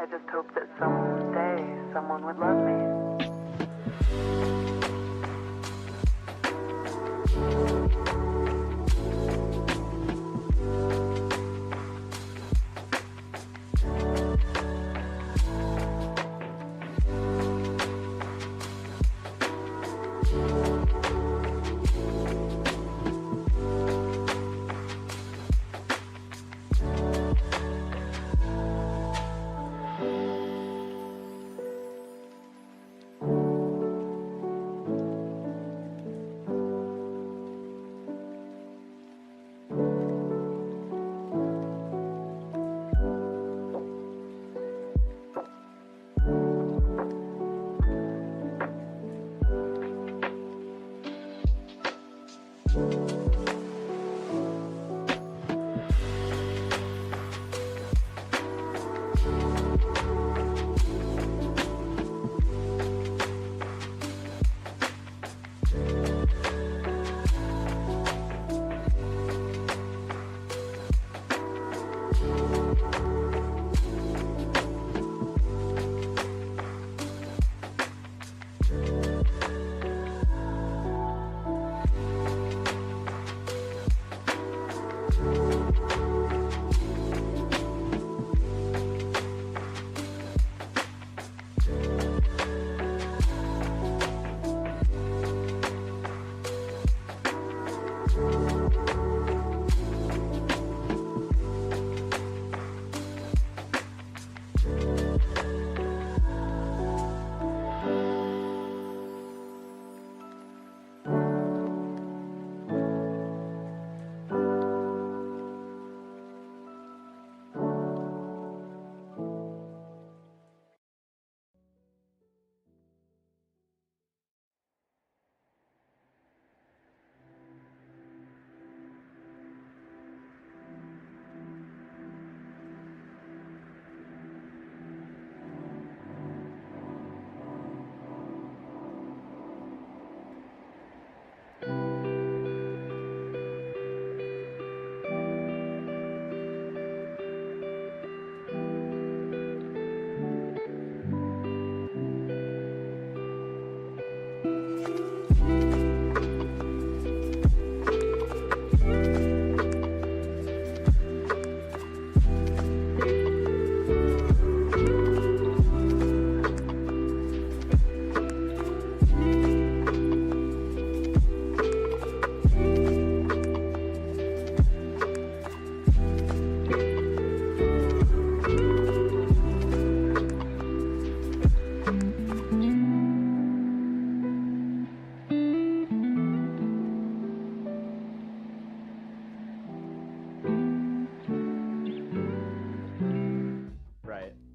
I just hope that someday someone would love me.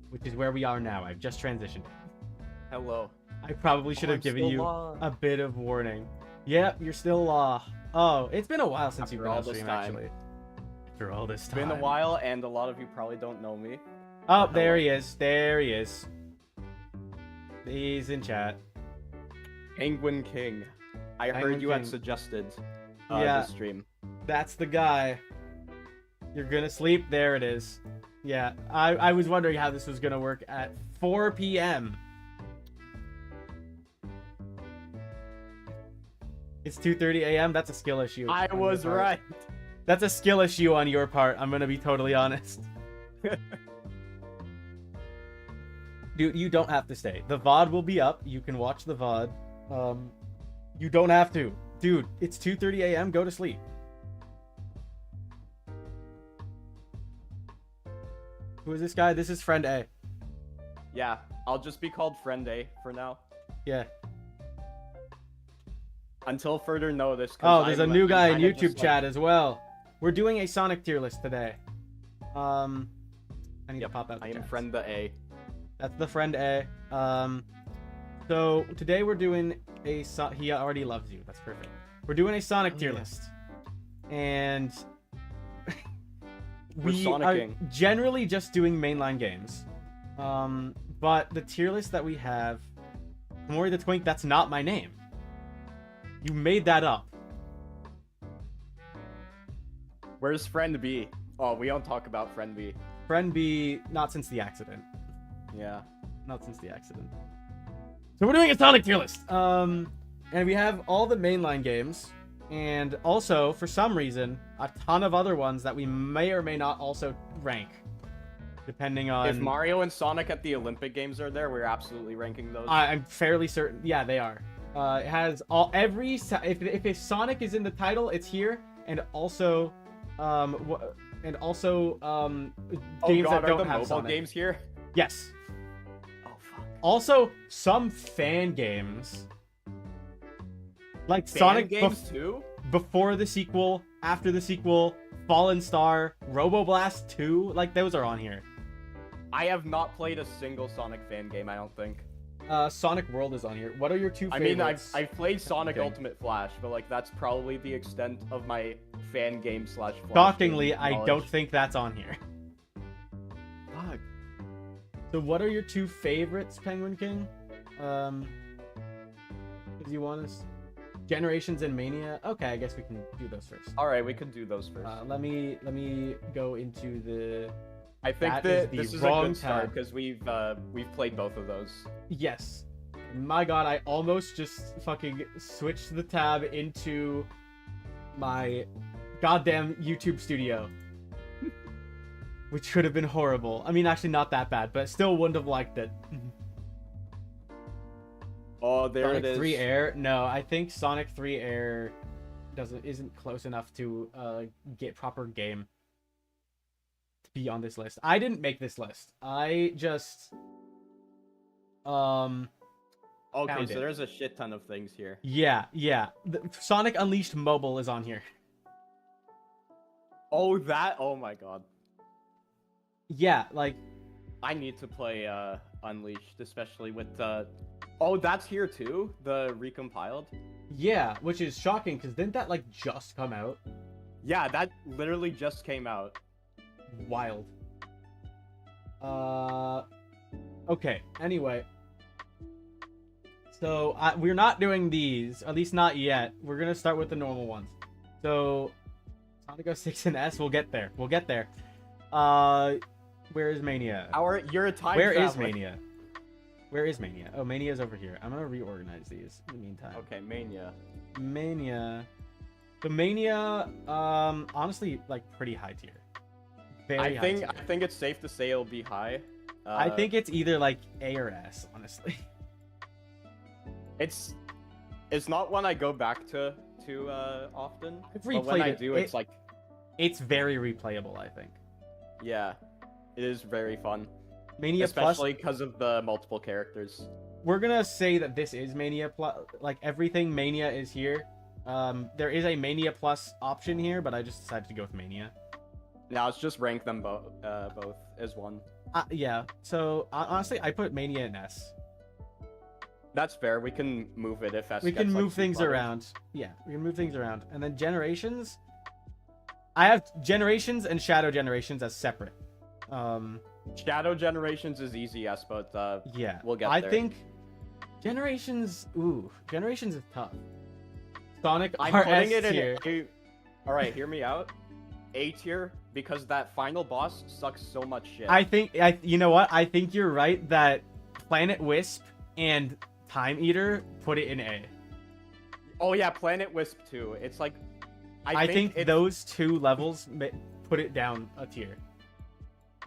Which is where we are now. I've just transitioned. Hello. I probably should have given you a bit of warning. Yep, you're still oh, it's been a while since you've been on stream, actually. After all this time. It's been a while, and a lot of you probably don't know me. Oh, there he is. There he is. He's in chat. Penguin King. I heard you had suggested the stream. That's the guy. You're gonna sleep? There it is. Yeah, I was wondering how this was gonna work at 4 p.m. It's 2:30 a.m. That's a skill issue. I was right. That's a skill issue on your part. I'm gonna be totally honest. Dude, you don't have to stay. The VOD will be up. You can watch the VOD. You don't have to. Dude, it's 2:30 a.m. Go to sleep. Who is this guy? This is Friend A. Yeah, I'll just be called Friend A for now. Yeah. Until further notice. Oh, there's a new guy in YouTube chat as well. We're doing a Sonic tier list today. I need to pop out. I am Friend A. That's the Friend A. So today we're doing a he already loves you. That's perfect. We're doing a Sonic tier list, and we are generally just doing mainline games. But the tier list that we have, Kamori the Twink, that's not my name. You made that up. Where's Friend B? Oh, we don't talk about Friend B. Friend B, not since the accident. Yeah. Not since the accident. So we're doing a Sonic tier list. And we have all the mainline games, and also for some reason a ton of other ones that we may or may not also rank, depending on. If Mario and Sonic at the Olympic Games are there, we're absolutely ranking those. I'm fairly certain. Yeah, they are. It has if Sonic is in the title, it's here, and also, games that don't have mobile Sonic. games here? Yes. Oh fuck. Also, some fan games, like Fan Sonic games too. before the sequel, after the sequel, Fallen Star, Roboblast 2, like those are on here. I have not played a single Sonic fan game, I don't think. Sonic World is on here. What are your two I favorites? mean, I've played Sonic Okay. Ultimate Flash, but like that's probably the extent of my fan game / Flash. Shockingly, game I knowledge. don't think that's on here. Fuck. So what are your two favorites, Penguin King? Do you want us? Generations and Mania? Okay, I guess we can do those first. All right, we can do those first. Let me go into the... I think that that is the this is a wrong good start tab. because we've played both of those. Yes. My god, I almost just fucking switched the tab into my goddamn YouTube studio. Which could have been horrible. I mean, actually not that bad, but still wouldn't have liked it. Oh, there Sonic it is. 3 Air? No, I think Sonic 3 Air isn't close enough to get proper game to be on this list. I didn't make this list. I just Okay, found so it. there's a shit ton of things here. Yeah. Sonic Unleashed Mobile is on here. Oh, that. Oh my god. Yeah, like I need to play Unleashed, especially with Oh, that's here too. The recompiled. yeah, which is shocking because didn't that like just come out? Yeah, that literally just came out. Wild. Okay. Anyway, so we're not doing these, at least not yet. We're gonna start with the normal ones. So Sonic 06 and S. We'll get there. We'll get there. Where is Mania? You're a time Where is traveler. Mania? Where is Mania? Oh, Mania's over here. I'm gonna reorganize these in the meantime. Okay, Mania. Mania. The Mania, honestly, like pretty high tier. Very high tier. I think it's safe to say it'll be high. I think it's either like A or S, honestly. it's not one I go back to often. I've But when replayed I it. do, it's like, It's very replayable, I think. yeah, it is very fun, Mania especially because of the multiple characters. We're gonna say that this is Mania Plus. Like everything Mania is here. There is a Mania Plus option here, but I just decided to go with Mania. Now let's just rank them both as one. Yeah. So honestly, I put Mania in S. That's fair. We can move it if S. We gets, can like, move things decluttered. around. Yeah, we can move things around. And then Generations. I have Generations and Shadow Generations as separate. Shadow Generations is easy, yes, but Yeah. we'll get I there. think Generations. Ooh, Generations is tough. Sonic I'm are putting S it tier. in. All right, hear me out. A tier because that final boss sucks so much shit. I think you know what? I think you're right that Planet Wisp and Time Eater put it in A. Oh yeah, Planet Wisp too. It's like I think it's- those two levels put it down a tier.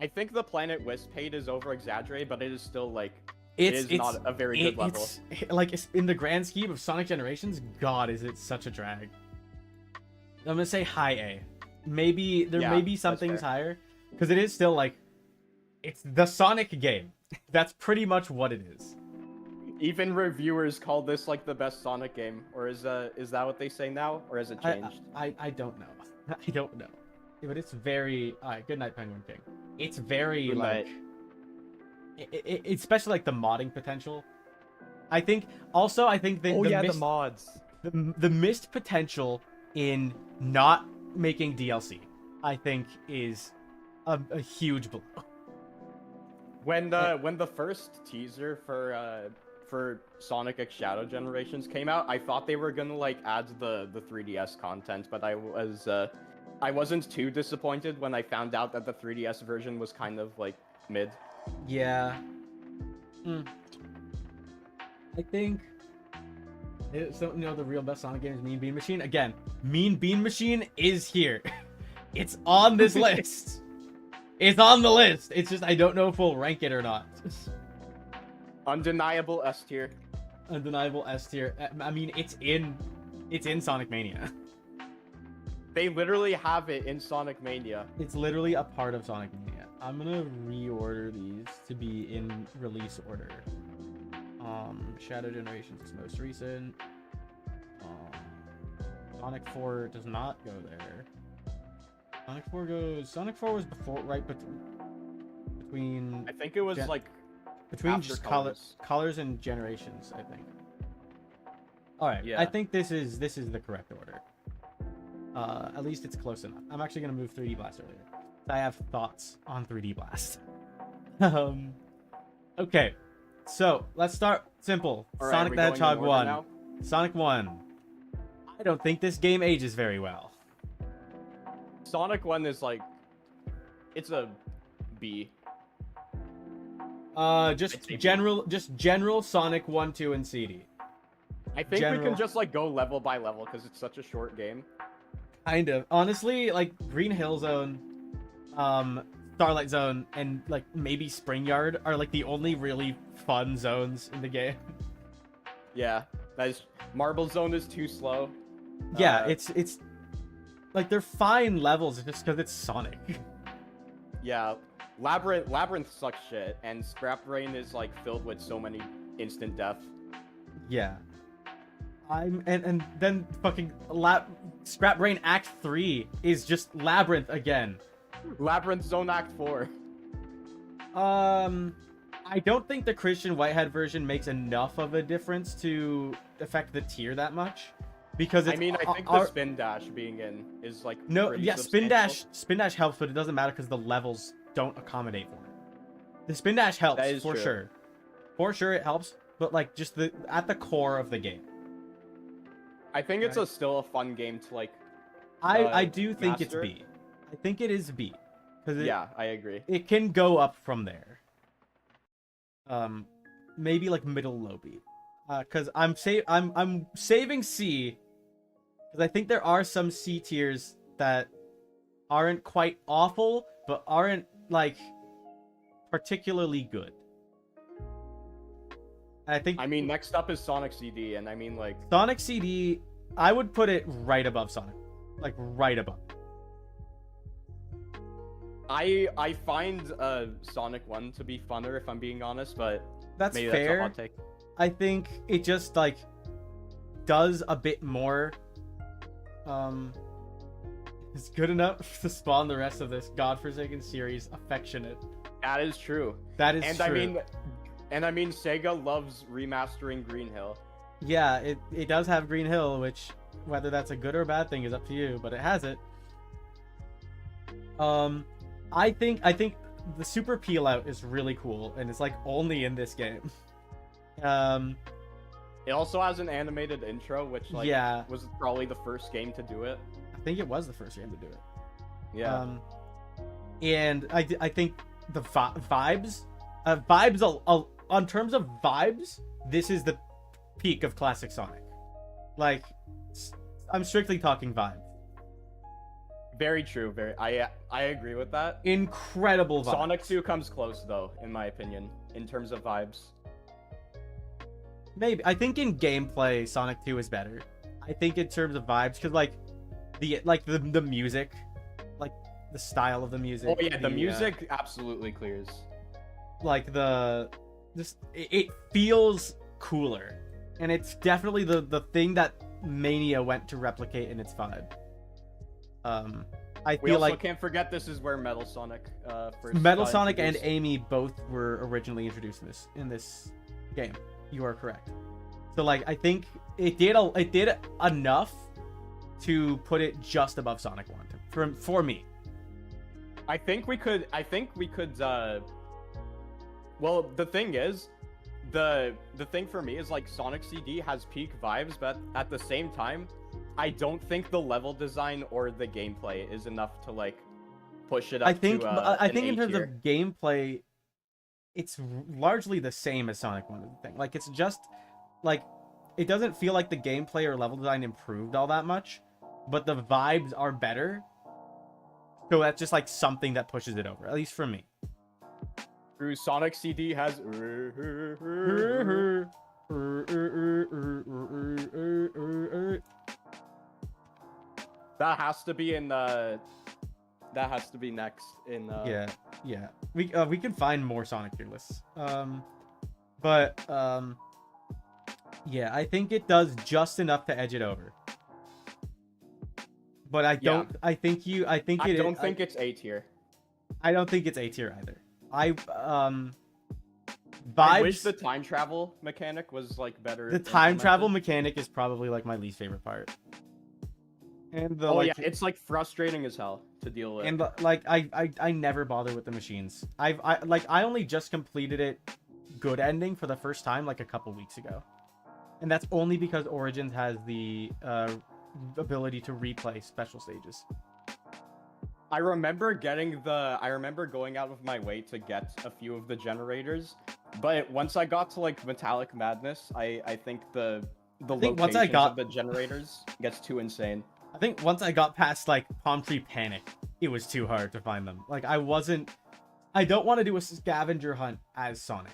I think the Planet Wisp hate is over exaggerated, but it is still like It's not a very good level. It's in the grand scheme of Sonic Generations. God, is it such a drag? I'm gonna say high A. Maybe there Yeah, may be that's some things fair. higher because it is still like it's the Sonic game. That's pretty much what it is. Even reviewers call this like the best Sonic game, or is that what they say now, or has it changed? I don't know. I don't know. But it's very. Alright, good night, Penguin King. It's very Good like. night. It's especially like the modding potential. I think also the mods. the missed potential in not making DLC, I think, is a huge blow. When the first teaser for Sonic X Shadow Generations came out, I thought they were gonna like add the 3DS content, but I wasn't too disappointed when I found out that the 3DS version was kind of like mid. Yeah, I think the real best Sonic game is Mean Bean Machine. Again, Mean Bean Machine is here. It's on this list. It's on the list. It's just I don't know if we'll rank it or not. Undeniable S tier. Undeniable S tier. I mean, it's in Sonic Mania. They literally have it in Sonic Mania. It's literally a part of Sonic Mania. I'm gonna reorder these to be in release order. Shadow Generations is most recent. Sonic 4 does not go there. Sonic 4 was before, right between. I think it was like between after just Colors. colors and Generations. I think. All right. Yeah. I think this is the correct order. At least it's close enough. I'm actually gonna move 3D Blast earlier. I have thoughts on 3D Blast. Okay, so let's start simple. All right, Sonic are we the going in Hedgehog order 1. now? Sonic 1. I don't think this game ages very well. Sonic 1 is like, it's a B. Just general Sonic 1, 2, and CD. I think we General. can just like go level by level because it's such a short game. Kind of. Honestly, like Green Hill Zone, Starlight Zone, and like maybe Spring Yard are like the only really fun zones in the game. Yeah, Marble Zone is too slow. Yeah, it's like they're fine levels just because it's Sonic. Yeah, Labyrinth sucks shit, and Scrap Brain is like filled with so many instant death. Yeah. And then fucking Scrap Brain Act 3 is just Labyrinth again. Labyrinth Zone Act 4. I don't think the Christian Whitehead version makes enough of a difference to affect the tier that much. Because it's, I mean, I think the Spin Dash being in is like pretty Spin substantial. Dash helps, but it doesn't matter because the levels don't accommodate for it. The Spin Dash helps That is for true. sure. For sure it helps, but like just at the core of the game. I think it's still a fun game to like. I do think master. it's B. I think it is B. Yeah, I agree. It can go up from there. Maybe like middle low B. Because I'm saving C. Because I think there are some C tiers that aren't quite awful, but aren't like particularly good. I mean, next up is Sonic CD, and I mean like Sonic CD, I would put it right above Sonic, like right above. I find Sonic 1 to be funner if I'm being honest, but That's maybe fair. that's a hot take. I think it just like does a bit more. It's good enough to spawn the rest of this godforsaken series affectionate. That is true. That is And true. I mean Sega loves remastering Green Hill. Yeah, it does have Green Hill, which whether that's a good or a bad thing is up to you, but it has it. I think the super peel out is really cool, and it's like only in this game. It also has an animated intro, which like was probably the first game to do it. I think it was the first game to do it. Yeah. And I think the vibes, on terms of vibes, this is the peak of classic Sonic. Like, I'm strictly talking vibes. Very true. I agree with that. Incredible vibes. Sonic 2 comes close though, in my opinion, in terms of vibes. Maybe. I think in gameplay, Sonic 2 is better. I think in terms of vibes, because like the music, like the style of the music. Oh yeah, the music absolutely clears. Like it feels cooler, and it's definitely the thing that Mania went to replicate in its vibe. I We feel also like can't forget this is where Metal Sonic first. Metal got Sonic and introduced. Amy both were originally introduced in this game. You are correct. So like I think it did enough to put it just above Sonic 1 for me. I think we could. Well, the thing is, the thing for me is like Sonic CD has peak vibes, but at the same time, I don't think the level design or the gameplay is enough to like push it up. I think to, I think an in A terms tier. of gameplay, it's largely the same as Sonic 1 thing. Like, it's just like, it doesn't feel like the gameplay or level design improved all that much, but the vibes are better. So that's just like something that pushes it over, at least for me. Through Sonic CD has. That has to be in the. That has to be next in. Yeah. We can find more Sonic tier lists. But yeah, I think it does just enough to edge it over. But I don't. Yeah. I think it's A tier. I don't think it's A tier either. I wish Vibes. the time travel mechanic was like better. The time travel implemented. mechanic is probably like my least favorite part. And the Oh like, yeah, it's like frustrating as hell to deal with. and the, like I never bother with the machines. I only just completed it good ending for the first time like a couple weeks ago. And that's only because Origins has the ability to replay special stages. I remember going out of my way to get a few of the generators, but once I got to like Metallic Madness, I think the locations of the generators gets too insane. I think once I got past like Palm Tree Panic, it was too hard to find them. Like I don't want to do a scavenger hunt as Sonic.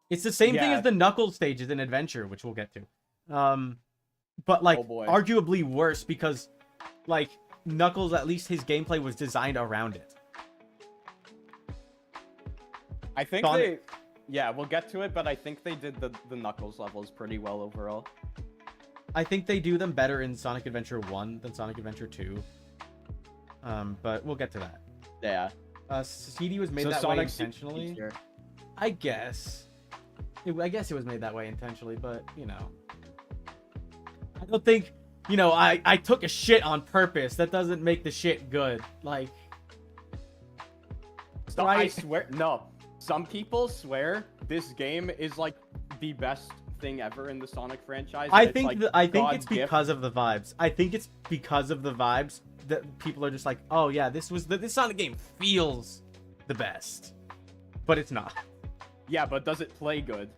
It's the same thing as the Knuckles stages in Adventure, which we'll get to. But like arguably worse because like Knuckles, at least his gameplay was designed around it. I think we'll get to it, but I think they did the Knuckles levels pretty well overall. I think they do them better in Sonic Adventure 1 than Sonic Adventure 2. But we'll get to that. Yeah. CD was made that way intentionally. I guess. I guess it was made that way intentionally, but, you know. I don't think, you know, I took a shit on purpose. That doesn't make the shit good. Like. Right? I swear. No. Some people swear this game is, like, the best thing ever in the Sonic franchise. I think it's because of the vibes. I think it's because of the vibes that people are just like, oh yeah, this Sonic game feels the best, but it's not. Yeah, but does it play good?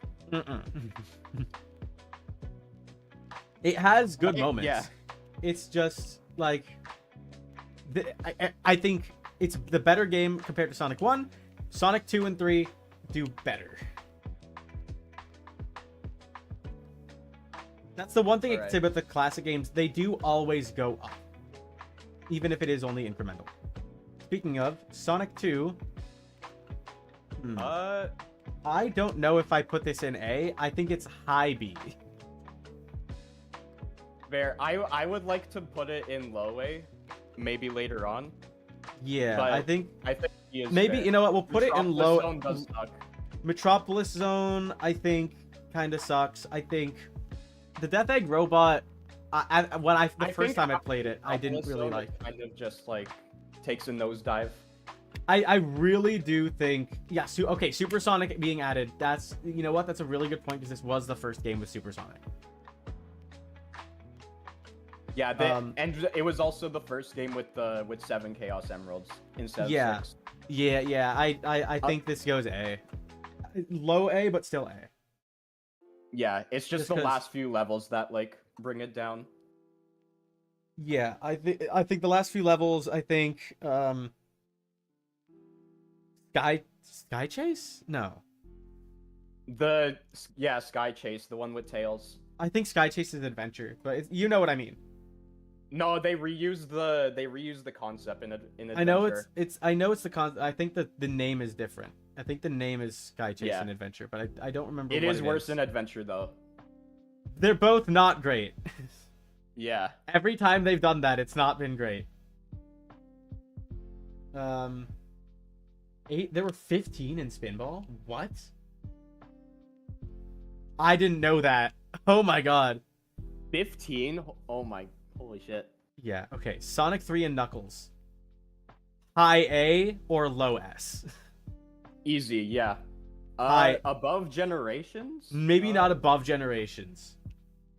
It has good moments. Yeah. It's just like I think it's the better game compared to Sonic 1. Sonic 2 and 3 do better. That's the one thing I can say about the classic games. They do always go up. Even if it is only incremental. Speaking of, Sonic 2. I don't know if I put this in A. I think it's high B. Fair. I would like to put it in low A. Maybe later on. Yeah, but I think he is maybe fair. You know what? We'll put it in low. Zone does suck. Metropolis Zone, I think, kind of sucks. I think the Death Egg Robot. The first time I played it, I didn't really like. Kind of just like takes a nosedive. I really do think, yeah. Okay, Supersonic being added. That's, you know what? That's a really good point because this was the first game with Supersonic. Yeah, and it was also the first game with 7 Chaos Emeralds instead of 6. Yeah. I think this goes A. Low A, but still A. Yeah, it's just the last few levels that like bring it down. Yeah, I think the last few levels. I think Sky Chase? No. Sky Chase, the one with Tails. I think Sky Chase is Adventure, but you know what I mean. No, they reused the concept in Adventure. I know it's the concept. I think that the name is different. I think the name is Sky Chase in Adventure, but I don't remember. It is worse in Adventure though. They're both not great. Yeah. Every time they've done that, it's not been great. 8. There were 15 in Spinball. What? I didn't know that. Oh my god. 15? Oh my, holy shit. Yeah. Okay. Sonic 3 and Knuckles. High A or low S? Easy. Yeah. Above Generations? Maybe not above Generations.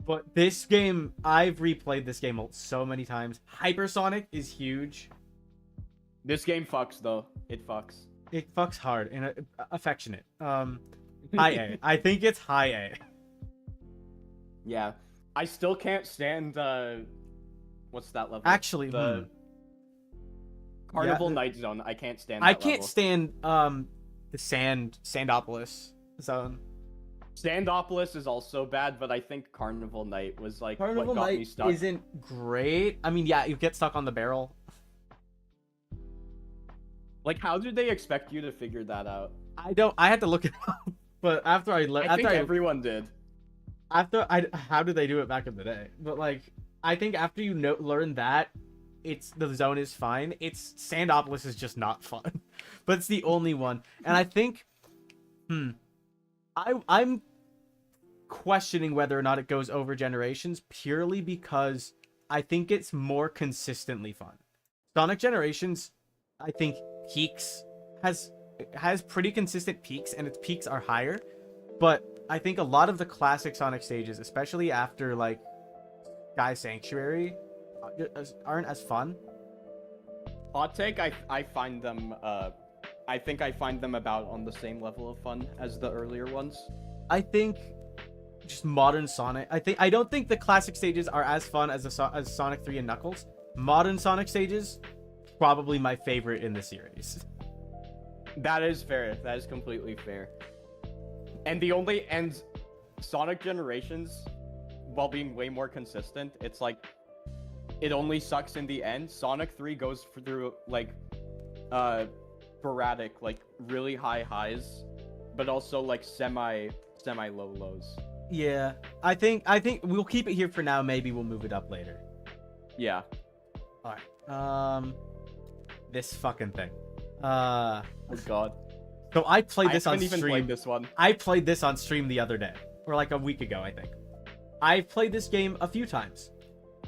But this game, I've replayed this game so many times. Hypersonic is huge. This game fucks, though. It fucks. It fucks hard and affectionate. High A. I think it's high A. Yeah. I still can't stand what's that level? Actually, the Carnival Night Zone. I can't stand that I can't level. stand the Sandopolis zone. Sandopolis is also bad, but I think Carnival Night was like Carnival what got me Night stuck. isn't great. I mean, yeah, you get stuck on the barrel. Like, how did they expect you to figure that out? I had to look it up, but after I I think everyone did. how did they do it back in the day? But like, I think after you learn that, the zone is fine. Sandopolis is just not fun, but it's the only one. And I think, I'm questioning whether or not it goes over generations purely because I think it's more consistently fun. Sonic Generations, I think has pretty consistent peaks, and its peaks are higher. But I think a lot of the classic Sonic stages, especially after like Sky Sanctuary, aren't as fun. Hot take, I find them I think I find them about on the same level of fun as the earlier ones. I think just modern Sonic. I don't think the classic stages are as fun as Sonic 3 and Knuckles. Modern Sonic stages, probably my favorite in the series. That is fair. That is completely fair. And Sonic Generations, while being way more consistent, it's like it only sucks in the end. Sonic 3 goes through like sporadic, like really high highs, but also like semi low lows. Yeah, I think we'll keep it here for now. Maybe we'll move it up later. Yeah. All right. This fucking thing. Oh god. So I played this I on haven't even stream. played this one. I played this on stream the other day, or like a week ago, I think. I've played this game a few times,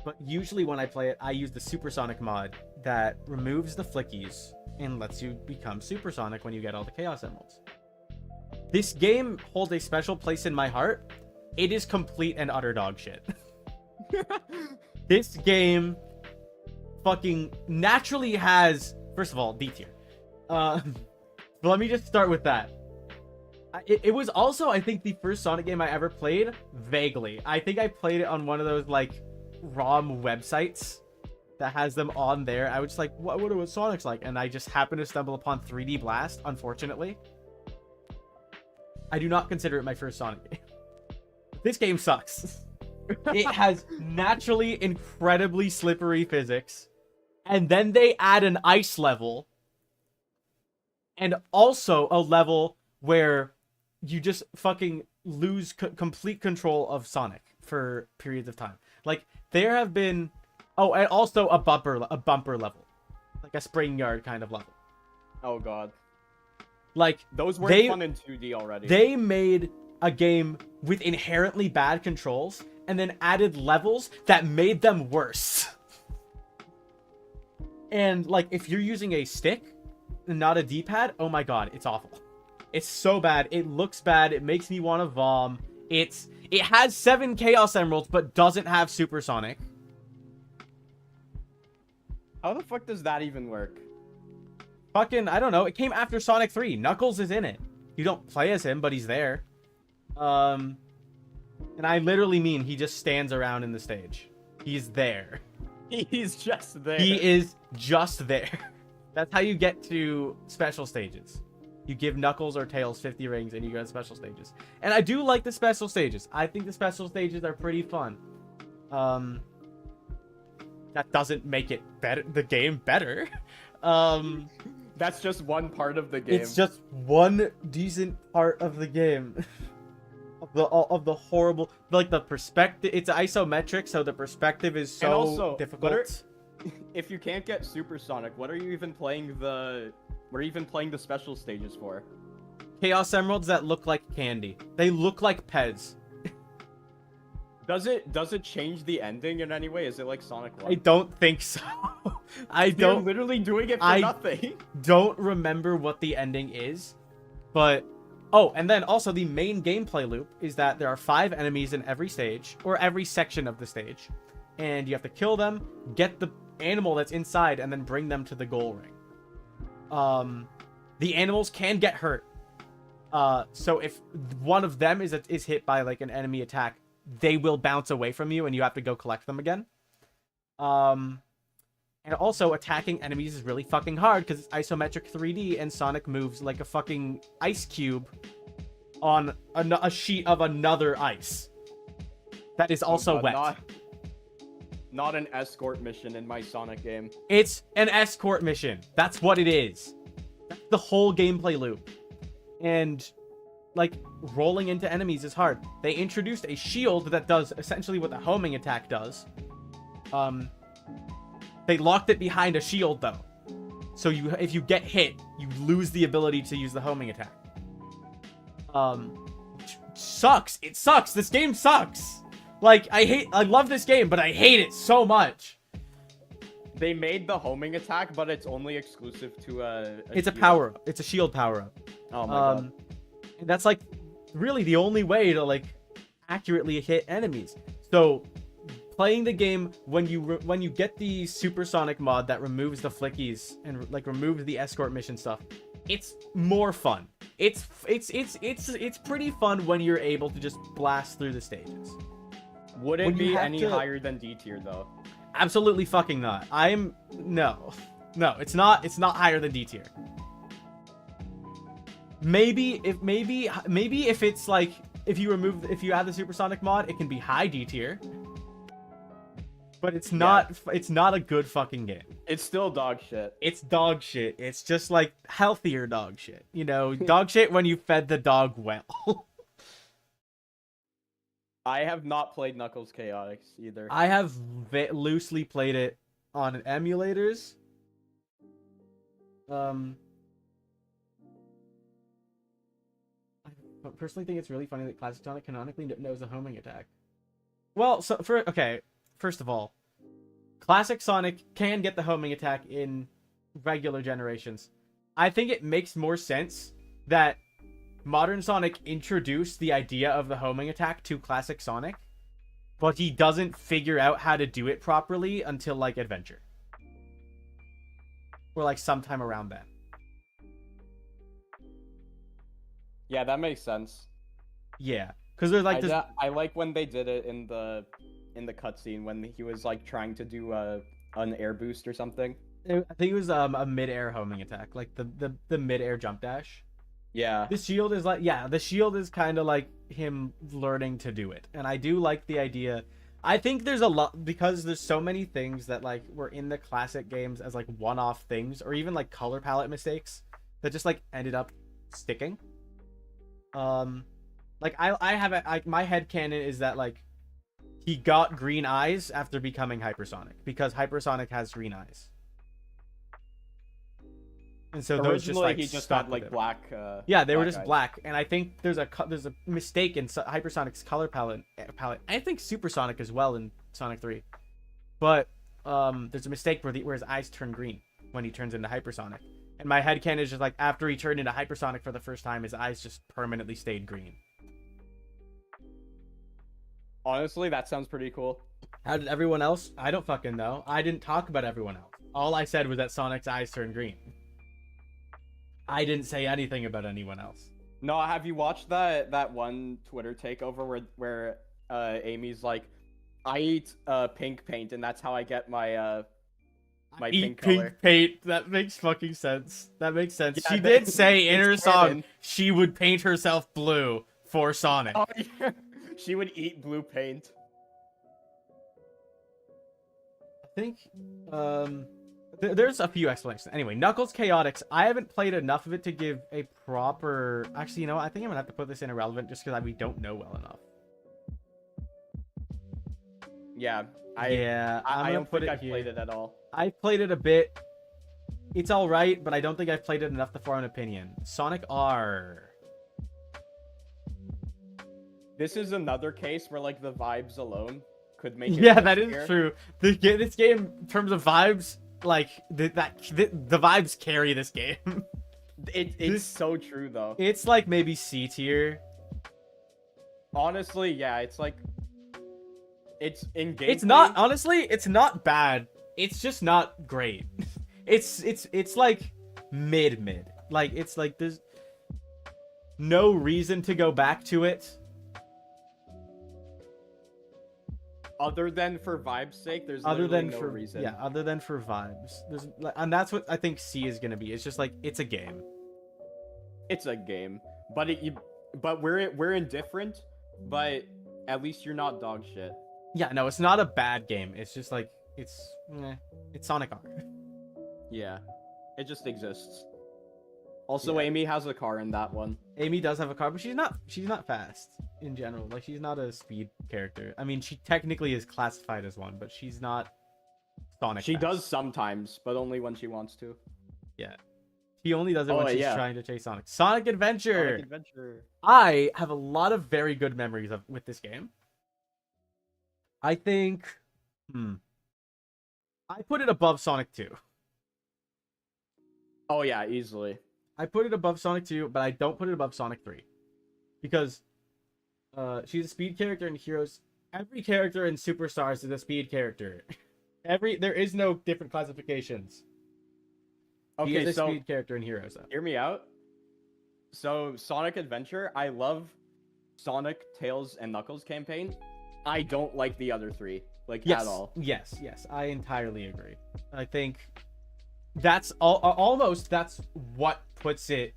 but usually when I play it, I use the Supersonic mod that removes the flickies and lets you become supersonic when you get all the Chaos Emeralds. This game holds a special place in my heart. It is complete and utter dog shit. This game fucking naturally has, first of all, D tier. But let me just start with that. It was also, I think, the first Sonic game I ever played, vaguely. I think I played it on one of those, like, ROM websites that has them on there. I was just like, what was Sonic's like? And I just happened to stumble upon 3D Blast, unfortunately. I do not consider it my first Sonic game. This game sucks. It has naturally incredibly slippery physics. And then they add an ice level. And also a level where you just fucking lose complete control of Sonic for periods of time. Like, there have been... Oh, and also a bumper level. Like a spring yard kind of level. Oh god. Like, those weren't fun in 2D already. They made a game with inherently bad controls and then added levels that made them worse. And, like, if you're using a stick and not a D-pad, oh my god, it's awful. It's so bad. It looks bad. It makes me want to vom. It has 7 Chaos Emeralds, but doesn't have Supersonic. How the fuck does that even work? Fucking, I don't know. It came after Sonic 3. Knuckles is in it. You don't play as him, but he's there. And I literally mean he just stands around in the stage. He's there. He's just there. He is just there. That's how you get to special stages. You give Knuckles or Tails 50 rings and you go to special stages. And I do like the special stages. I think the special stages are pretty fun. That doesn't make it better, the game better. That's just one part of the game. It's just one decent part of the game. of the horrible, like, the perspective. It's isometric, so the perspective is so also, difficult. If you can't get Supersonic, what are you even playing the special stages for? Chaos Emeralds that look like candy. They look like Pez. Does it change the ending in any way? Is it like Sonic 1? I don't think so. They're literally doing it for nothing. Don't remember what the ending is, but oh, and then also the main gameplay loop is that there are 5 enemies in every stage, or every section of the stage, and you have to kill them, get the animal that's inside, and then bring them to the goal ring. the animals can get hurt. So if one of them is hit by like an enemy attack, they will bounce away from you and you have to go collect them again. And also attacking enemies is really fucking hard because it's isometric 3D and Sonic moves like a fucking ice cube on a sheet of another ice that is also wet. Not an escort mission in my Sonic game. It's an escort mission. That's what it is. That's the whole gameplay loop. And like rolling into enemies is hard. They introduced a shield that does essentially what the homing attack does. They locked it behind a shield though. So if you get hit, you lose the ability to use the homing attack. Sucks. It sucks. This game sucks. Like I love this game, but I hate it so much. They made the homing attack, but it's only exclusive to it's a power up. It's a shield power up. Oh my god. And that's like really the only way to like accurately hit enemies. So playing the game when you get the supersonic mod that removes the flickies and like removes the escort mission stuff, it's more fun. It's pretty fun when you're able to just blast through the stages. Would it be any higher than D tier though? Absolutely fucking not. No, it's not higher than D tier. Maybe if it's like if you add the supersonic mod, it can be high D tier. But it's not a good fucking game. It's still dog shit. It's dog shit. It's just like healthier dog shit. You know, dog shit when you fed the dog well. I have not played Knuckles Chaotix either. I have loosely played it on emulators. I personally think it's really funny that Classic Sonic canonically knows a homing attack. Well, first of all, Classic Sonic can get the homing attack in regular generations. I think it makes more sense that Modern Sonic introduced the idea of the homing attack to Classic Sonic, but he doesn't figure out how to do it properly until like Adventure. Or like sometime around then. Yeah, that makes sense. Yeah, because there's like I like when they did it in the cutscene when he was like trying to do an air boost or something. I think it was a mid-air homing attack, like the mid-air jump dash. Yeah. The shield is like, yeah, the shield is kind of like him learning to do it. And I do like the idea. I think there's a lot, because there's so many things that like were in the classic games as like one-off things, or even like color palette mistakes that just like ended up sticking. Like my headcanon is that like he got green eyes after becoming hypersonic, because hypersonic has green eyes. And so those just like he just got like black. Yeah, they were black just eyes. black, and I think there's a mistake in Hypersonic's color palette. I think Supersonic as well in Sonic 3, but there's a mistake where his eyes turn green when he turns into Hypersonic. And my headcanon is just like after he turned into Hypersonic for the first time, his eyes just permanently stayed green. Honestly, that sounds pretty cool. How did everyone else? I don't fucking know. I didn't talk about everyone else. All I said was that Sonic's eyes turned green. I didn't say anything about anyone else. No, have you watched that one Twitter takeover where Amy's like, I eat pink paint and that's how I get my my pink color. Paint. That makes fucking sense. That makes sense. Yeah, she did say in her song canon. she would paint herself blue for Sonic. Oh, yeah. She would eat blue paint. I think there's a few explanations. Anyway, Knuckles Chaotix. I haven't played enough of it to give a proper. Actually, you know what? I think I'm gonna have to put this in irrelevant just because we don't know well enough. Yeah, I don't think I've played it at all. I've played it a bit. It's all right, but I don't think I've played it enough to form an opinion. Sonic R. This is another case where like the vibes alone could make it. Yeah, that is here. true. This game, in terms of vibes, like the vibes carry this game. It's so true though. It's like maybe C tier. Honestly, yeah, it's like it's in gameplay. It's not honestly. It's not bad. It's just not great. It's like mid. Like, it's like there's no reason to go back to it. Other than for vibe's sake, there's Other literally than no for reason. yeah, other than for vibes. There's and that's what I think C is gonna be. It's just like it's a game. It's a game, but but we're indifferent. But at least you're not dog shit. Yeah, no, it's not a bad game. It's just like it's Sonic R. Yeah, it just exists. Also, Yeah. Amy has a car in that one. Amy does have a car, but she's not fast in general. Like, she's not a speed character. I mean, she technically is classified as one, but she's not Sonic She fast. does sometimes, but only when she wants to. Yeah. She only does it when she's yeah. trying to chase Sonic. Sonic Adventure! Sonic Adventure. I have a lot of very good memories with this game. I think... I put it above Sonic 2. Oh yeah, easily. I put it above Sonic 2, but I don't put it above Sonic 3. Because she's a speed character in Heroes. Every character in Superstars is a speed character. There is no different classifications. He Okay, is a so speed character in Heroes, though. hear me out. So Sonic Adventure, I love Sonic, Tails, and Knuckles campaign. I don't like the other three, like, at all. Yes, I entirely agree. I think that's almost that's what puts it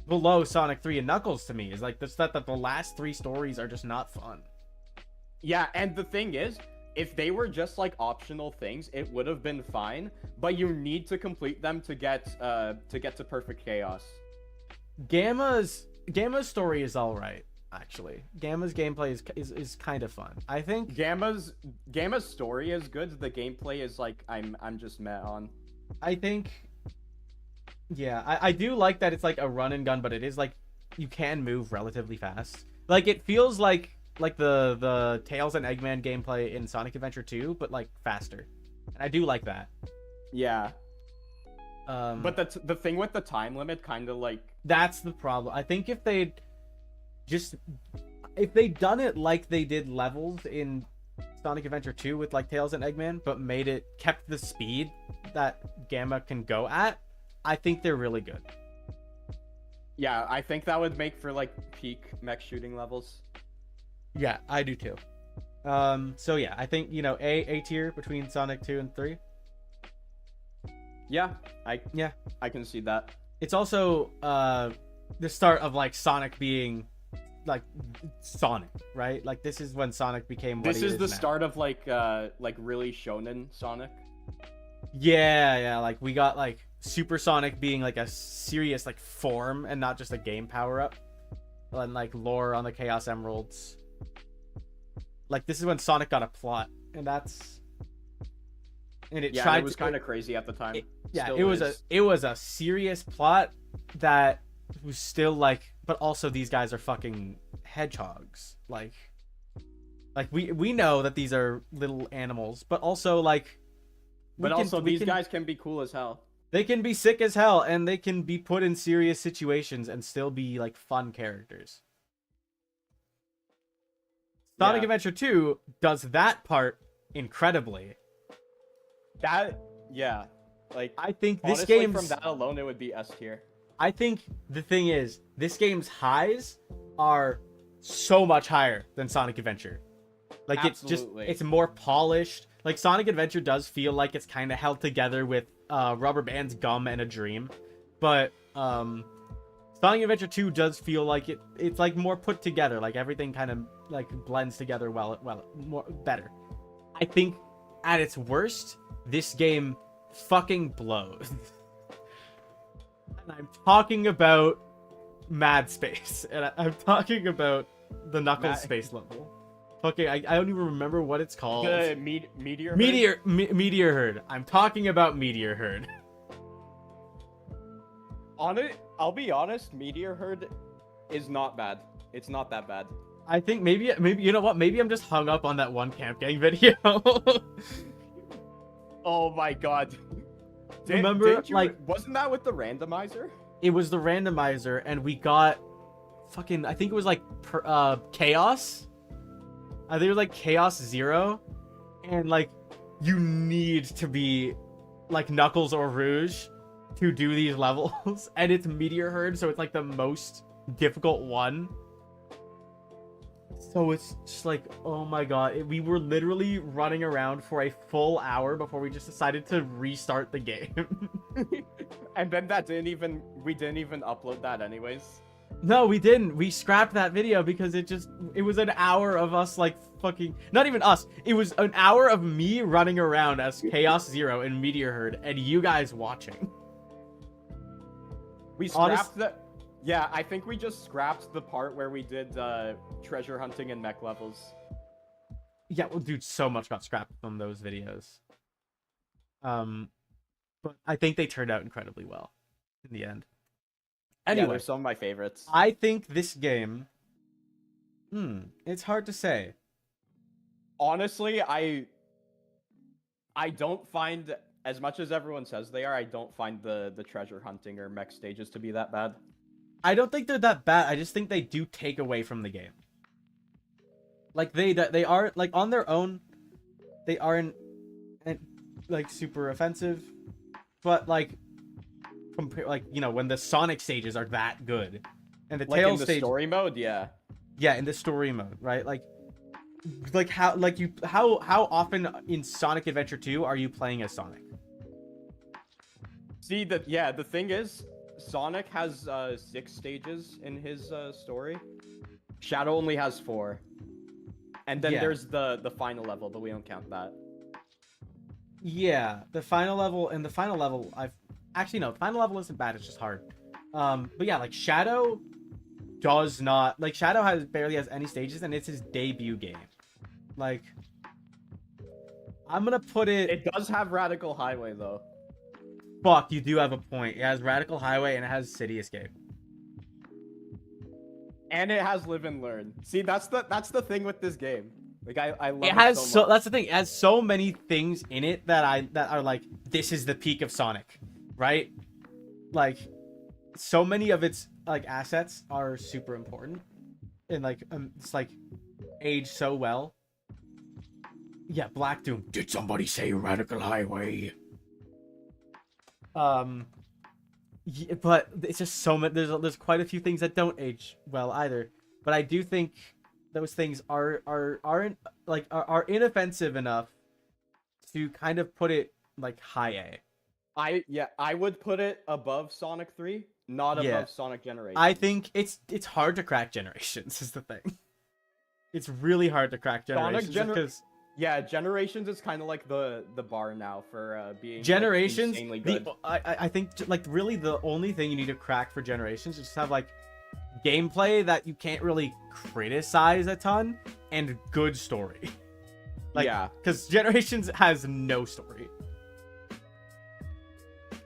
below Sonic 3 and Knuckles to me, is like that the last three stories are just not fun. Yeah, and the thing is, if they were just like optional things, it would have been fine. But you need to complete them to get to Perfect Chaos. Gamma's story is all right, actually. Gamma's gameplay is kind of fun. I think Gamma's story is good. The gameplay is like I'm just meh on. I think, yeah, I do like that it's like a run and gun, but it is like you can move relatively fast. Like, it feels like the Tails and Eggman gameplay in Sonic Adventure 2, but like faster. And I do like that. Yeah. But the thing with the time limit kind of like... That's the problem. I think if they'd done it like they did levels in Sonic Adventure 2 with like Tails and Eggman, but kept the speed that Gamma can go at, I think they're really good. Yeah, I think that would make for like peak mech shooting levels. Yeah, I do too. So yeah, I think, A tier between Sonic 2 and 3. Yeah, I can see that. It's also the start of like Sonic being like Sonic, right? Like, this is when Sonic became what This he is the now. start of like really shonen Sonic. Yeah, like we got like Super Sonic being like a serious like form and not just a game power up. And like lore on the Chaos Emeralds. Like, this is when Sonic got a plot, and It was kind of crazy at the time. It was a serious plot that was still like, but also these guys are fucking hedgehogs. Like we know that these are little animals, but also like, these guys can be cool as hell. They can be sick as hell, and they can be put in serious situations and still be like fun characters. Sonic Adventure 2 does that part incredibly. Like, I think this honestly, game's... from that alone, it would be S tier. I think the thing is, this game's highs are so much higher than Sonic Adventure. Like, Absolutely. it's more polished. Like, Sonic Adventure does feel like it's kind of held together with rubber bands, gum, and a dream. But Sonic Adventure 2 does feel like it's like more put together. Like, everything kind of like blends together better. I think at its worst, this game fucking blows. And I'm talking about Mad Space, and I'm talking about the Knuckles space level. Okay, I don't even remember what it's called. The Meteor Herd? Meteor Herd. I'm talking about Meteor Herd. On it, I'll be honest, Meteor Herd is not bad. It's not that bad. I think maybe you know what? Maybe I'm just hung up on that one Camp Gang video. Oh my god. Remember, wasn't that with the randomizer? It was the randomizer, and we got fucking, I think it was like Chaos. I think it was like Chaos 0, and like you need to be like Knuckles or Rouge to do these levels, and it's Meteor Herd, so it's like the most difficult one. So it's just like, oh my god, we were literally running around for a full hour before we just decided to restart the game. And then we didn't even upload that anyways. No, we didn't. We scrapped that video because it was an hour of us like fucking, not even us. It was an hour of me running around as Chaos Zero in Meteor Herd and you guys watching. We scrapped the... Yeah, I think we just scrapped the part where we did treasure hunting and mech levels. Yeah, well, dude, so much got scrapped from those videos. But I think they turned out incredibly well in the end. Anyway, yeah, they're some of my favorites. I think this game... it's hard to say. Honestly, I don't find, as much as everyone says they are, I don't find the treasure hunting or mech stages to be that bad. I don't think they're that bad. I just think they do take away from the game. Like they are like on their own, they aren't like super offensive, but like you know, when the Sonic stages are that good, and the Tails in the stage story mode, yeah, in the story mode, right? Like how often in Sonic Adventure 2 are you playing as Sonic? See the thing is, Sonic has 6 stages in his story. Shadow only has 4. And then there's the final level, but we don't count that. Yeah, the final level, the final level the final level isn't bad, it's just hard. But yeah, like Shadow does not, like Shadow barely has any stages and it's his debut game. Like, I'm gonna put it... It does have Radical Highway though. Fuck, you do have a point. It has Radical Highway and it has City Escape. And it has Live and Learn. See, that's the thing with this game. Like I love it has so much. That's the thing. It has so many things in it that are like, this is the peak of Sonic, right? Like, so many of its like assets are super important, and like it's like aged so well. Yeah, Black Doom. Did somebody say Radical Highway? Yeah, but it's just so many. There's quite a few things that don't age well either. But I do think those things aren't inoffensive enough to kind of put it like high A. I would put it above Sonic 3, not above Sonic Generations. I think it's hard to crack Generations is the thing. It's really hard to crack Generations because Generations is kind of like the bar now for being Generations. like, insanely good. I think like really the only thing you need to crack for Generations is just have like gameplay that you can't really criticize a ton and good story. Like, because Generations has no story.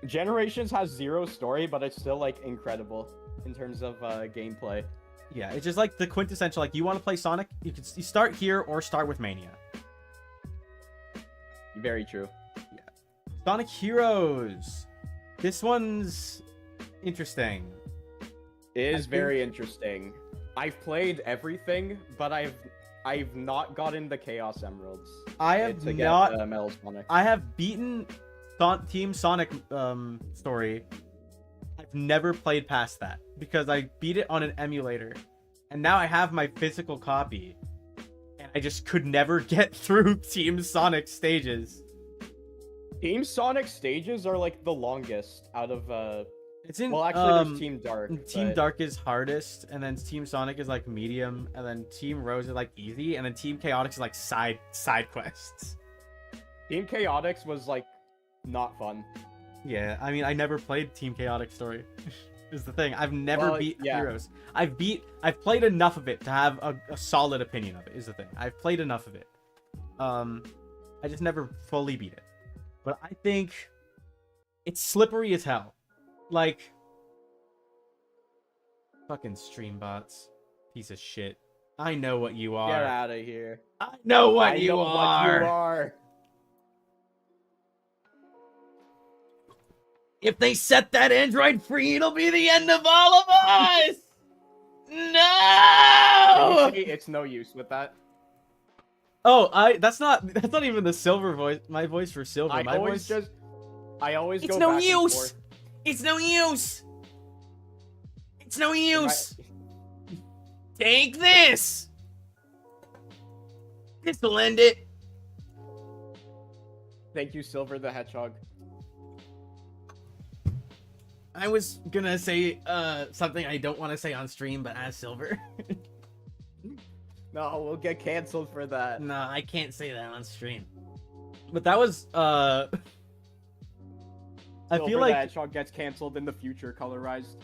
Generations has 0 story, but it's still like incredible in terms of gameplay. Yeah, it's just like the quintessential. Like, you want to play Sonic, you start here or start with Mania. Very true. Yeah. Sonic Heroes. This one's interesting. It is very interesting. I've played everything, but I've not gotten the Chaos Emeralds. I have not. Metal Sonic. I have beaten Team Sonic story. I've never played past that because I beat it on an emulator, and now I have my physical copy, and I just could never get through Team Sonic stages. Team Sonic stages are like the longest out of It's in, well, actually, there's Team Dark. Team Dark is hardest, and then Team Sonic is like medium, and then Team Rose is like easy, and then Team Chaotix is like side quests. Team Chaotix was like not fun. Yeah, I mean, I never played Team Chaotix story. Is the thing. I've never beat Heroes. I've played enough of it to have a solid opinion of it. Is the thing. I've played enough of it. I just never fully beat it. But I think it's slippery as hell. Like, fucking stream bots, piece of shit. I know what you are. Get out of here. I know what you are. What you are. If they set that android free, it'll be the end of all of us. No. It's no use with that. Oh, that's not even the Silver voice. My voice for Silver. I always go no back use. And forth. It's no use. It's no use. Take this. This will end it. Thank you, Silver the Hedgehog. I was gonna say something I don't want to say on stream, but as Silver. No, we'll get canceled for that. No, I can't say that on stream. But that was I Silver feel the like Hedgehog gets canceled in the future, colorized.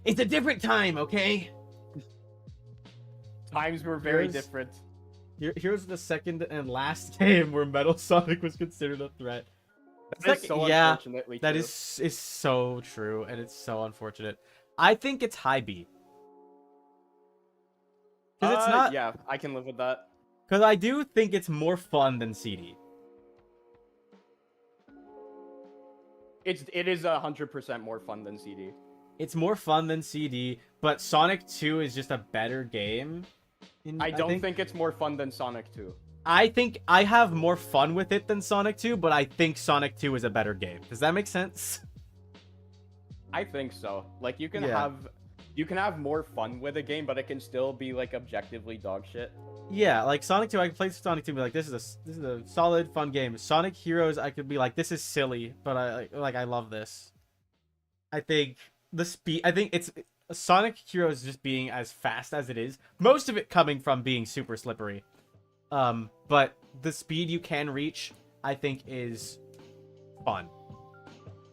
it's a different time, okay? Times were very Here's- different. Here's the second and last game where Metal Sonic was considered a threat. That is so yeah, unfortunately that true. is so true, and it's so unfortunate. I think it's high B. Because it's not. Yeah, I can live with that. Because I do think it's more fun than CD. It is 100% more fun than CD. It's more fun than CD, but Sonic 2 is just a better game. I don't think it's more fun than Sonic 2. I think I have more fun with it than Sonic 2, but I think Sonic 2 is a better game. Does that make sense? I think so. Like you can Yeah. have more fun with a game, but it can still be like objectively dog shit. Yeah, like Sonic 2, I can play Sonic 2 and be like, this is a solid, fun game. Sonic Heroes, I could be like, this is silly, but I love this. I think it's Sonic Heroes just being as fast as it is. Most of it coming from being super slippery. But the speed you can reach, I think, is fun.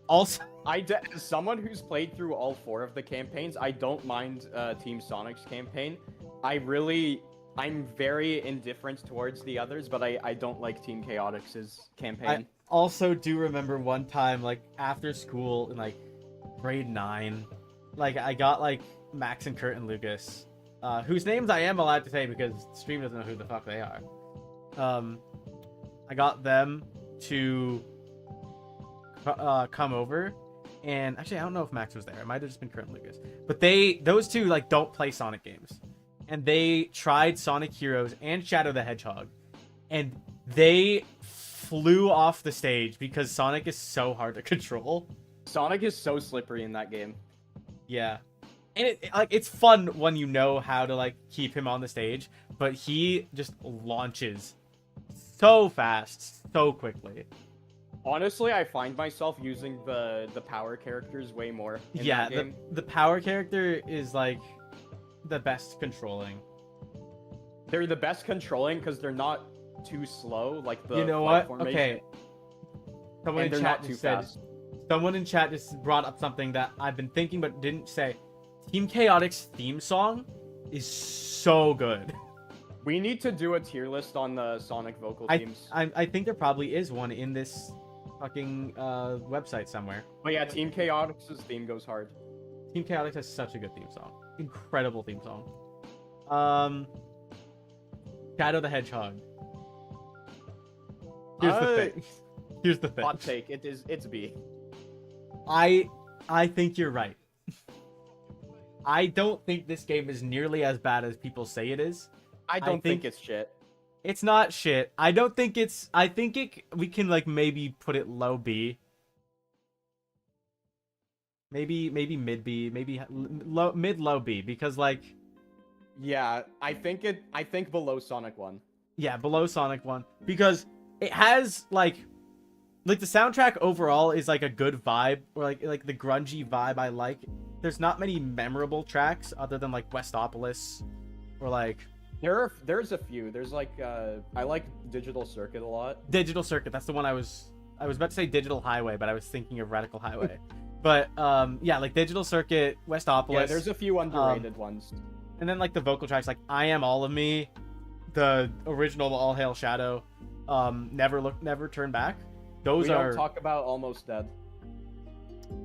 Also, As someone who's played through all 4 of the campaigns, I don't mind Team Sonic's campaign. I'm very indifferent towards the others, but I don't like Team Chaotix's campaign. I also do remember one time, like, after school in, like, grade 9, like, I got, like, Max and Kurt and Lucas, whose names I am allowed to say because stream doesn't know who the fuck they are. I got them to come over, and actually I don't know if Max was there. It might have just been Kurt and Lucas, but those two like don't play Sonic games, and they tried Sonic Heroes and Shadow the Hedgehog, and they flew off the stage because Sonic is so hard to control. Sonic is so slippery in that game. Yeah, and it's fun when you know how to like keep him on the stage, but he just launches so fast, so quickly. Honestly, I find myself using the power characters way more in Yeah, that game. the power character is like the best controlling. They're the best controlling because they're not too slow, like the You know flight what? formation, Okay. Someone and in they're chat not too just said. fast. Someone in chat just brought up something that I've been thinking but didn't say. Team Chaotix's theme song is so good. We need to do a tier list on the Sonic vocal teams. I think there probably is one in this fucking website somewhere. But yeah, Team Chaotix's theme goes hard. Team Chaotix has such a good theme song. Incredible theme song. Shadow the Hedgehog. Here's the thing. Here's the thing. Hot take. It's B. I think you're right. I don't think this game is nearly as bad as people say it is. I don't think it's shit. It's not shit. I think we can like maybe put it low B. Maybe mid B, maybe low B, because like Yeah, I think below Sonic 1. yeah, below Sonic 1, because it has like the soundtrack overall is like a good vibe, or like the grungy vibe I like. There's not many memorable tracks other than like Westopolis or like There's a few. There's like I like Digital Circuit a lot. Digital Circuit. That's the one I was about to say Digital Highway, but I was thinking of Radical Highway. But yeah, like Digital Circuit, Westopolis. Yeah, there's a few underrated ones. And then like the vocal tracks, like I Am All of Me, the original All Hail Shadow, Never Turn Back. Those we are don't talk about Almost Dead.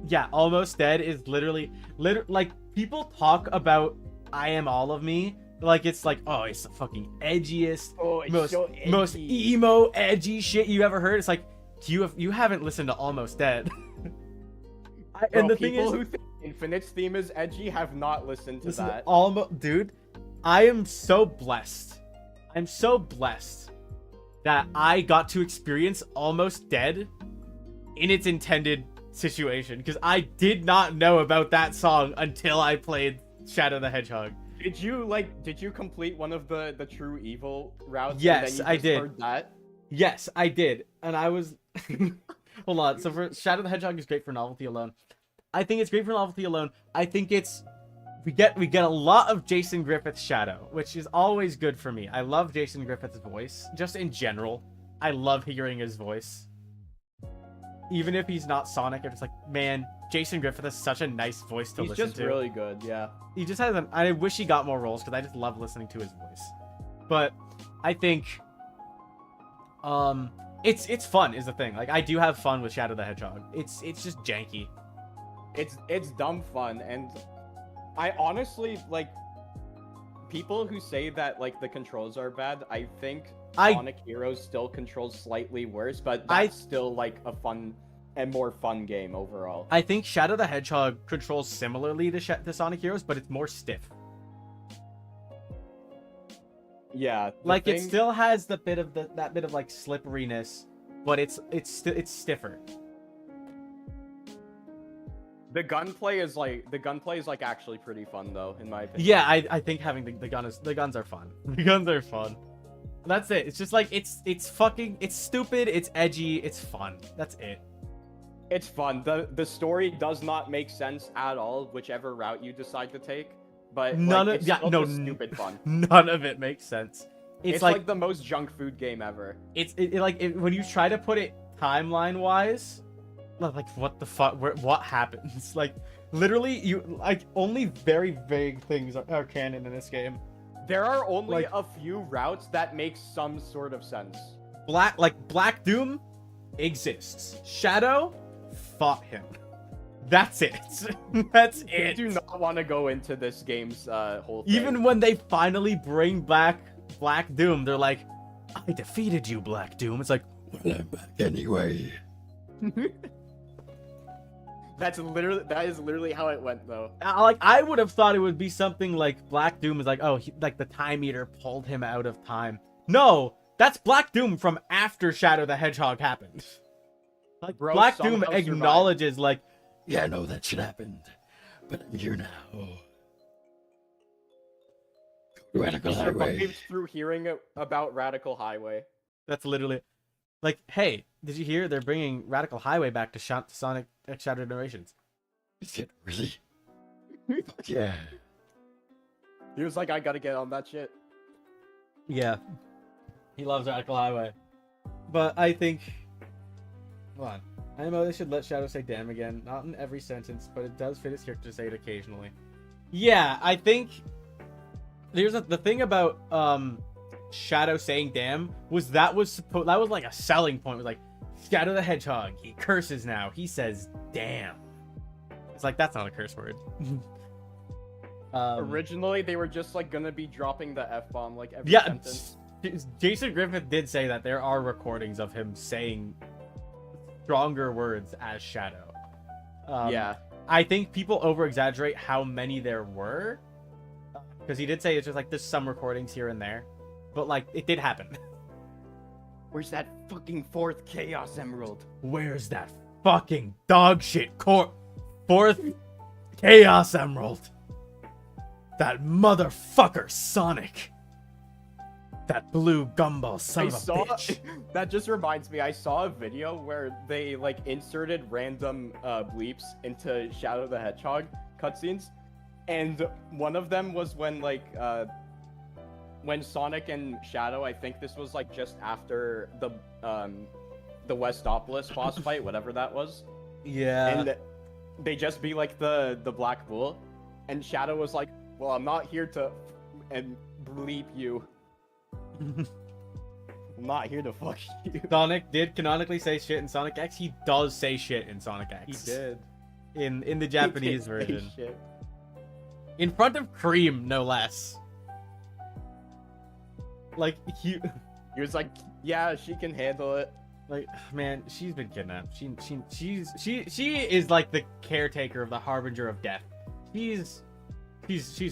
yeah, Almost Dead is literally like people talk about I Am All of Me like it's like, oh, it's the fucking edgiest, Oh, it's most so edgy. most emo edgy shit you ever heard. It's like you haven't listened to Almost Dead. Bro, And the thing people is, who think Infinite's theme is edgy have not listened to listen, that. dude, I am so blessed. I'm so blessed that I got to experience Almost Dead in its intended situation because I did not know about that song until I played Shadow the Hedgehog. Did you complete one of the true evil routes? Yes, and then you I just did. Heard that? Yes, I did. And I was hold on. So for Shadow the Hedgehog is great for novelty alone. I think it's great for novelty alone. I think it's we get a lot of Jason Griffith's Shadow, which is always good for me. I love Jason Griffith's voice. Just in general. I love hearing his voice. Even if he's not Sonic, I'm just like, man, Jason Griffith has such a nice voice to listen to. He's just really good, yeah. He just has I wish he got more roles because I just love listening to his voice. But I think it's fun is the thing. Like I do have fun with Shadow the Hedgehog. It's just janky. It's dumb fun, and I honestly like people who say that like the controls are bad. I think Sonic Heroes still controls slightly worse, but that's still like a fun and more fun game overall. I think Shadow the Hedgehog controls similarly to Sonic Heroes, but it's more stiff. Yeah, like it still has the bit of that bit of like slipperiness, but it's stiffer. The gunplay is like actually pretty fun though, in my opinion. Yeah, I think having the guns are fun. The guns are fun. That's it. It's just like it's stupid, it's edgy, it's fun. That's it. It's fun. The story does not make sense at all, whichever route you decide to take. But it's stupid fun. None of it makes sense. It's like the most junk food game ever. When you try to put it timeline wise, like what the fuck? What happens? Like literally, only very vague things are canon in this game. There are only a few routes that make some sort of sense. Black Doom exists. Shadow, fought him. That's it. That's it. I do not want to go into this game's whole thing. Even when they finally bring back Black Doom, they're like, I defeated you, Black Doom. It's like, well, I'm back anyway. That is literally how it went though. I would have thought it would be something like Black Doom is like, oh, like the Time Eater pulled him out of time. No, that's Black Doom from after Shadow the Hedgehog happened. Like bro, Black Doom acknowledges like, yeah, no, that shit happened, but I'm here now. Radical Highway. Through hearing about Radical Highway. That's literally like, hey, did you hear they're bringing Radical Highway back to Sonic X Shadow Generations? Is it really? Yeah. He was like, I gotta get on that shit. Yeah. He loves Radical Highway. But I think... Hold on. I know they should let Shadow say damn again. Not in every sentence, but it does fit his character to say it occasionally. Yeah, I think... There's the thing about Shadow saying damn that was like a selling point. It was like, Shadow the Hedgehog, he curses now. He says damn. It's like, that's not a curse word. Originally, they were just like gonna be dropping the F-bomb like every sentence. Jason Griffith did say that there are recordings of him saying stronger words as Shadow. Yeah. I think people over-exaggerate how many there were. Because he did say it's just like, there's some recordings here and there. But like, it did happen. Where's that fucking fourth Chaos Emerald? Where's that fucking dog shit fourth Chaos Emerald? That motherfucker Sonic. That blue gumball son of a bitch. That just reminds me, I saw a video where they like inserted random bleeps into Shadow the Hedgehog cutscenes, and one of them was when like when Sonic and Shadow, I think this was like just after the Westopolis boss fight, whatever that was. Yeah. And they just be like the Black Bull, and Shadow was like, well, I'm not here to and bleep you. I'm not here to fuck you. Sonic did canonically say shit in Sonic X. He does say shit in Sonic X. He did. In the Japanese version. In front of Cream, no less. Like, he was like, yeah, she can handle it. Like, man, she's been kidnapped. She is like the caretaker of the Harbinger of Death. She's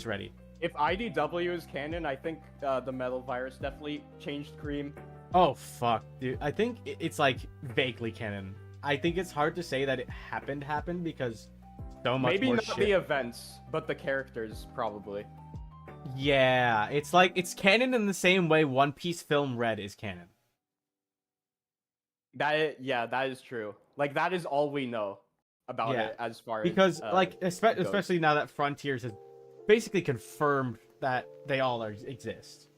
ready. If IDW is canon, I think the Metal Virus definitely changed Cream. Oh fuck, dude. I think it's like vaguely canon. I think it's hard to say that it happened because so much Maybe more not shit. the events, but the characters probably. Yeah, it's like it's canon in the same way One Piece film Red is canon. Yeah, that is true. Like that is all we know about Yeah, it as far because as like goes. especially now that Frontiers has basically confirmed that they all exist.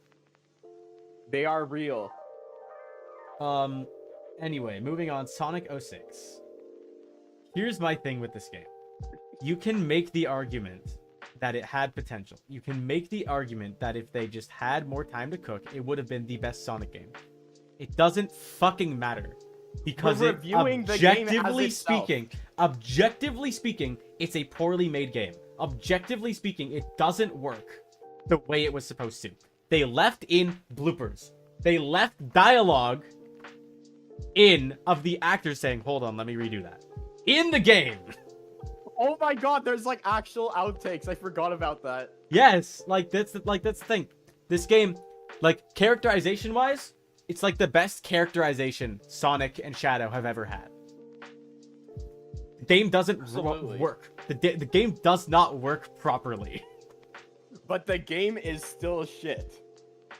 They are real. Anyway, moving on. Sonic 06. Here's my thing with this game. You can make the argument that it had potential. You can make the argument that if they just had more time to cook, it would have been the best Sonic game. It doesn't fucking matter. Because We're reviewing the game as itself. objectively speaking, it's a poorly made game. Objectively speaking, it doesn't work the way it was supposed to. They left in bloopers. They left dialogue in of the actors saying, hold on, let me redo that. In the game. Oh my god, there's like actual outtakes. I forgot about that. Yes, that's the thing. This game, like characterization wise, it's like the best characterization Sonic and Shadow have ever had. The game doesn't work. The game does not work properly. But the game is still shit.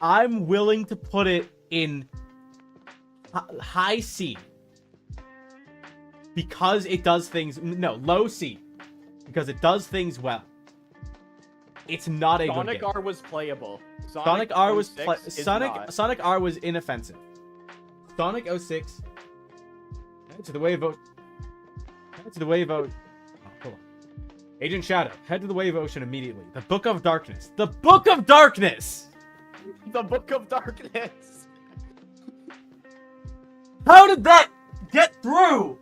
I'm willing to put it in high C. Because it does things... No, low C. Because it does things well. It's not a good game. Sonic R was playable. Sonic R was... Sonic R was inoffensive. Sonic 06... Head to the wave ocean. Head to the wave ocean. Oh, hold on. Agent Shadow, head to the wave ocean immediately. The Book of Darkness. The Book of Darkness! The Book of Darkness. How did that get through?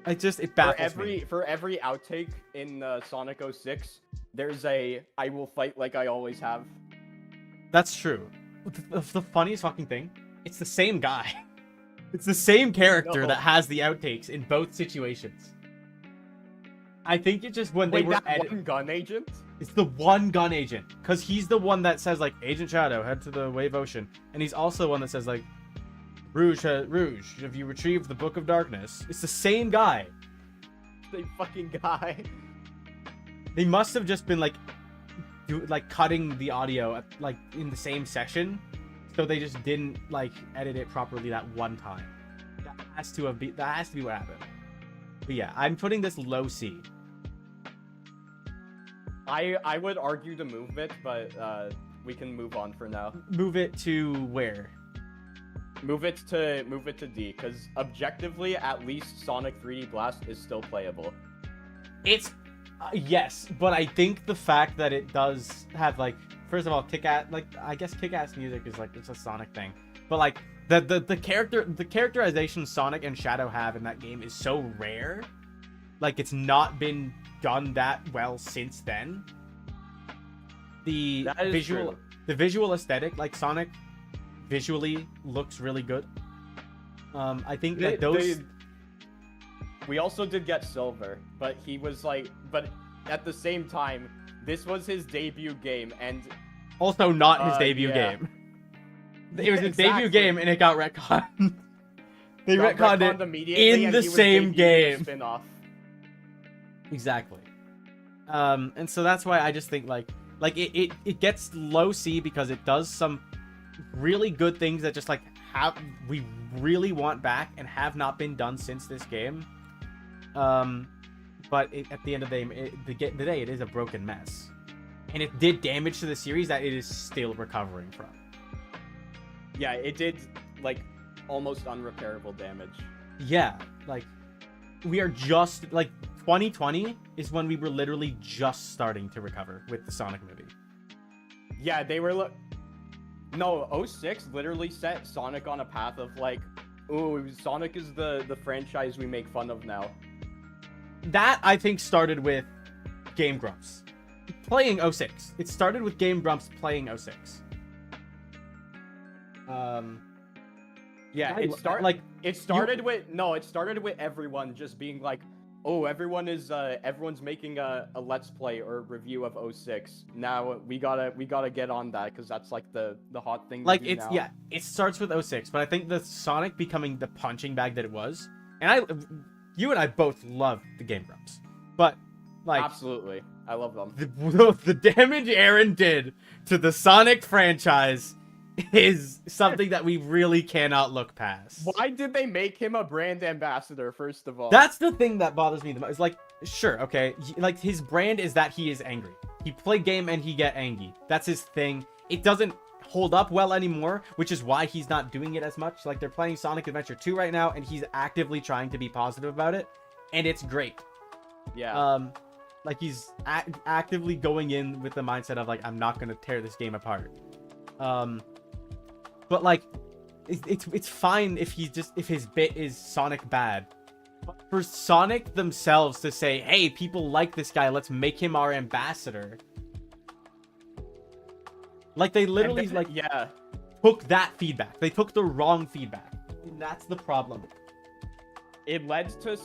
It baffles me. For every outtake in Sonic 06, there's a I will fight like I always have. That's true. The funniest fucking thing, it's the same guy. It's the same character that has the outtakes in both situations. I think it just when they were one gun agent? It's the one gun agent. Because he's the one that says, like, Agent Shadow, head to the wave ocean. And he's also the one that says, like, Rouge, have you retrieved the Book of Darkness? It's the same guy. Same fucking guy. They must have just been, like, cutting the audio, like, in the same session. So they just didn't, like, edit it properly that one time. That has to be what happened. But yeah, I'm putting this low C. I would argue to move it, but we can move on for now. Move it to where? Move it to D, because objectively, at least Sonic 3D Blast is still playable. It's yes, but I think the fact that it does have, like, first of all, I guess kick-ass music is like it's a Sonic thing, but like the characterization Sonic and Shadow have in that game is so rare. Like, it's not been done that well since then. The visual aesthetic, like, Sonic visually looks really good. I think that we also did get Silver, but he was like, but at the same time, this was his debut game, and also not his debut game. It was his debut game, and it got retconned. They retconned it immediately in the same game. Spin-off. Exactly. And so that's why I just think like it gets low C because it does some really good things that just like we really want back and have not been done since this game. But at the end of the day, it is a broken mess, and it did damage to the series that it is still recovering from. Yeah, it did like almost unrepairable damage. Yeah, like we are just like 2020 is when we were literally just starting to recover with the Sonic movie. Yeah, they were no, 06 literally set Sonic on a path of like, ooh, Sonic is the franchise we make fun of now. That, I think, started with Game Grumps playing 06. It started with Game Grumps playing 06. Yeah, it started with everyone just being like, oh, everyone's making a let's play or review of 06. Now we gotta get on that because that's like the hot thing. Like to do it's now. yeah, it starts with 06, but I think the Sonic becoming the punching bag that it was, and you and I both love the Game Grumps, but like Absolutely, I love them. the damage Aaron did to the Sonic franchise is something that we really cannot look past. Why did they make him a brand ambassador? First of all, That's the thing that bothers me the most. It's like, sure, okay, like his brand is that he is angry. He play game and he get angry. That's his thing. It doesn't hold up well anymore, which is why he's not doing it as much. Like they're playing Sonic Adventure 2 right now, and he's actively trying to be positive about it, and it's great. yeah. Like he's actively going in with the mindset of like, I'm not gonna tear this game apart. But like, it's fine if if his bit is Sonic bad. But for Sonic themselves to say, hey, people like this guy, let's make him our ambassador. Like they literally yeah. took that feedback. They took the wrong feedback. And that's the problem. It led to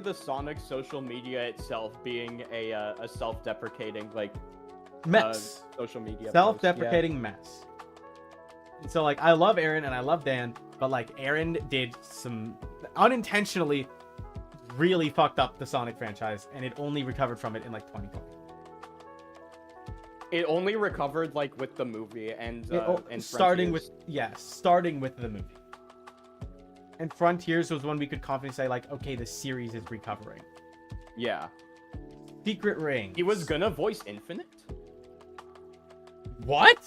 the Sonic social media itself being a self-deprecating like Mess. social media Self-deprecating mess. And so like I love Aaron and I love Dan, but like Aaron did some unintentionally really fucked up the Sonic franchise, and it only recovered from it in like 2020. It only recovered like with the movie and starting Frontiers. starting with the movie. And Frontiers was when we could confidently say like, okay, the series is recovering. Yeah. Secret Rings. He was gonna voice Infinite? What?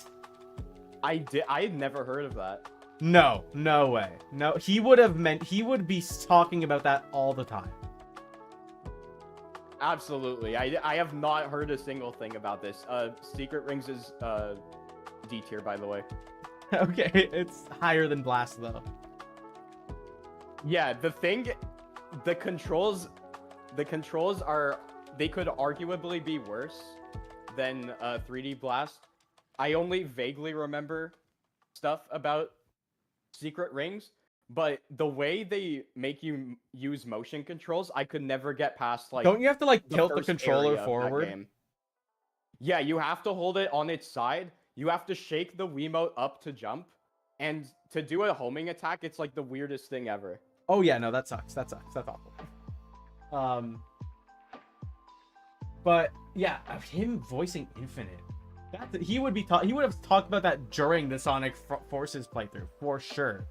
I had never heard of that. No way. No, he would be talking about that all the time. Absolutely. I have not heard a single thing about this. Secret Rings is D tier, by the way. Okay, it's higher than Blast though. Yeah, the controls are, they could arguably be worse than 3D Blast. I only vaguely remember stuff about Secret Rings, but the way they make you use motion controls, I could never get past like. Don't you have to like the tilt the first controller area of that forward? game. Yeah, you have to hold it on its side. You have to shake the Wiimote up to jump, and to do a homing attack, it's like the weirdest thing ever. Oh yeah, no, that sucks. That's awful. But yeah, him voicing Infinite. He would have talked about that during the Sonic Forces playthrough for sure.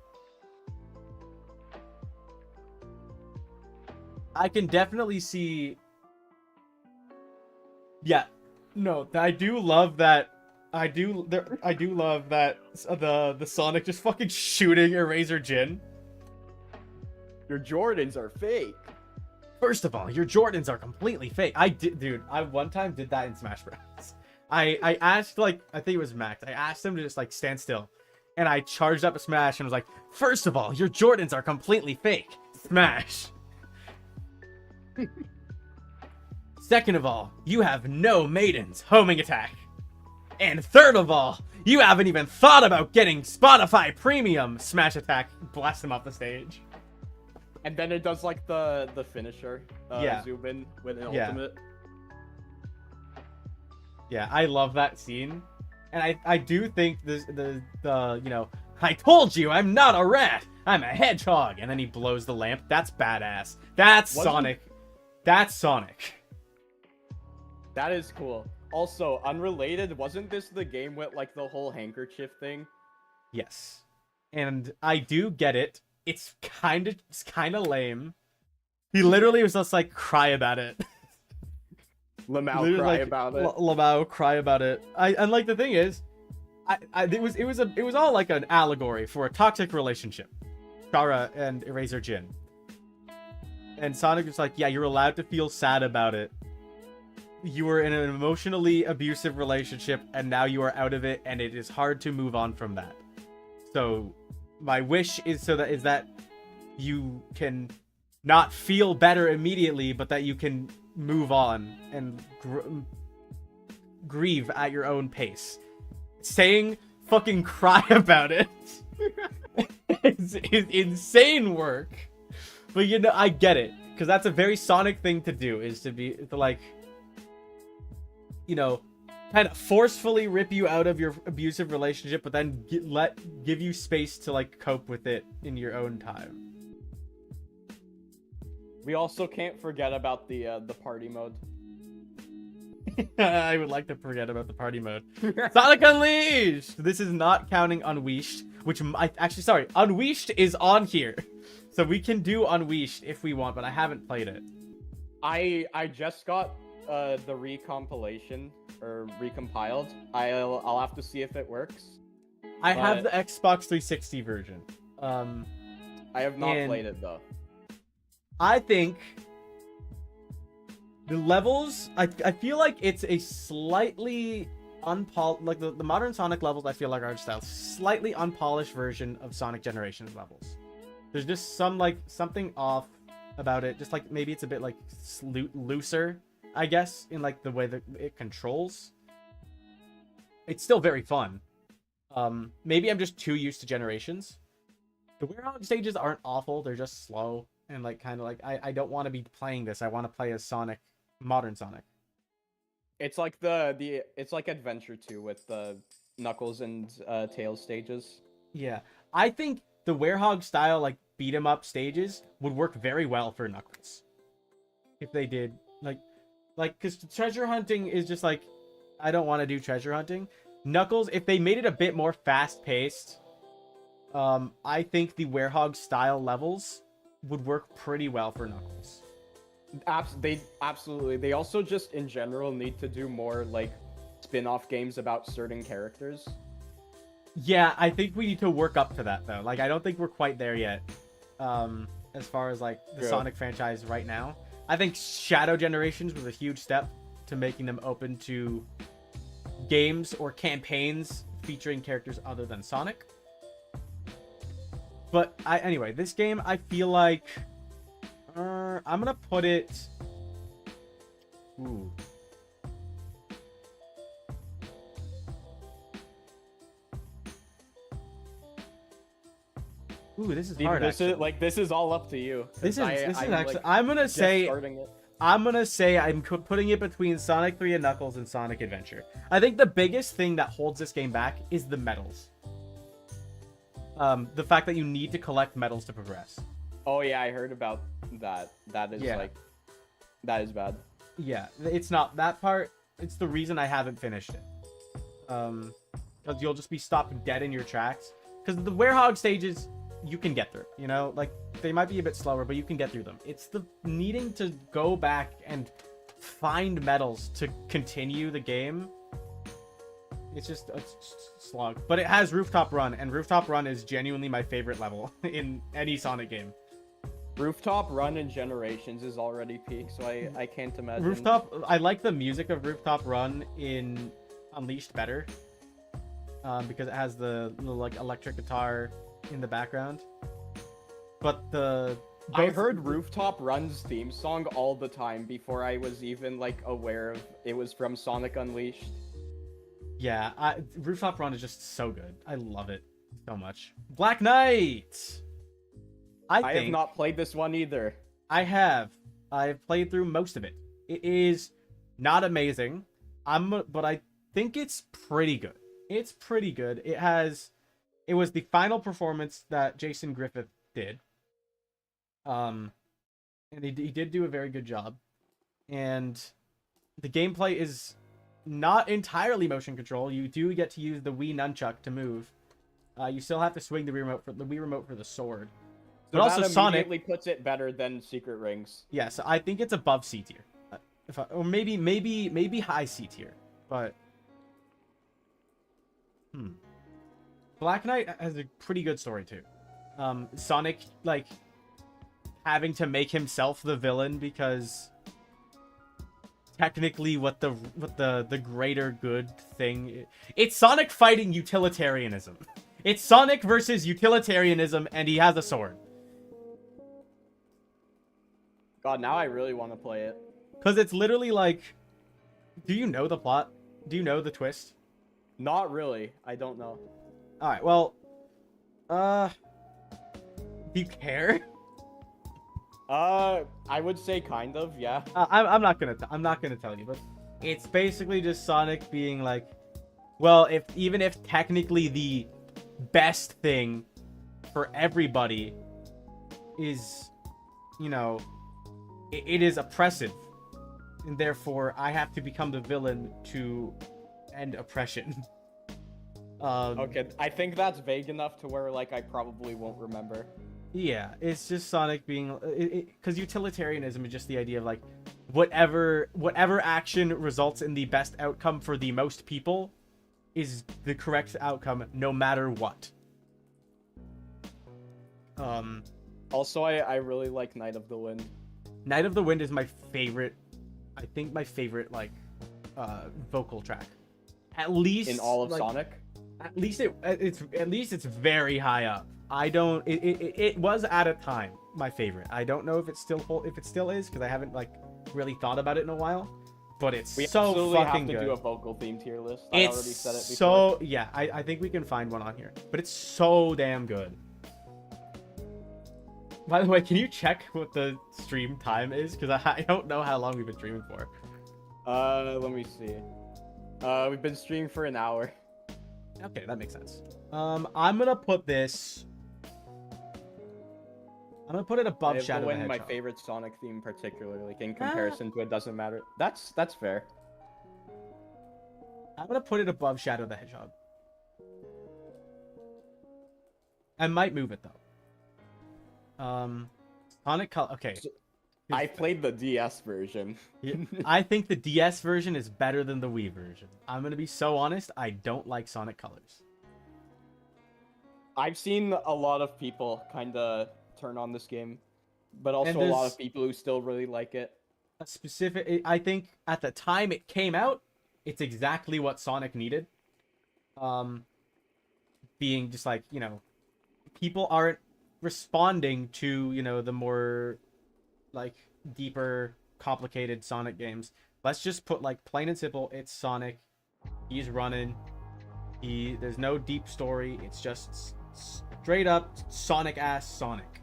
I can definitely see. Yeah, no, I do love that. I do love that the Sonic just fucking shooting Eraser Jin. Your Jordans are fake. First of all, your Jordans are completely fake. I one time did that in Smash Bros. I asked, like, I think it was Max. I asked him to just, like, stand still. And I charged up a Smash and was like, first of all, your Jordans are completely fake. Smash. Second of all, you have no maidens. Homing attack. And third of all, you haven't even thought about getting Spotify Premium. Smash attack. Blast him off the stage. And then it does, like, the finisher. Yeah. Zoom in with an Yeah. ultimate. Yeah, I love that scene, and I do think the you know, I told you I'm not a rat, I'm a hedgehog, and then he blows the lamp. That's badass. That's Sonic. That's Sonic. That is cool. Also, unrelated, wasn't this the game with like the whole handkerchief thing? Yes, and I do get it. It's kind of lame. He literally was just like cry about it. Lamau cry about it. Lamau cry about it. And like the thing is, it was all like an allegory for a toxic relationship, Chara and Eraser Jin. And Sonic was like, yeah, you're allowed to feel sad about it. You were in an emotionally abusive relationship, and now you are out of it, and it is hard to move on from that. So, my wish is that you can not feel better immediately, but that you can move on and grieve at your own pace. Saying fucking cry about it is insane work. But you know, I get it. because that's a very Sonic thing to do, is to like, you know, kind of forcefully rip you out of your abusive relationship, but then give you space to like cope with it in your own time. We also can't forget about the party mode. I would like to forget about the party mode. Sonic Unleashed! This is not counting Unleashed, which sorry, Unleashed is on here. So we can do Unleashed if we want, but I haven't played it. I just got the recompilation or recompiled. I'll have to see if it works. I have the Xbox 360 version. I have not played it though. I think the levels, I feel like it's a slightly like the modern Sonic levels, I feel like are just a slightly unpolished version of Sonic Generations levels. There's just something off about it. Just like maybe it's a bit like looser, I guess, in like the way that it controls. It's still very fun. Maybe I'm just too used to Generations. The Werehog stages aren't awful. They're just slow. And like kind of like I don't want to be playing this. I want to play as Sonic, modern Sonic. It's like it's like Adventure 2 with the Knuckles and Tails stages. Yeah, I think the Werehog style like beat 'em up stages would work very well for Knuckles. If they did like because treasure hunting is just like, I don't want to do treasure hunting. Knuckles, if they made it a bit more fast paced, I think the Werehog style levels would work pretty well for Knuckles. Absolutely. They also just in general need to do more like spin-off games about certain characters. Yeah, I think we need to work up to that though. Like I don't think we're quite there yet. As far as like the Sonic franchise right now. I think Shadow Generations was a huge step to making them open to games or campaigns featuring characters other than Sonic. But anyway, this game, I feel like I'm gonna put it. Ooh. Ooh, this is hard. This is all up to you. This is actually. Like, I'm gonna say I'm putting it between Sonic 3 and Knuckles and Sonic Adventure. I think the biggest thing that holds this game back is the medals. The fact that you need to collect medals to progress. Oh yeah, I heard about that. That is that is bad. Yeah, it's not that part. It's the reason I haven't finished it. Because you'll just be stopped dead in your tracks. Because the Werehog stages, you can get through. You know, like they might be a bit slower, but you can get through them. It's the needing to go back and find medals to continue the game. It's just a slog. But it has Rooftop Run, and Rooftop Run is genuinely my favorite level in any Sonic game. Rooftop Run in Generations is already peak, so I can't imagine. I like the music of Rooftop Run in Unleashed better. Because it has the like electric guitar in the background. But I heard Rooftop Run's theme song all the time before I was even like aware of it was from Sonic Unleashed. Yeah, Rooftop Run is just so good. I love it so much. Black Knight! I have not played this one either. I have. I've played through most of it. It is not amazing, but I think it's pretty good. It's pretty good. It was the final performance that Jason Griffith did. And he did do a very good job. And the gameplay is not entirely motion control. You do get to use the Wii nunchuck to move. You still have to swing the Wii remote for the sword. So but also that Sonic immediately puts it better than Secret Rings. Yeah, so I think it's above C tier. Or maybe high C tier. But Black Knight has a pretty good story too. Sonic like having to make himself the villain because technically what the greater good thing it's Sonic fighting utilitarianism. It's Sonic versus utilitarianism, and he has a sword. God, now I really want to play it. Because it's literally like, do you know the plot? Do you know the twist? Not really. I don't know. Alright, well, do you care? I would say kind of, yeah. I'm not gonna tell you, but it's basically just Sonic being like, well, even if technically the best thing for everybody is, you know, it is oppressive, and therefore I have to become the villain to end oppression. Okay, I think that's vague enough to where like I probably won't remember. Yeah, it's just Sonic being, because utilitarianism is just the idea of like whatever action results in the best outcome for the most people is the correct outcome no matter what. Also, I really like Night of the Wind. Night of the Wind is my favorite, I think my favorite like vocal track. At least In all of like, Sonic? At least it's very high up. It was at a time my favorite. I don't know if it still is, because I haven't like really thought about it in a while. But it's We so absolutely fucking have to good. do a vocal theme tier list. I It's already said it before. so yeah. I think we can find one on here, but it's so damn good. By the way, can you check what the stream time is? Because I don't know how long we've been streaming for. Let me see. We've been streaming for an hour. Okay, that makes sense. I'm gonna put this. I'm gonna put it above Shadow the Wind, my Hedgehog. favorite Sonic theme, particularly, like in comparison to It Doesn't Matter. That's fair. I'm gonna put it above Shadow the Hedgehog. I might move it though. Sonic Color. Okay. I played the DS version. I think the DS version is better than the Wii version. I'm gonna be so honest. I don't like Sonic Colors. I've seen a lot of people kind of turn on this game, but also a lot of people who still really like it. I think at the time it came out, it's exactly what Sonic needed. Being just like, you know, people aren't responding to, you know, the more like deeper, complicated Sonic games. Let's just put like plain and simple, it's Sonic. He's running. There's no deep story. It's just straight up Sonic ass Sonic.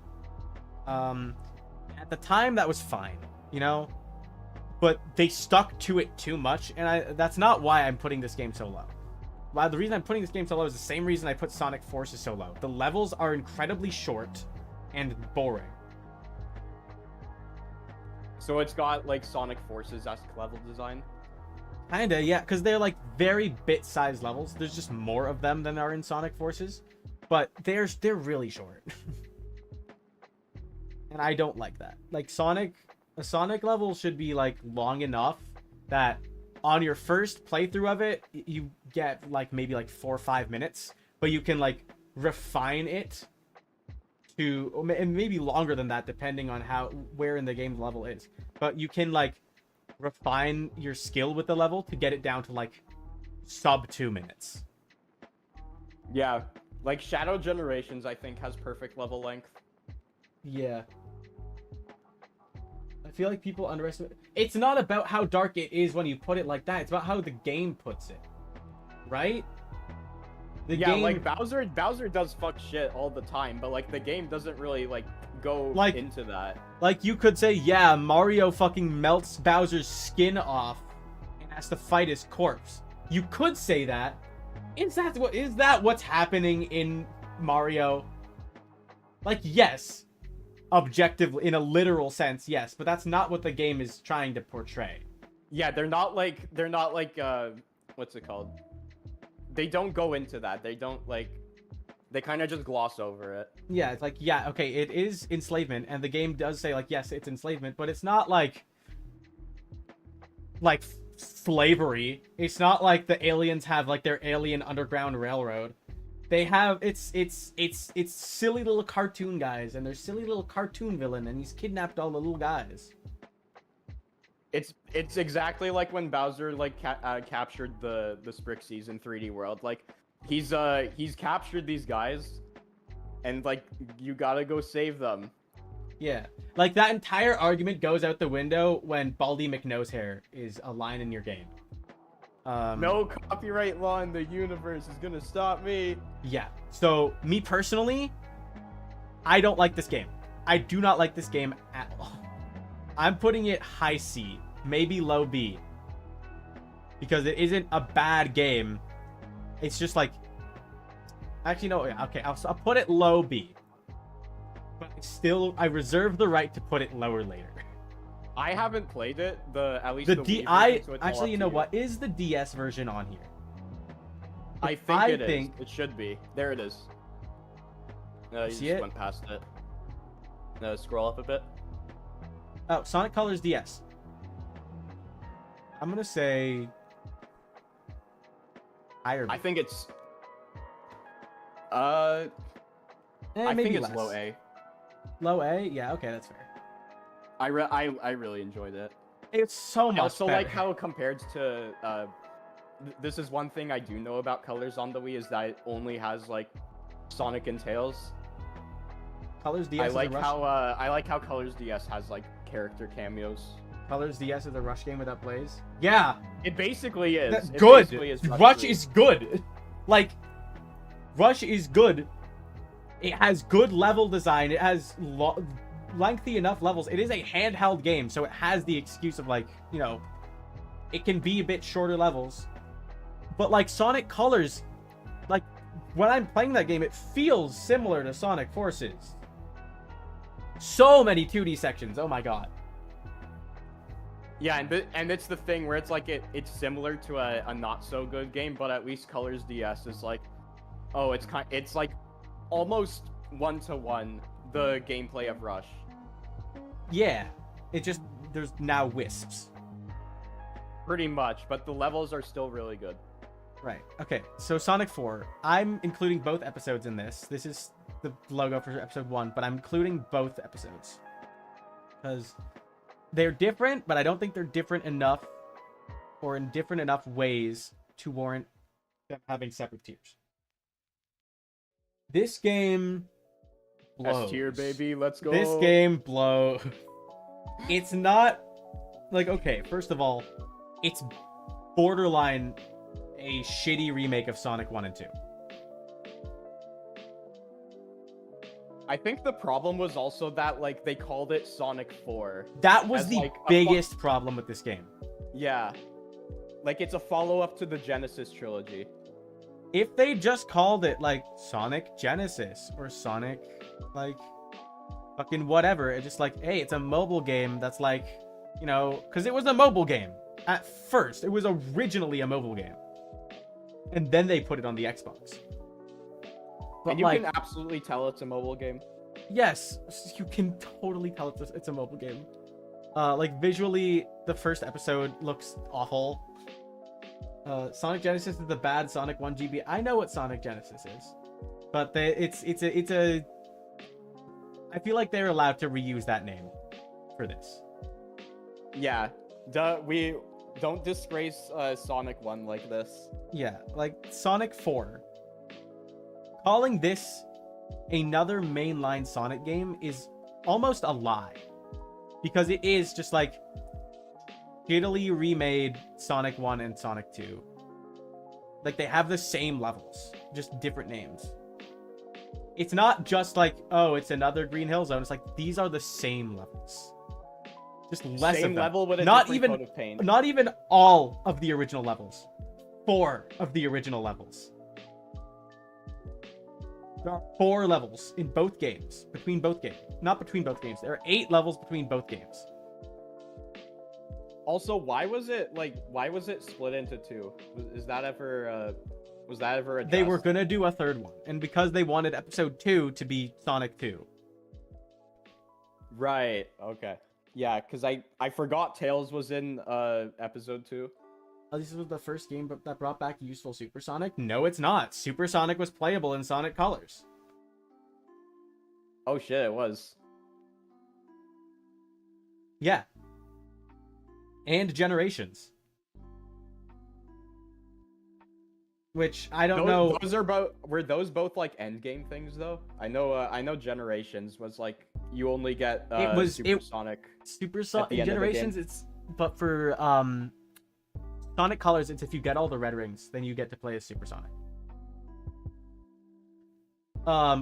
At the time that was fine, you know, but they stuck to it too much, and that's not why I'm putting this game so low. Well, the reason I'm putting this game so low is the same reason I put Sonic Forces so low. The levels are incredibly short and boring. So it's got like Sonic Forces-esque level design. Kinda, yeah, because they're like very bit-sized levels. There's just more of them than are in Sonic Forces, but they're really short. And I don't like that. Like a Sonic level should be like long enough that on your first playthrough of it, you get like maybe like 4 or 5 minutes, but you can like refine it to, and maybe longer than that depending on where in the game the level is. But you can like refine your skill with the level to get it down to like sub 2 minutes. Yeah, like Shadow Generations, I think, has perfect level length. Yeah. I feel like people underestimate. It's not about how dark it is when you put it like that. It's about how the game puts it. Right? The game... like Bowser does fuck shit all the time, but like the game doesn't really like go like, into that. Like you could say, yeah, Mario fucking melts Bowser's skin off and has to fight his corpse. You could say that. Is that what's happening in Mario? Like, yes. Objectively, in a literal sense, yes, but that's not what the game is trying to portray. Yeah, they're not like what's it called? They don't go into that. They don't like, they kind of just gloss over it. Yeah, it's like, yeah, okay, it is enslavement, and the game does say like, yes, it's enslavement, but it's not like slavery. It's not like the aliens have like their alien underground railroad. They have it's silly little cartoon guys and their silly little cartoon villain, and he's kidnapped all the little guys. It's exactly like when Bowser like captured the Sprixes in 3D World. Like he's captured these guys, and like you gotta go save them. Yeah, like that entire argument goes out the window when Baldy McNosehair is a line in your game. No copyright law in the universe is gonna stop me. Yeah. So me personally, I don't like this game. I do not like this game at I'm putting it high C, maybe low B. Because it isn't a bad game. It's just like... Actually, no. Okay, I'll put it low B. But still, I reserve the right to put it lower later. I haven't played it. At least The the D... Wii version, so it's all Actually, up you to know what? Is the DS version on here? I think it is. It should be. There it is. No, you See just it? went past it. No, scroll up a bit. Oh, Sonic Colors DS. I'm gonna say... higher B. I think it's... Eh, I maybe think it's less. low A. Low A? Yeah, okay, that's fair. I really enjoyed it. It's so much I also better. like how compared to this is one thing I do know about Colors on the Wii is that it only has like Sonic and Tails. Colors DS I is like a rush... how Colors DS has like character cameos. Colors DS is a rush game without Blaze. Yeah, It basically is. that's It good. basically is Rush 3. is good. Like, Rush is good. It has good level design. It has lengthy enough levels. It is a handheld game, so it has the excuse of like, you know, it can be a bit shorter levels. But like Sonic Colors, like when I'm playing that game, it feels similar to Sonic Forces. So many 2D sections. Oh my god. Yeah, and it's the thing where it's like it's similar to a not so good game, but at least Colors DS is like, oh, it's like almost 1-to-1 the gameplay of Rush. Yeah, it just there's now wisps. Pretty much, but the levels are still really good. Right. Okay. So Sonic 4. I'm including both episodes in this. This is the logo for episode 1, but I'm including both episodes because they're different, but I don't think they're different enough or in different enough ways to warrant them having separate tiers. This game blows. S tier, baby, let's go. This game blows. It's not like, okay, first of all, it's borderline a shitty remake of Sonic 1 and 2. I think the problem was also that like they called it Sonic 4. That was as, the like, biggest problem with this game. Yeah. Like it's a follow-up to the Genesis trilogy. If they just called it like Sonic Genesis or Sonic like fucking whatever, it's just like, hey, it's a mobile game that's like, you know, because it was a mobile game at first. It was originally a mobile game, and then they put it on the Xbox. But And you like, can absolutely tell it's a mobile game. yes, you can totally tell it's a mobile game. Like visually, the first episode looks awful. Sonic Genesis is the bad Sonic 1 GB. I know what Sonic Genesis is, but it's a. I feel like they're allowed to reuse that name for this. Yeah. We don't disgrace Sonic 1 like this. Yeah, like Sonic 4. Calling this another mainline Sonic game is almost a lie, because it is just like shittily remade Sonic 1 and Sonic 2. Like they have the same levels, just different names. It's not just like, oh, it's another Green Hill Zone. It's like these are the same levels, just less Same of them. level with a Not different even, coat of paint. not even all of the original levels. 4 of the original levels. There are 4 levels in both games, between both games. Not between both games. There are 8 levels between both games. Also, why was it split into 2? Was that ever addressed? They were gonna do a third one, and because they wanted episode 2 to be Sonic 2. Right. Okay. Yeah, because I forgot Tails was in episode 2. Oh, this was the first game that brought back useful Super Sonic? No, it's not. Super Sonic was playable in Sonic Colors. Oh shit, it was. Yeah. And Generations. Which I don't know. Were those both like end game things though? I know Generations was like you only get Super Sonic. Super at Sonic the end of the Generations, game. it's but for Sonic Colors, it's if you get all the red rings, then you get to play as Super Sonic.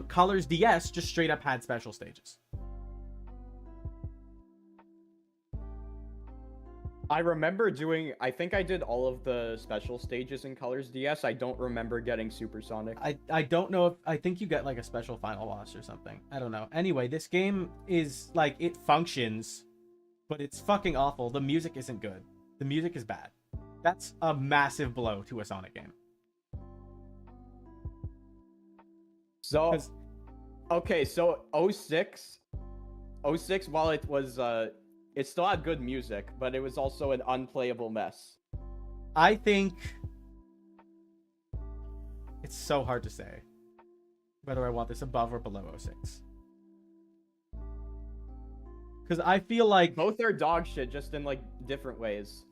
Colors DS just straight up had special stages. I remember doing. I think I did all of the special stages in Colors DS. I don't remember getting Supersonic. I don't know if I think you get like a special final boss or something. I don't know. Anyway, this game is like it functions, but it's fucking awful. The music isn't good. The music is bad. That's a massive blow to a Sonic game. So 'Cause- okay, so 06, while it was it still had good music, but it was also an unplayable mess. I think it's so hard to say whether I want this above or below 06. Because I feel like Both are dog shit, just in like different ways.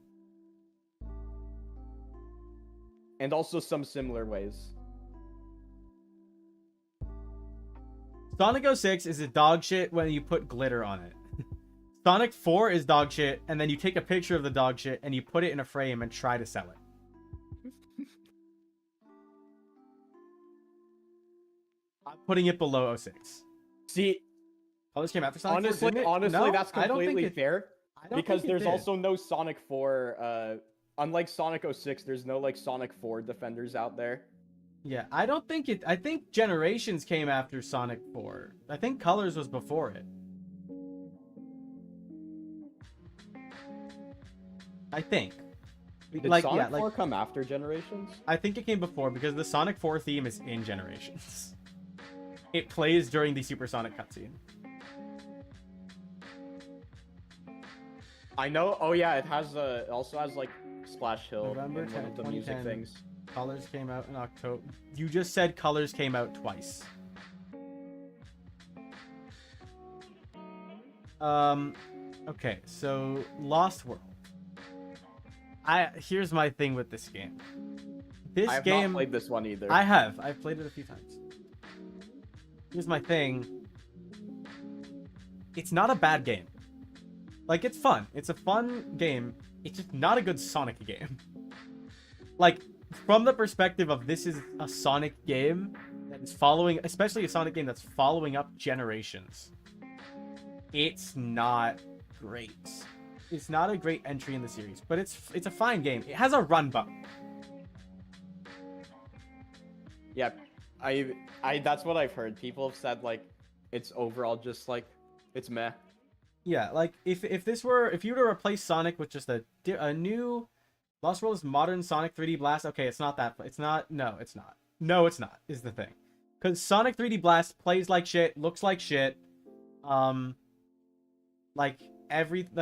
And also some similar ways. Sonic 06 is a dog shit when you put glitter on it. Sonic 4 is dog shit, and then you take a picture of the dog shit and you put it in a frame and try to sell it. I'm putting it below 06. See, Colors came after Sonic 4, didn't it? honestly, No, that's I don't think completely it- fair. I don't Because think it there's did. also no Sonic 4, unlike Sonic 06, there's no like Sonic 4 defenders out there. Yeah, I don't think it. I think Generations came after Sonic 4. I think Colors was before it. I think. Did Like, Sonic yeah, 4 like come after Generations? I think it came before because the Sonic 4 theme is in Generations. It plays during the Supersonic cutscene. I know. Oh yeah, it has it also has like Splash Hill November in one 10, of the music 2010. things. Colors came out in October. You just said Colors came out twice. Okay, so Lost World. Here's my thing with this game. This I have game not played this one either. I have. I've played it a few times. Here's my thing. It's not a bad game. Like, it's fun. It's a fun game. It's just not a good Sonic game. Like, from the perspective of this is a Sonic game that is following, especially a Sonic game that's following up Generations, it's not great. It's not a great entry in the series, but it's a fine game. It has a run bump. Yeah, I that's what I've heard. People have said like it's overall just like it's meh. Yeah, like if you were to replace Sonic with just a new Lost World is modern Sonic 3D Blast. Okay, it's not that. It's not. No, it's not. No, it's not. Is the thing, because Sonic 3D Blast plays like shit, looks like shit. Like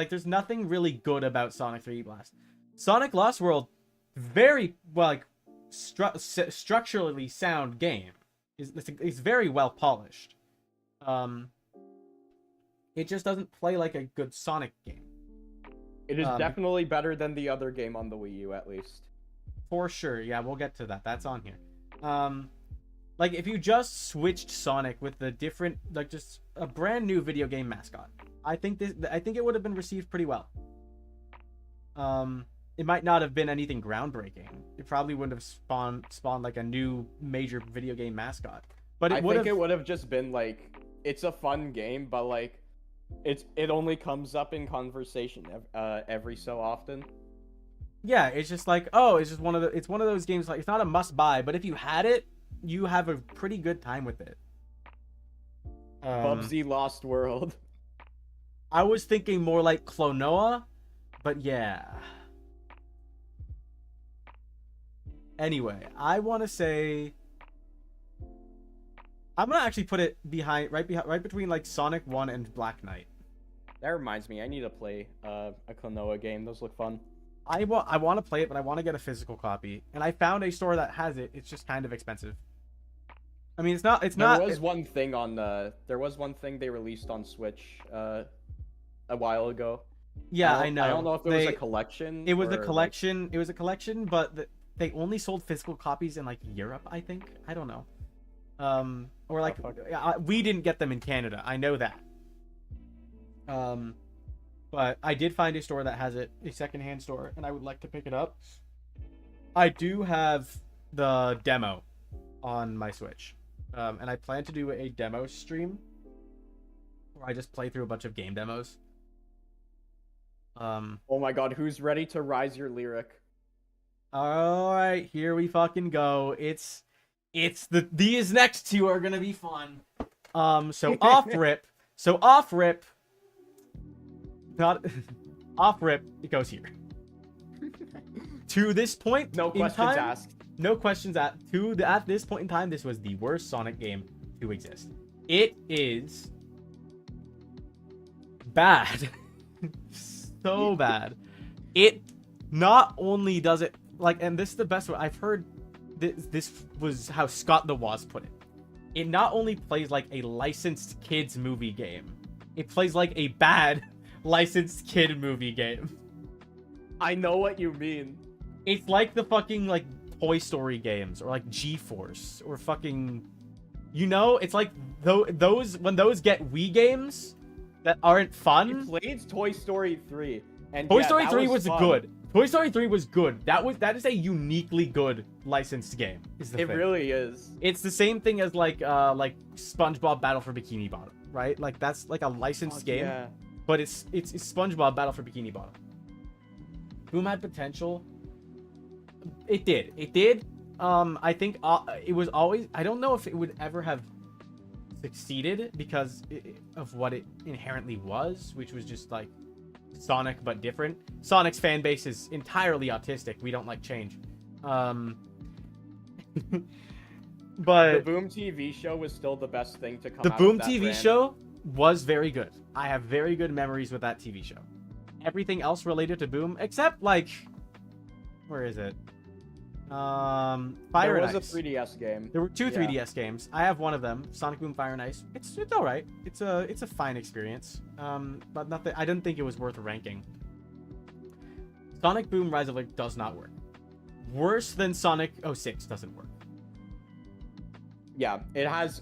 there's nothing really good about Sonic 3D Blast. Sonic Lost World, very well, like structurally sound game. It's very well polished. It just doesn't play like a good Sonic game. It is definitely better than the other game on the Wii U, at least. For sure. Yeah, we'll get to that. That's on here. Like if you just switched Sonic with the different, like just a brand new video game mascot, I think it would have been received pretty well. It might not have been anything groundbreaking. It probably wouldn't have spawned like a new major video game mascot. But I think it would have just been like it's a fun game, but like it only comes up in conversation every so often. Yeah, it's just like, oh, it's one of those games, like it's not a must buy, but if you had it, you have a pretty good time with it. Bubsy Lost World. I was thinking more like Klonoa, but yeah. Anyway, I want to say I'm gonna actually put it right between like Sonic 1 and Black Knight. That reminds me, I need to play a Klonoa game. Those look fun. I want to play it, but I want to get a physical copy, and I found a store that has it. It's just kind of expensive. I mean, There was one thing they released on Switch a while ago. Yeah, I know. I don't know if it was a collection. It was a collection. Like... It was a collection, but they only sold physical copies in like Europe, I think. I don't know. Or like we didn't get them in Canada. I know that. But I did find a store that has it, a secondhand store, and I would like to pick it up. I do have the demo on my Switch, and I plan to do a demo stream where I just play through a bunch of game demos. Oh my god, who's ready to rise your lyric? All right, here we fucking go. These next two are gonna be fun. So off rip, not off rip. It goes here. To this point, No in questions time, asked. no questions at this point in time. This was the worst Sonic game to exist. It is bad, so bad. It not only does it like, and this is the best way I've heard. This was how Scott the Wasp put it. It not only plays like a licensed kids movie game, it plays like a bad licensed kid movie game. I know what you mean. It's like the fucking like Toy Story games or like G-Force or fucking, it's like those when those get Wii games that aren't fun. I played Toy Story 3, and Toy Story 3 was fun. good. Toy Story 3 was good. That is a uniquely good licensed game. Is the It thing. really is. It's the same thing as like SpongeBob Battle for Bikini Bottom, right? Like that's like a licensed game, Yeah. but it's SpongeBob Battle for Bikini Bottom. Boom had potential. It did. I think it was always. I don't know if it would ever have succeeded because of what it inherently was, which was just like Sonic but different. Sonic's fan base is entirely autistic. We don't like change. But The Boom TV show was still the best thing to come the out Boom of that TV brand. show was very good. I have very good memories with that TV show. Everything else related to Boom, except like, where is it? Fire There and was a Ice. 3DS game. There were two Yeah. 3DS games. I have one of them, Sonic Boom Fire and Ice. It's all right. It's a fine experience. But nothing. I didn't think it was worth ranking. Sonic Boom Rise of Link does not work. Worse than Sonic 06 doesn't work. Yeah, it has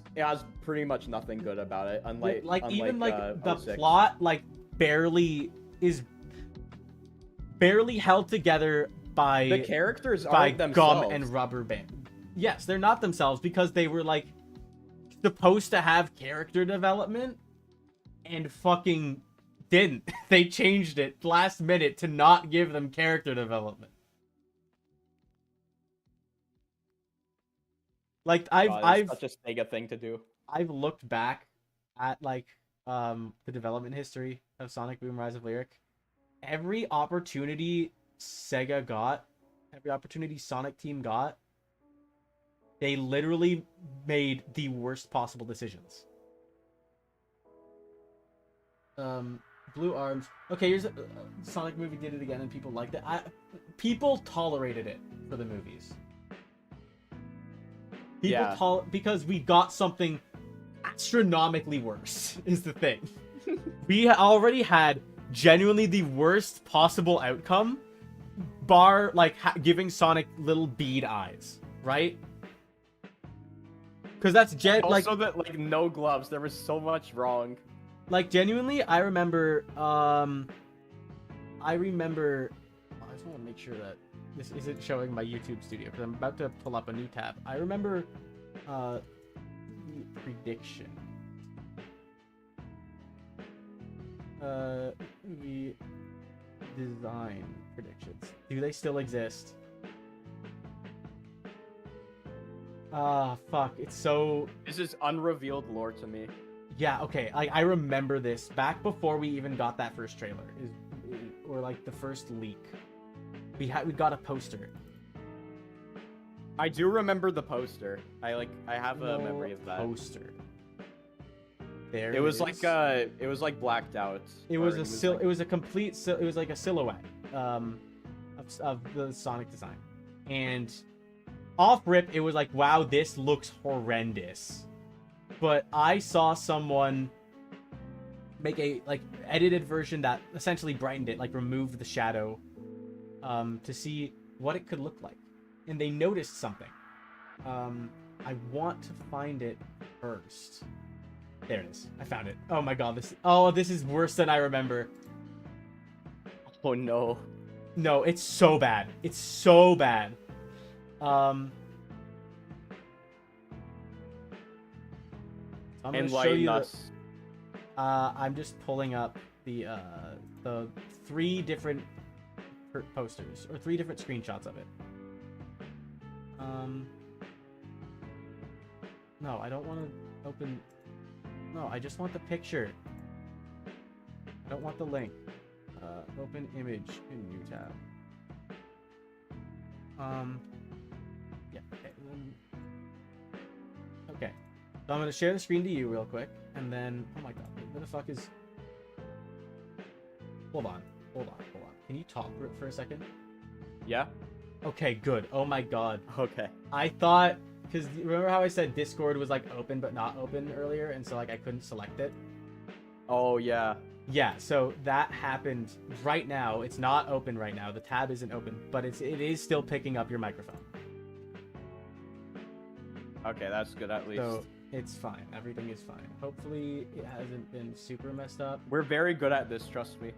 pretty much nothing good about it. Unlike Even like the 06. plot like barely held together by The characters by aren't gum themselves. and rubber band. Yes, they're not themselves because they were like supposed to have character development and fucking didn't. They changed it last minute to not give them character development. Like I've such a Sega thing to do. I've looked back at like the development history of Sonic Boom Rise of Lyric. Every opportunity Sega got, every opportunity Sonic Team got, they literally made the worst possible decisions. Blue Arms. Okay, here's a Sonic movie did it again and people liked it. People tolerated it for the movies. Because we got something astronomically worse is the thing. We already had genuinely the worst possible outcome, bar like giving Sonic little bead eyes, right? Because that's Also, that like no gloves. There was so much wrong. Like genuinely, I remember. I just want to make sure that this isn't showing my YouTube studio because I'm about to pull up a new tab. I remember prediction. Movie design predictions. Do they still exist? Fuck. It's so... This is unrevealed lore to me. Yeah, okay. I remember this back before we even got that first trailer. Or like the first leak. We got a poster. I do remember the poster. I have a memory of that. Poster. There It was is. like blacked out. It or was like- it was a complete it was like a silhouette of the Sonic design. And off rip it was like, wow, this looks horrendous. But I saw someone make a like edited version that essentially brightened it, like removed the shadow to see what it could look like. And they noticed something. I want to find it first. There it is. I found it. Oh my god, this is worse than I remember. Oh no. No, it's so bad. It's so bad. I'm gonna show Enlighten you us. I'm just pulling up the 3 different posters or 3 different screenshots of it. No, I don't want to open. No, I just want the picture. I don't want the link. Open image in new tab. Yeah. Okay. Okay. So I'm gonna share the screen to you real quick, and then oh my god, what the fuck is? Hold on. Can you talk for a second? Yeah. Okay, good. Oh my god. Okay. I thought, because remember how I said Discord was like open but not open earlier, and so like I couldn't select it. Oh yeah. Yeah, so that happened right now. It's not open right now. The tab isn't open, but it is still picking up your microphone. Okay, that's good at least. So it's fine. Everything is fine. Hopefully it hasn't been super messed up. We're very good at this, trust me.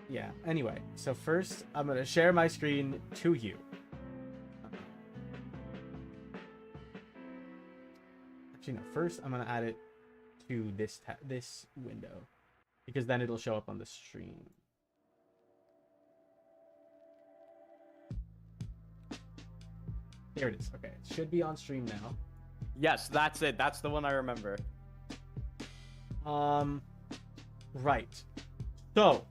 Yeah. Anyway, so first I'm gonna share my screen to you. Actually, no. First I'm gonna add it to this window. Because then it'll show up on the stream. Here it is. Okay, it should be on stream now. Yes, that's it. That's the one I remember. Right. So,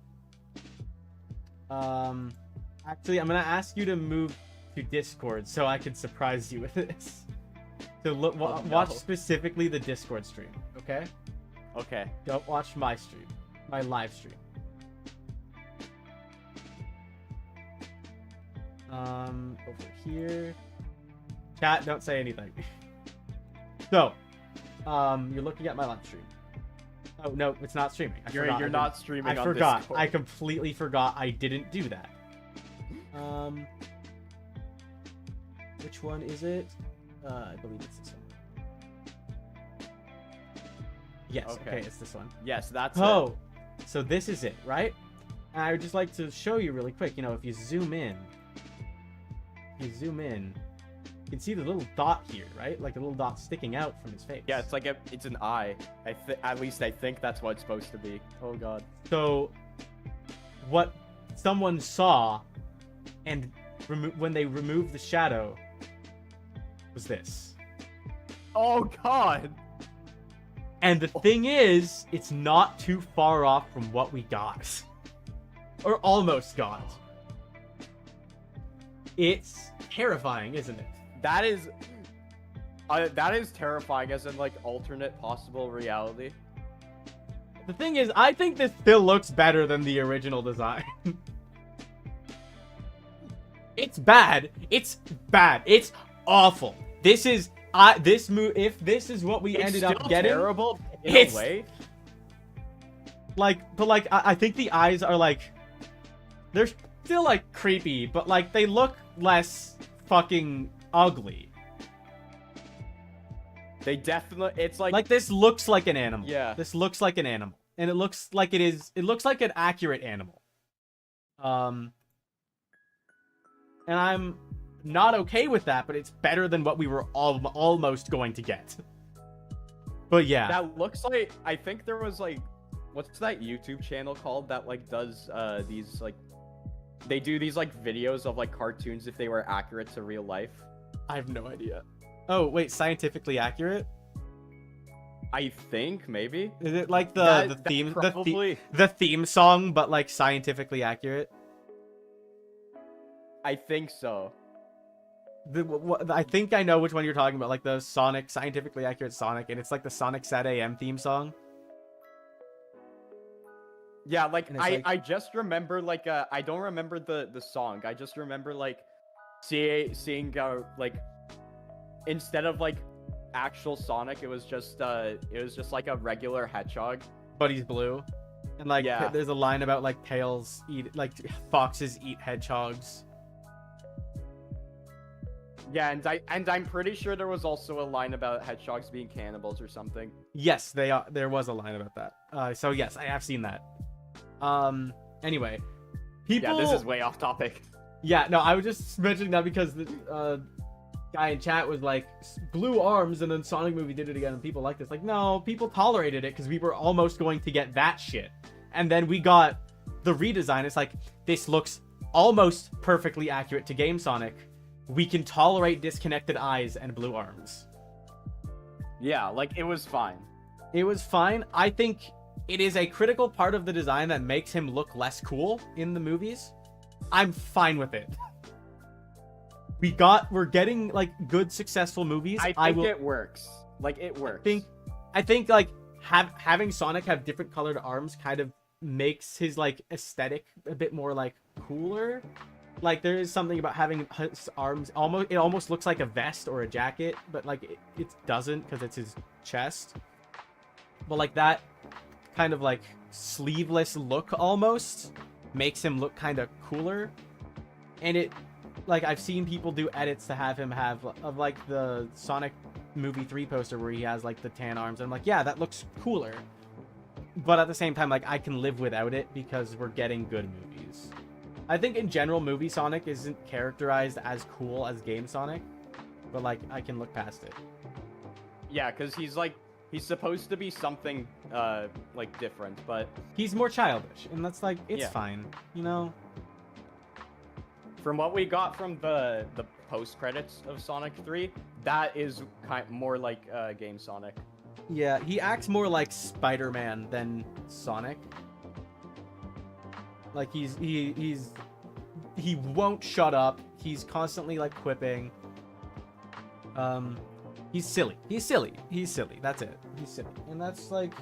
actually, I'm gonna ask you to move to Discord so I can surprise you with this. So look, watch specifically the Discord stream. Okay. Okay. Don't watch my stream. My live stream. Over here. Chat, don't say anything. So, you're looking at my live stream. Oh no, it's not streaming. You're not streaming. I on forgot. Discord. I completely forgot. I didn't do that. Which one is it? I believe it's this one. Yes. Okay, it's this one. Yes, that's it. So this is it, right? And I would just like to show you really quick. You know, if you zoom in, you can see the little dot here, right? Like the little dot sticking out from his face. Yeah, it's like it's an eye. At least I think that's what it's supposed to be. Oh god. So, what someone saw, and when they removed the shadow, was this. Oh god. And the thing is, it's not too far off from what we got. Or almost got. It's terrifying, isn't it? That is terrifying as in like alternate possible reality. The thing is, I think this still looks better than the original design. It's bad. It's bad. It's awful. This is if this is what we ended up getting, terrible in it's a way. Like, but like, I think the eyes are like, they're still like creepy, but like they look less fucking ugly. They definitely, it's like this looks like an animal. Yeah. This looks like an animal, and it looks like it looks like an accurate animal. And I'm not okay with that, but it's better than what we were almost going to get. But yeah, that looks like, I think there was like, what's that YouTube channel called that like does these like, they do these like videos of like cartoons if they were accurate to real life. I have no idea. Oh wait, scientifically accurate? I think maybe. Is it like the theme song, but like scientifically accurate? I think so. I think I know which one you're talking about, like the Sonic, scientifically accurate Sonic, and it's like the Sonic Sat AM theme song. Yeah, like I just remember like I don't remember the song. I just remember like seeing like instead of like actual Sonic, it was just like a regular hedgehog. But he's blue. And like yeah. There's a line about like foxes eat hedgehogs. Yeah, and I'm pretty sure there was also a line about hedgehogs being cannibals or something. Yes, they are. There was a line about that. So yes, I have seen that. Anyway, people. Yeah, this is way off topic. Yeah, no, I was just mentioning that because guy in chat was like, blue arms, and then Sonic movie did it again, and people liked this. Like, no, people tolerated it because we were almost going to get that shit. And then we got the redesign. It's like, this looks almost perfectly accurate to Game Sonic. We can tolerate disconnected eyes and blue arms. Yeah, like, it was fine. It was fine. I think it is a critical part of the design that makes him look less cool in the movies. I'm fine with it. We're getting, like, good, successful movies. I think it works. Like, it works. I think like, having Sonic have different colored arms kind of makes his, like, aesthetic a bit more, like, cooler. Like, there is something about having his arms, it almost looks like a vest or a jacket, but, like, it doesn't because it's his chest. But, like, that kind of, like, sleeveless look almost makes him look kind of cooler. And it, like, I've seen people do edits to have him have, of, like, the Sonic movie 3 poster where he has, like, the tan arms. And I'm like, yeah, that looks cooler. But at the same time, like, I can live without it because we're getting good movies. I think in general, movie Sonic isn't characterized as cool as Game Sonic, but, like, I can look past it. Yeah, because he's supposed to be something, like, different, but... He's more childish, and that's, like, it's fine, you know? From what we got from the post-credits of Sonic 3, that is more like, Game Sonic. Yeah, he acts more like Spider-Man than Sonic. Like, he won't shut up. He's constantly, like, quipping. He's silly. He's silly. That's it. He's silly. And that's, like,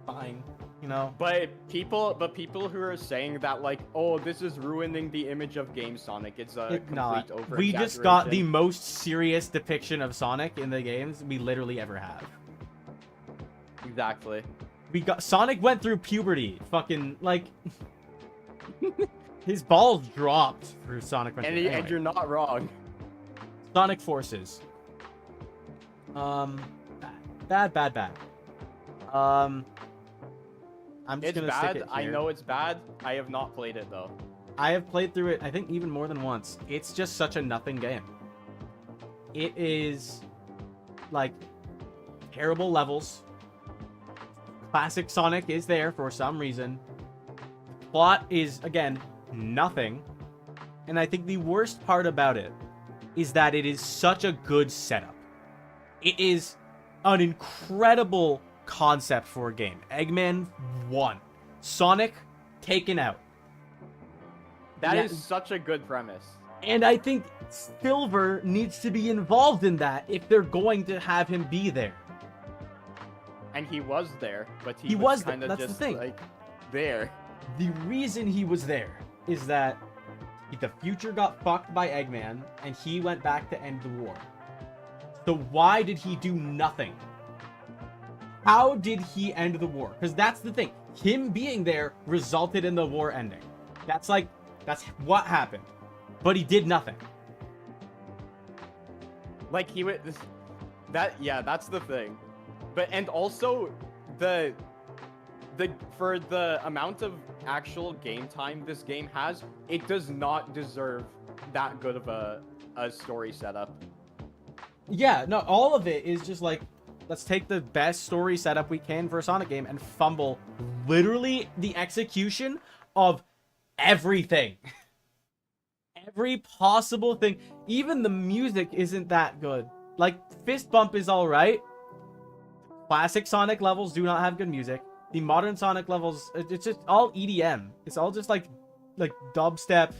fine, you know? But people who are saying that, like, oh, this is ruining the image of Game Sonic, it's a complete over-exaggeration. We just got the most serious depiction of Sonic in the games we literally ever have. Exactly. Sonic went through puberty. Fucking, like... his balls dropped through Sonic. And you're not wrong. Sonic Forces. Bad. I'm just gonna stick it here. I know it's bad. I have not played it though. I have played through it, I think, even more than once. It's just such a nothing game. It is, like, terrible levels. Classic Sonic is there for some reason. Plot is, again, nothing. And I think the worst part about it is that it is such a good setup. It is an incredible concept for a game. Eggman won. Sonic taken out. That is such a good premise. And I think Silver needs to be involved in that if they're going to have him be there. And he was there, but he was kind of just, like, there. The reason he was there is that the future got fucked by Eggman, and he went back to end the war. So why did he do nothing? How did he end the war? Because that's the thing. Him being there resulted in the war ending. That's what happened. But he did nothing. Like, he would... that's the thing. But, and also, for the amount of actual game time this game has, it does not deserve that good of a story setup. Yeah, no, all of it is just like, let's take the best story setup we can for a Sonic game and fumble literally the execution of everything. Every possible thing. Even the music isn't that good. Like, Fist Bump is alright. Classic Sonic levels do not have good music. The modern Sonic levels, it's just all EDM. It's all just like dubstep,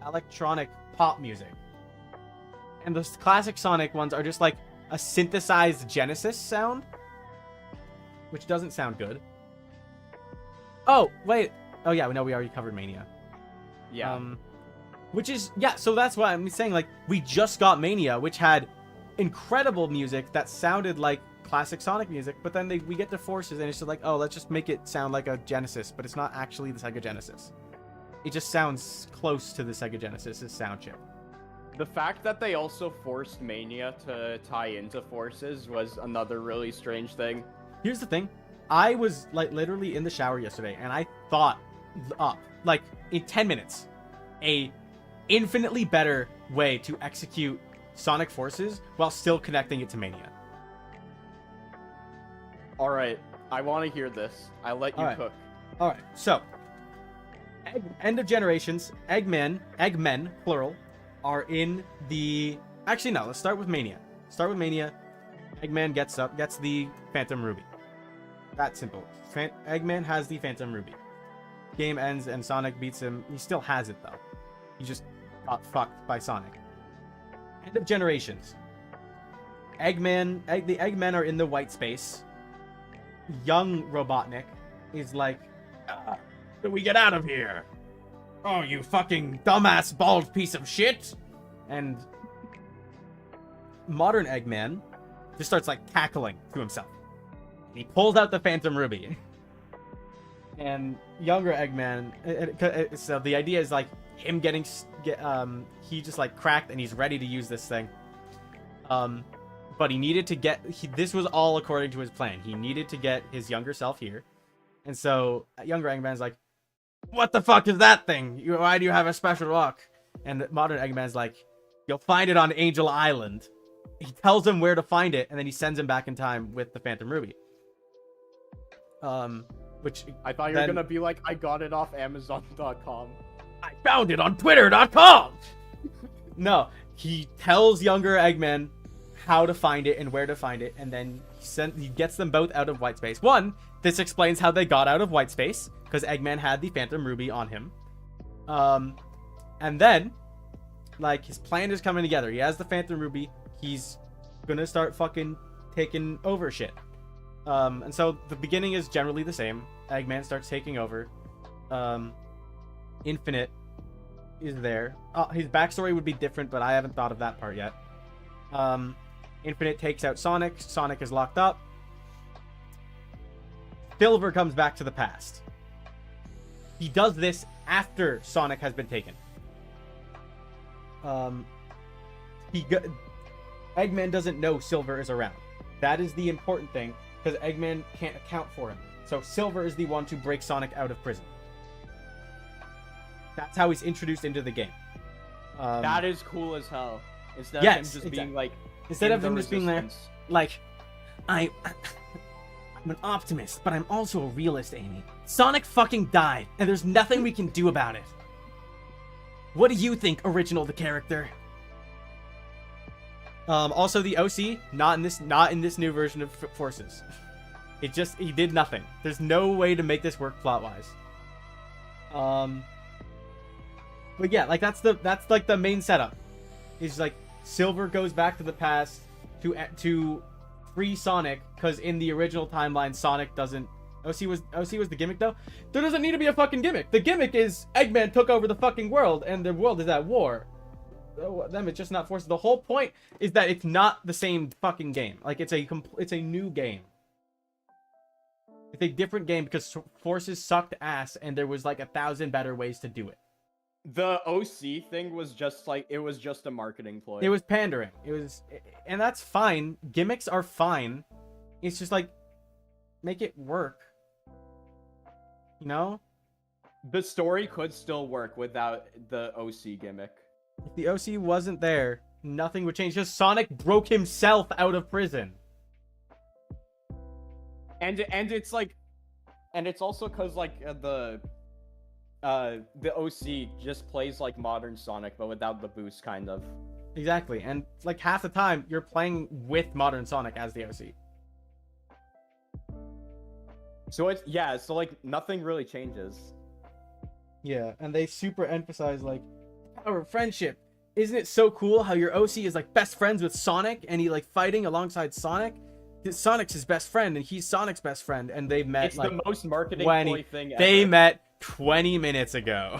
electronic pop music. And the classic Sonic ones are just like a synthesized Genesis sound, which doesn't sound good. Oh, wait. Oh, yeah, we already covered Mania. Yeah. Which is, yeah, so that's why I'm saying, like, we just got Mania, which had incredible music that sounded like classic Sonic music, but then we get to Forces, and it's just like, oh, let's just make it sound like a Genesis, but it's not actually the Sega Genesis. It just sounds close to the Sega Genesis' sound chip. The fact that they also forced Mania to tie into Forces was another really strange thing. Here's the thing. I was, like, literally in the shower yesterday, and I thought up, like, in 10 minutes, a infinitely better way to execute Sonic Forces while still connecting it to Mania. All right, I want to hear this. I'll let you cook. All right, so End of Generations, Eggmen, plural, are in the... Actually, no, let's start with Mania. Eggman gets the Phantom Ruby. That simple. Eggman has the Phantom Ruby. Game ends and Sonic beats him. He still has it, though. He just got fucked by Sonic. End of Generations. The Eggmen are in the white space. Young Robotnik is like, how do we get out of here? Oh, you fucking dumbass bald piece of shit! And modern Eggman just starts like cackling to himself. He pulls out the Phantom Ruby. And younger Eggman, so the idea is like him he just like cracked and he's ready to use this thing. But he needed to this was all according to his plan. He needed to get his younger self here. And so younger Eggman's like, what the fuck is that thing? Why do you have a special rock? And modern Eggman's like, you'll find it on Angel Island. He tells him where to find it, and then he sends him back in time with the Phantom Ruby. Which I thought you were gonna be like, I got it off Amazon.com. I found it on Twitter.com. No, he tells younger Eggman how to find it and where to find it, and then he gets them both out of white space. One, this explains how they got out of white space, because Eggman had the Phantom Ruby on him. And then, like, his plan is coming together. He has the Phantom Ruby. He's gonna start fucking taking over shit. And so the beginning is generally the same. Eggman starts taking over. Infinite is there. His backstory would be different, but I haven't thought of that part yet. Infinite takes out Sonic. Sonic is locked up. Silver comes back to the past. He does this after Sonic has been taken. Eggman doesn't know Silver is around. That is the important thing, because Eggman can't account for him. So Silver is the one to break Sonic out of prison. That's how he's introduced into the game. That is cool as hell. Instead of him just being like... Instead of him just being there, like, I'm an optimist, but I'm also a realist, Amy. Sonic fucking died, and there's nothing we can do about it. What do you think, original the character? Also, the OC, not in this new version of Forces. He did nothing. There's no way to make this work plot-wise. But yeah, like that's like the main setup. It's like Silver goes back to the past to free Sonic, because in the original timeline, Sonic doesn't. OC was the gimmick though. There doesn't need to be a fucking gimmick. The gimmick is Eggman took over the fucking world, and the world is at war. Them, it's just not Forces. The whole point is that it's not the same fucking game. Like it's a new game. It's a different game because Forces sucked ass, and there was like 1,000 better ways to do it. The OC thing was just like, it was just a marketing ploy. It was pandering. And that's fine. Gimmicks are fine. It's just like, make it work. You know? The story could still work without the OC gimmick. If the OC wasn't there, nothing would change. Just Sonic broke himself out of prison. And it's like, and it's also because like the OC just plays like modern Sonic, but without the boost, kind of. Exactly, and like half the time you're playing with modern Sonic as the OC. So it's so like nothing really changes. Yeah, and they super emphasize like power of friendship. Isn't it so cool how your OC is like best friends with Sonic, and he like fighting alongside Sonic? Sonic's his best friend, and he's Sonic's best friend, and they've met. It's like the most marketing ploy thing ever. They met 20 minutes ago,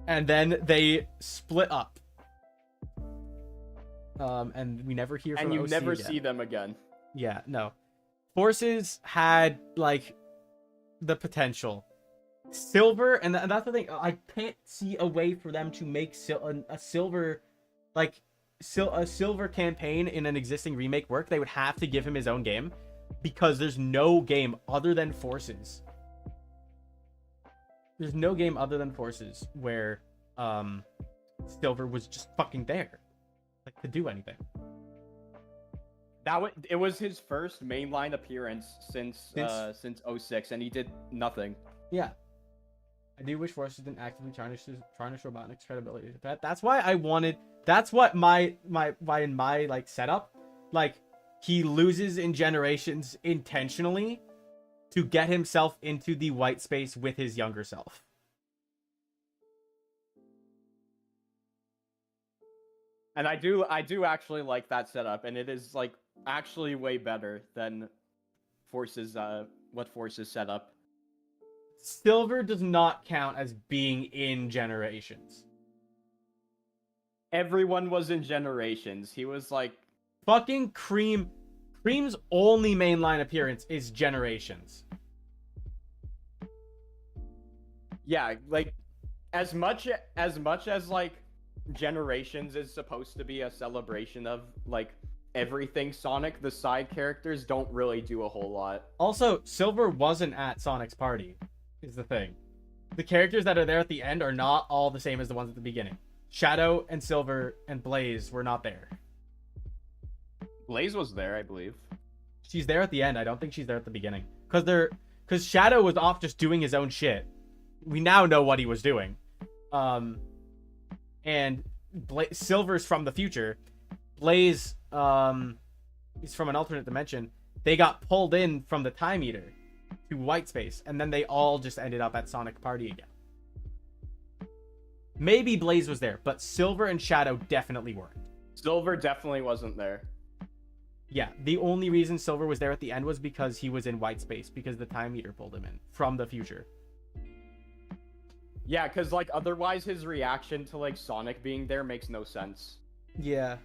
and then they split up. And we never hear from and you OC never again. See them again. Yeah, no. Forces had like the potential. Silver, and that's the thing. I can't see a way for them to make a Silver, like a Silver campaign in an existing remake work. They would have to give him his own game, because there's no game other than Forces. There's no game other than Forces where Silver was just fucking there, like, to do anything. It was his first mainline appearance since '06, and he did nothing. Yeah. I do wish Forces didn't actively tarnish Robotnik's credibility. That's why I wanted. That's what my like setup, like, he loses in Generations intentionally to get himself into the white space with his younger self. And I do actually like that setup, and it is like actually way better than Force's what Force's set up. Silver does not count as being in Generations. Everyone was in Generations. He was like fucking Cream. Cream's only mainline appearance is Generations. Yeah, like as much as like Generations is supposed to be a celebration of like everything Sonic, the side characters don't really do a whole lot. Also, Silver wasn't at Sonic's party, is the thing. The characters that are there at the end are not all the same as the ones at the beginning. Shadow and Silver and Blaze were not there. Blaze was there, I believe. She's there at the end. I don't think she's there at the beginning. Because Shadow was off just doing his own shit. We now know what he was doing. And Silver's from the future. Blaze is from an alternate dimension. They got pulled in from the Time Eater to white space, and then they all just ended up at Sonic Party again. Maybe Blaze was there, but Silver and Shadow definitely weren't. Silver definitely wasn't there. Yeah, the only reason Silver was there at the end was because he was in white space, because the Time Eater pulled him in from the future. Yeah, because like otherwise his reaction to like Sonic being there makes no sense. Yeah.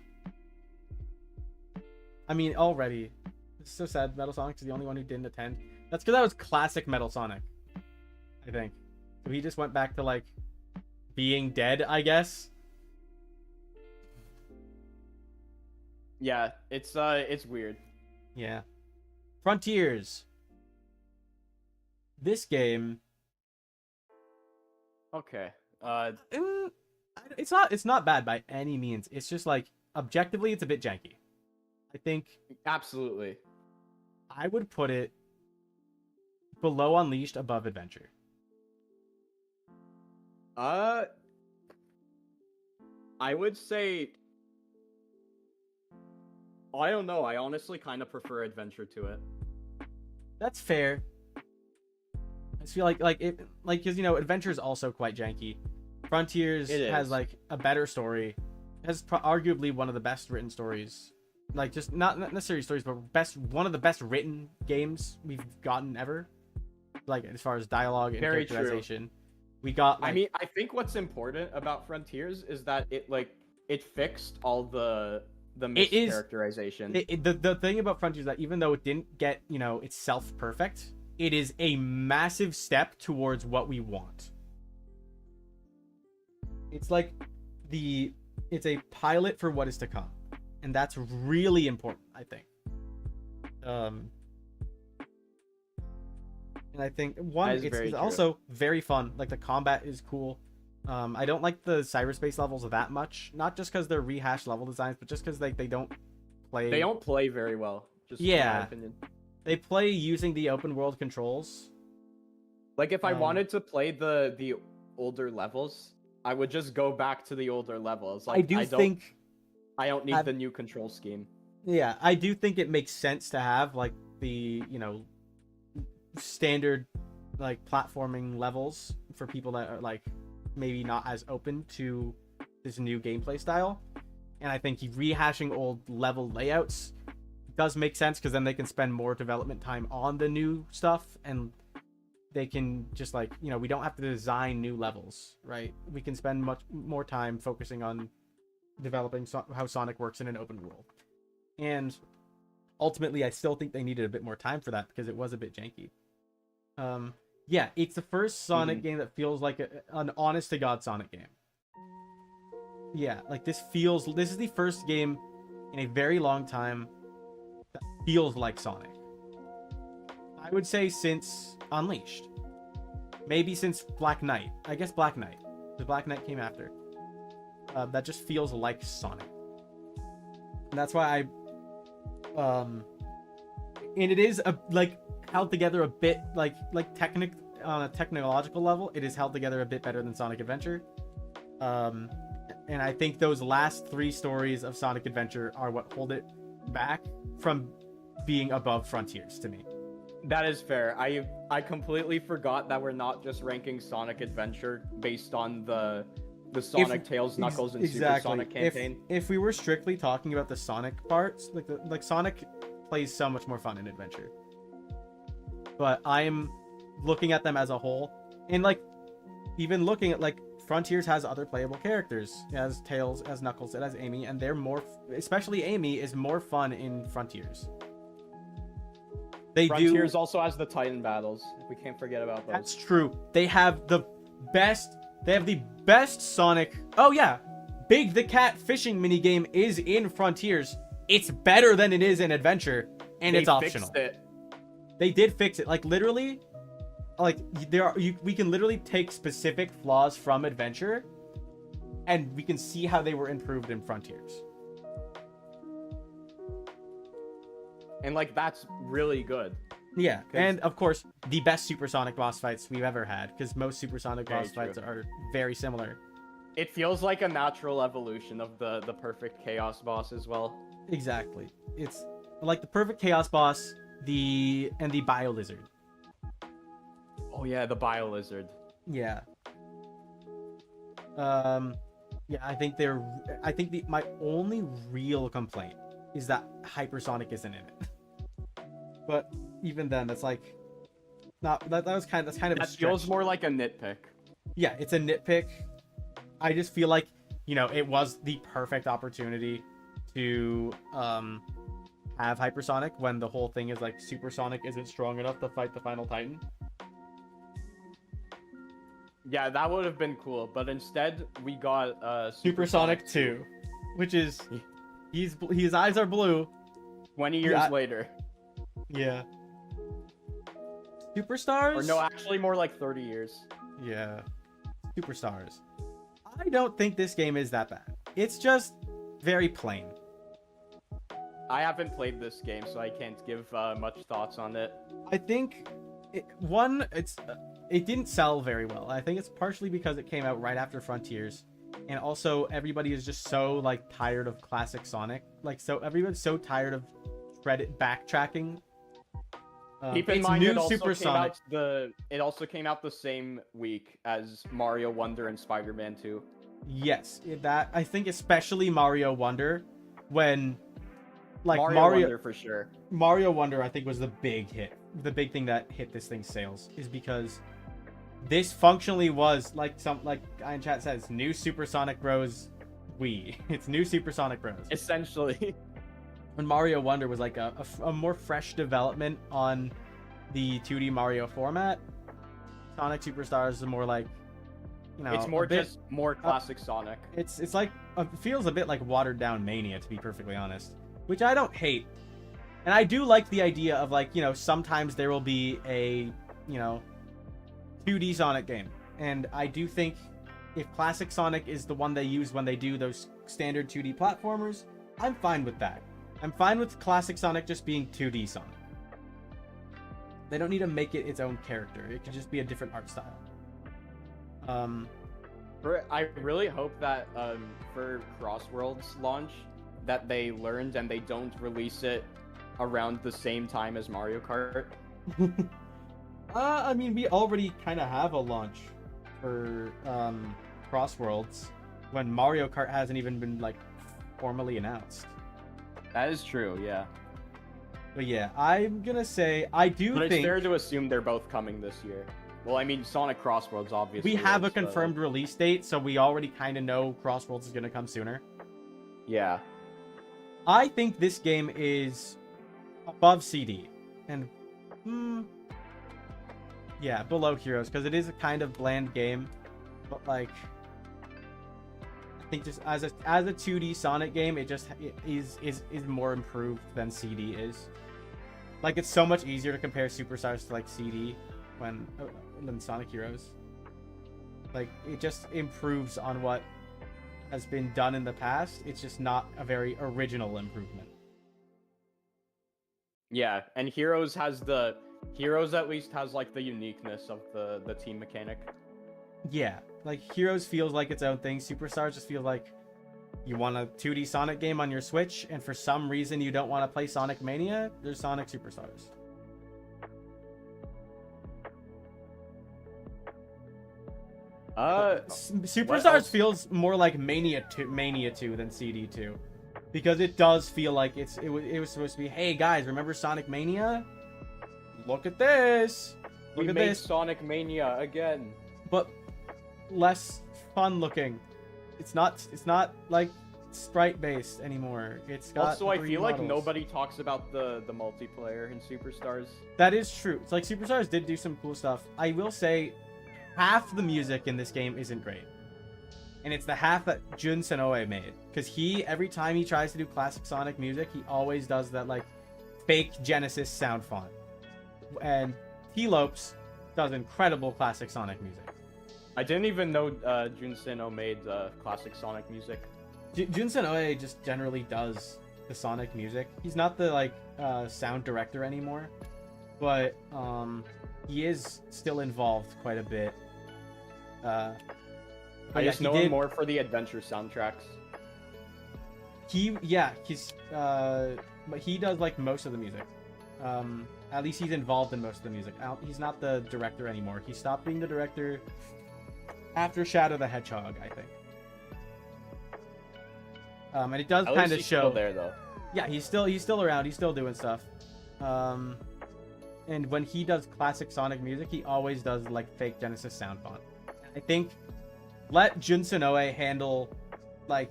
I mean, already. It's so sad Metal Sonic is the only one who didn't attend. That's because that was classic Metal Sonic, I think. So he just went back to like being dead, I guess. Yeah, it's weird. Yeah. Frontiers. This game. Okay. It's not bad by any means. It's just like objectively, it's a bit janky. I think. Absolutely. I would put it below Unleashed, above Adventure. I would say. I don't know. I honestly kind of prefer Adventure to it. That's fair. I just feel like it, like, because, you know, Adventure is also quite janky. Frontiers has like a better story. Has arguably one of the best written stories. Like, just not necessarily stories, but one of the best written games we've gotten ever. Like, as far as dialogue and Very characterization. True. We got. Like, I mean, I think what's important about Frontiers is that it fixed all the mischaracterization. The thing about Frontiers is that even though it didn't get, you know, itself perfect, it is a massive step towards what we want. It's like it's a pilot for what is to come, and that's really important, I think. And I think it's also very fun. Like, the combat is cool. I don't like the cyberspace levels that much, not just because they're rehashed level designs, but just because like they don't play very well. Just yeah, in my opinion. They play using the open world controls. Like, if I wanted to play the older levels, I would just go back to the older levels. Like, I don't need the new control scheme. Yeah, I do think it makes sense to have like the, you know, standard like platforming levels for people that are like maybe not as open to this new gameplay style. And I think rehashing old level layouts does make sense, because then they can spend more development time on the new stuff, and they can just, like, you know, we don't have to design new levels, right? We can spend much more time focusing on developing how Sonic works in an open world. And ultimately, I still think they needed a bit more time for that, because it was a bit janky. Yeah, it's the first Sonic game that feels like an honest-to-God Sonic game. Yeah, like, this is the first game in a very long time that feels like Sonic. I would say since Unleashed. Maybe since Black Knight. I guess Black Knight. The Black Knight came after. That just feels like Sonic. And that's why and it is like held together a bit like on a technological level, it is held together a bit better than Sonic Adventure. And I think those last 3 stories of Sonic Adventure are what hold it back from being above Frontiers to me. That is fair. I completely forgot that we're not just ranking Sonic Adventure based on the Sonic, Tails, Knuckles, and Super Sonic campaign. If we were strictly talking about the Sonic parts, like Sonic plays so much more fun in Adventure. But I'm looking at them as a whole, and like even looking at like Frontiers has other playable characters. It has Tails, it has Knuckles, it has Amy, and they're more, especially Amy, is more fun in Frontiers. Frontiers also has the Titan battles. We can't forget about those. That's true. They have the best. They have the best Sonic. Oh yeah, Big the Cat fishing minigame is in Frontiers. It's better than it is in Adventure, and it's optional. They did fix it. Like literally, like we can literally take specific flaws from Adventure, and we can see how they were improved in Frontiers. And like that's really good. Yeah, and of course the best supersonic boss fights we've ever had, because most supersonic boss fights are very similar. It feels like a natural evolution of the perfect chaos boss as well. Exactly. It's like the perfect chaos boss, the bio lizard. Oh yeah, the bio lizard. Yeah. Yeah, I think my only real complaint is that hypersonic isn't in it. But even then, that's like not that's kind of that feels more like a nitpick. Yeah, it's a nitpick. I just feel like, you know, it was the perfect opportunity to have hypersonic when the whole thing is like supersonic isn't strong enough to fight the final Titan. Yeah, that would have been cool, but instead we got Supersonic 2, which is his eyes are blue. 20 years later. Yeah. Superstars? Or no, actually more like 30 years. Yeah. Superstars. I don't think this game is that bad. It's just very plain. I haven't played this game, so I can't give much thoughts on it. I think it didn't sell very well. I think it's partially because it came out right after Frontiers, and also everybody is just so like tired of classic Sonic. Like, so everyone's so tired of backtracking. Keep in mind, it also came out the same week as Mario Wonder and Spider-Man 2. Yes, that I think especially Mario Wonder, when like Mario Wonder for sure. Mario Wonder, I think, was the big hit. The big thing that hit this thing's sales is because this functionally was like guy in chat says, new Supersonic Bros. Wii. It's new Supersonic Bros. Essentially. When Mario Wonder was like a more fresh development on the 2D Mario format, Sonic Superstars is more like, you know, it's more just more classic Sonic. It's like it feels a bit like watered down Mania, to be perfectly honest, which I don't hate. And I do like the idea of, like, you know, sometimes there will be a, you know, 2D Sonic game, and I do think if classic Sonic is the one they use when they do those standard 2D platformers, I'm fine with that. I'm fine with classic Sonic just being 2D Sonic. They don't need to make it its own character. It could just be a different art style. I really hope that for Crossworld's launch that they learned and they don't release it around the same time as Mario Kart. I mean, we already kind of have a launch for Crossworlds when Mario Kart hasn't even been like formally announced. That is true, yeah. But yeah, I'm gonna say I do think it's fair to assume they're both coming this year. Well, I mean, Sonic Crossworlds obviously. We have a confirmed release date, so we already kind of know Crossworlds is gonna come sooner. Yeah. I think this game is above CD, and yeah, below Heroes, because it is a kind of bland game, but like, I think just as a 2D Sonic game, it is more improved than CD is. Like, it's so much easier to compare Superstars to like CD than Sonic Heroes. Like, it just improves on what has been done in the past. It's just not a very original improvement. Yeah, and Heroes at least has like the uniqueness of the team mechanic. Yeah, like Heroes feels like its own thing. Superstars just feel like you want a 2D Sonic game on your Switch, and for some reason you don't want to play Sonic Mania. There's Sonic Superstars. Superstars feels more like Mania 2 than CD2, because it does feel like it was supposed to be, hey guys, remember Sonic Mania? Look at this. We made Sonic Mania again, but less fun looking. It's not like sprite based anymore. It's got also I feel like models. nobody talks about the multiplayer in Superstars. That is true. It's like Superstars did do some cool stuff. I will say half the music in this game isn't great. And it's the half that Jun Senoue made. Because every time he tries to do classic Sonic music, he always does that, like, fake Genesis sound font. And T-Lopes does incredible classic Sonic music. I didn't even know Jun Senoue made classic Sonic music. Jun Senoue just generally does the Sonic music. He's not the, like, sound director anymore. But, he is still involved quite a bit. I just know him more for the adventure soundtracks. But he does like most of the music. At least he's involved in most of the music. He's not the director anymore. He stopped being the director after Shadow the Hedgehog, I think. And it does kind of show still there though. Yeah, he's still around. He's still doing stuff. And when he does classic Sonic music, he always does like fake Genesis sound font. I think let Jun Senoue handle like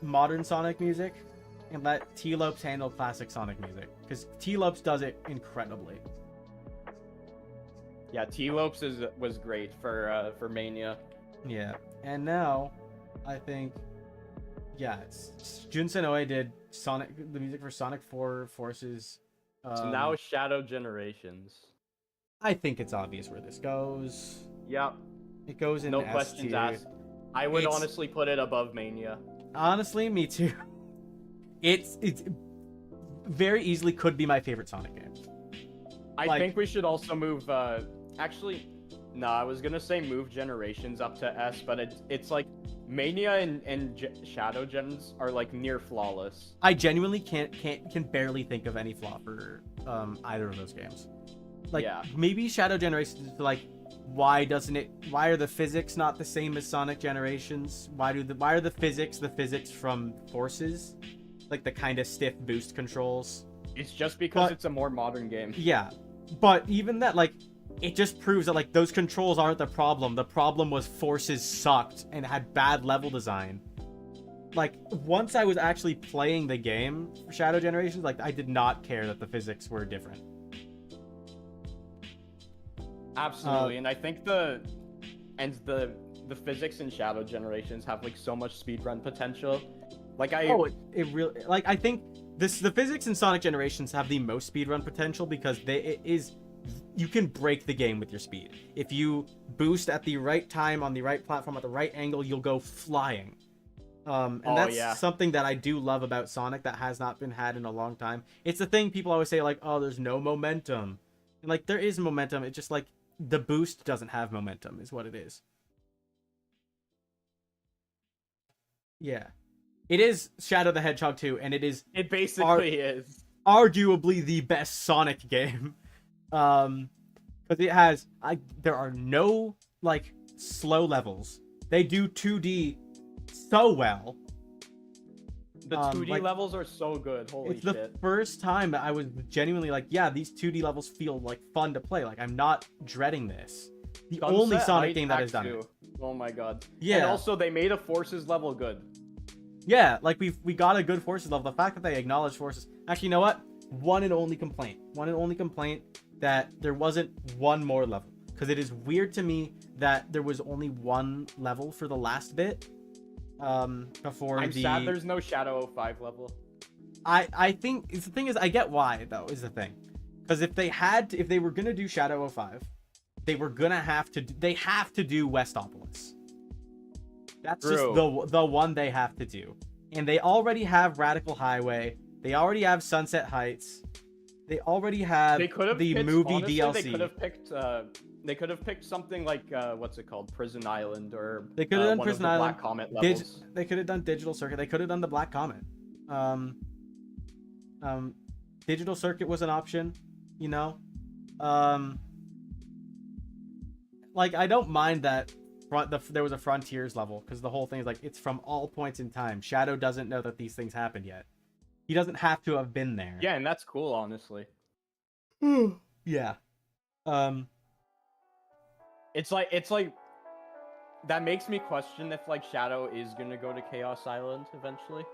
modern Sonic music, and let T-Lopes handle classic Sonic music, because T-Lopes does it incredibly. Yeah, T-Lopes was great for Mania. Yeah, and now I think Jun Senoue did the music for Sonic 4 Forces. So now Shadow Generations. I think it's obvious where this goes. Yep. It goes in no S questions tier. asked. I would honestly put it above Mania. Honestly, me too. It's very easily could be my favorite Sonic game. I think we should also move. Actually, no, I was gonna say move Generations up to S, but it's like Mania and Shadow Gens are like near flawless. I genuinely can barely think of any flaw for either of those games. Like maybe Shadow Generations is like, why are the physics not the same as Sonic Generations? Why are the physics from Forces? Like the kind of stiff boost controls. It's just because it's a more modern game. Yeah. But even that, like, it just proves that like those controls aren't the problem. The problem was Forces sucked and had bad level design. Like, once I was actually playing the game for Shadow Generations, like, I did not care that the physics were different. Absolutely, and I think the physics in Shadow Generations have like so much speedrun potential. Like it really, like, I think the physics in Sonic Generations have the most speedrun potential because you can break the game with your speed. If you boost at the right time on the right platform at the right angle, you'll go flying. And that's something that I do love about Sonic that has not been had in a long time. It's the thing people always say, like, oh, there's no momentum. And, like, there is momentum. It's just like the boost doesn't have momentum is what it is. Yeah. It is Shadow the Hedgehog 2, and it is... It basically is. Arguably the best Sonic game. Because it has... there are no, like, slow levels. They do 2D so well. The 2D levels are so good. Holy shit. It's the first time that I was genuinely like, yeah, these 2D levels feel like fun to play. Like, I'm not dreading this. The only Sonic game that has done it. Oh my god. Yeah. And also, they made a Forces level good. Yeah, like we got a good Forces level. The fact that they acknowledged Forces. Actually, you know what? One and only complaint that there wasn't one more level. Because it is weird to me that there was only one level for the last bit. Before I'm sad there's no Shadow 05 level. I think the thing is, I get why though, is the thing. Because if they were gonna do Shadow 05, they were gonna have to. They have to do Westopolis. That's True. just the one they have to do, and they already have Radical Highway. They already have Sunset Heights. They already have the movie honestly, DLC. They could have picked something like what's it called, Prison Island, or They could have done one Prison of the Island. Black Comet levels. They could have done Digital Circuit. They could have done the Black Comet. Digital Circuit was an option, you know. Like I don't mind that there was a Frontiers level, because the whole thing is like it's from all points in time. Shadow doesn't know that these things happened yet. He doesn't have to have been there. Yeah, and that's cool, honestly. Yeah. It's like that makes me question if like Shadow is gonna go to Chaos Island eventually.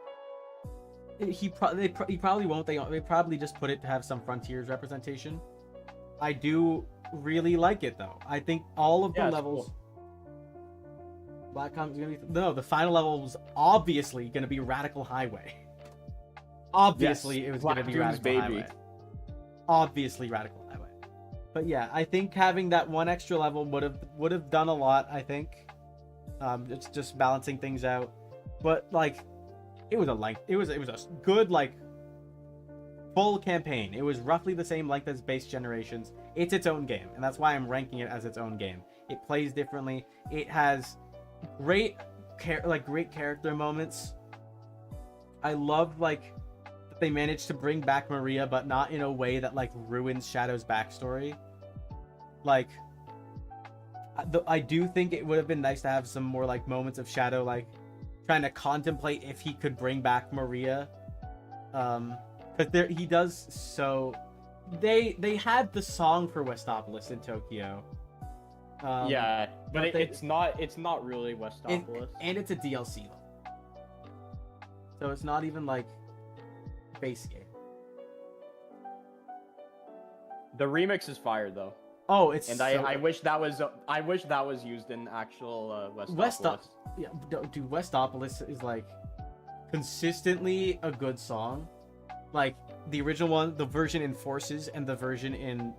He probably won't. They probably just put it to have some Frontiers representation. I do really like it though. I think all of the levels. Cool. Black Comet's gonna be the final level was obviously gonna be Radical Highway. Obviously, yes, it was gonna be Radical Highway. Obviously, Radical Highway. But yeah, I think having that one extra level would have done a lot. I think, it's just balancing things out. But like, it was a good like full campaign. It was roughly the same length as Base Generations. It's its own game, and that's why I'm ranking it as its own game. It plays differently. It has great character moments. I love like that they managed to bring back Maria, but not in a way that like ruins Shadow's backstory. Like, I do think it would have been nice to have some more like moments of Shadow like trying to contemplate if he could bring back Maria, because he does. So they had the song for Westopolis in Tokyo. Yeah, but it's not really Westopolis. And it's a DLC level. So it's not even like base game. The remix is fire though. Oh, it's and I wish that was used in actual Westopolis. Yeah, dude, Westopolis is like consistently a good song. Like the original one, the version in Forces and the version in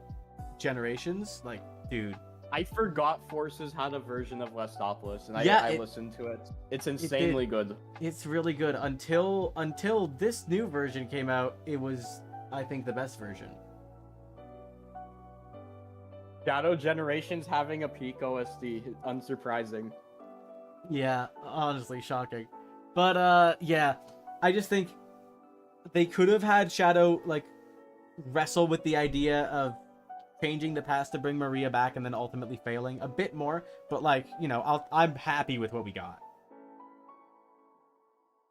Generations, like dude. I forgot Forces had a version of Westopolis, and I listened to it. It's insanely good. It's really good until this new version came out. It was, I think, the best version. Shadow Generations having a peak OSD, unsurprising. Yeah, honestly, shocking. But yeah, I just think they could have had Shadow like wrestle with the idea of changing the past to bring Maria back and then ultimately failing a bit more, but like, you know, I'm happy with what we got.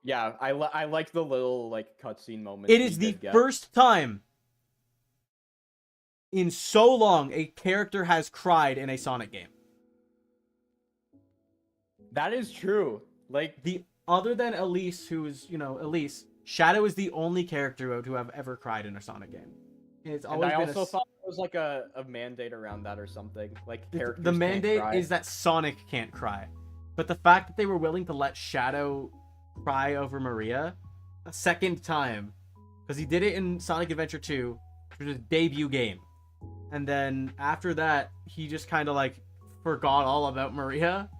Yeah, I like the little like cutscene moments. It is the first time in so long a character has cried in a Sonic game. That is true. Like other than Elise, who's, you know, Elise, Shadow is the only character to have ever cried in a Sonic game. And it's always I also thought there was like a mandate around that or something. Like characters the mandate can't cry. is that Sonic can't cry. But the fact that they were willing to let Shadow cry over Maria a second time, because he did it in Sonic Adventure 2, which was his debut game. And then after that, he just kind of like forgot all about Maria.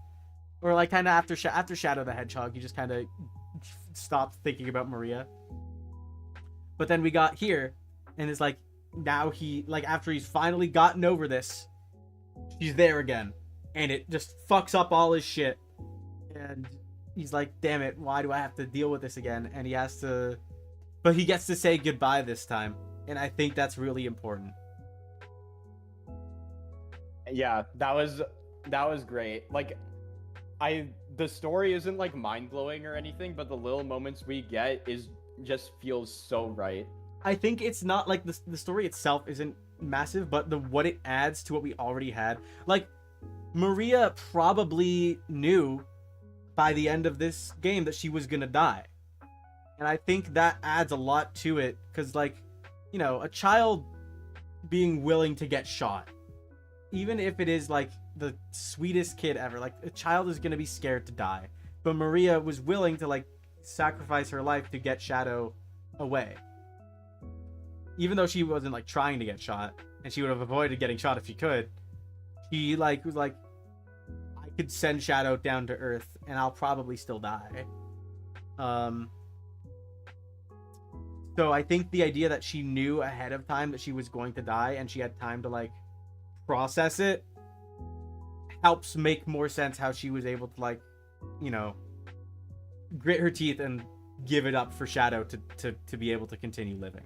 Or like kind of after Shadow the Hedgehog, he just kind of stopped thinking about Maria. But then we got here, and it's like, now he, like, after he's finally gotten over this, she's there again, and it just fucks up all his shit, and he's like, damn it, why do I have to deal with this again? And he has to, but he gets to say goodbye this time, and I think that's really important. Yeah, that was great. Like, the story isn't like mind-blowing or anything, but the little moments we get just feels so right. I think it's not like the story itself isn't massive, but what it adds to what we already had. Like, Maria probably knew by the end of this game that she was gonna die. And I think that adds a lot to it, because, like, you know, a child being willing to get shot, even if it is, like, the sweetest kid ever, like, a child is gonna be scared to die. But Maria was willing to, like, sacrifice her life to get Shadow away. Even though she wasn't like trying to get shot, and she would have avoided getting shot if she could, He like was like, I could send Shadow down to Earth and I'll probably still die. So I think the idea that she knew ahead of time that she was going to die and she had time to like process it helps make more sense how she was able to like, you know, grit her teeth and give it up for Shadow to be able to continue living.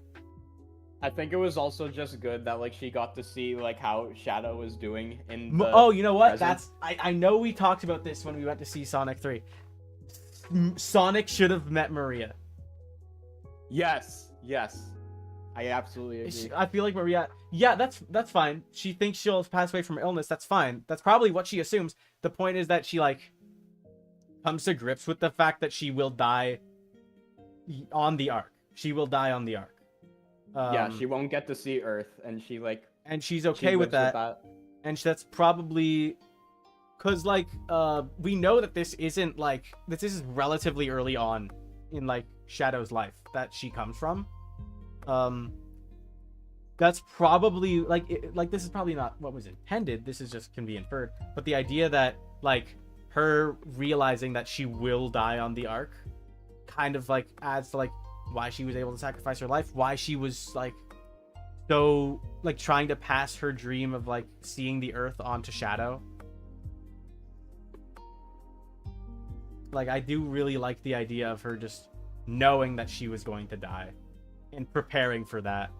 I think it was also just good that like she got to see like how Shadow was doing in the Oh, you know what? present. I know we talked about this when we went to see Sonic 3. Sonic should have met Maria. Yes. I absolutely agree. I feel like Maria. Yeah, that's fine. She thinks she'll pass away from illness. That's fine. That's probably what she assumes. The point is that she like comes to grips with the fact that she will die on the Ark. She will die on the Ark. Yeah, she won't get to see Earth, and she like. And she's okay with that. And that's probably because like we know that this isn't like this is relatively early on in like Shadow's life that she comes from. That's probably like this is probably not what was intended. This is just can be inferred. But the idea that like her realizing that she will die on the Ark kind of like adds to like why she was able to sacrifice her life, why she was like so like trying to pass her dream of like seeing the Earth onto Shadow. Like I do really like the idea of her just knowing that she was going to die and preparing for that.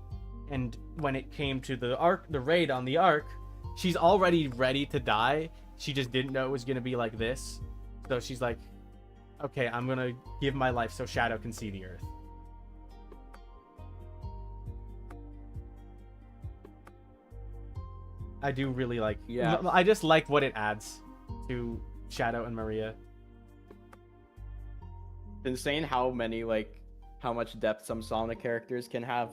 And when it came to the Ark, the raid on the Ark, she's already ready to die. She just didn't know it was going to be like this. So she's like, okay, I'm going to give my life so Shadow can see the Earth. I do really like... Yeah. I just like what it adds to Shadow and Maria. It's insane how many, like, how much depth some Sonic characters can have.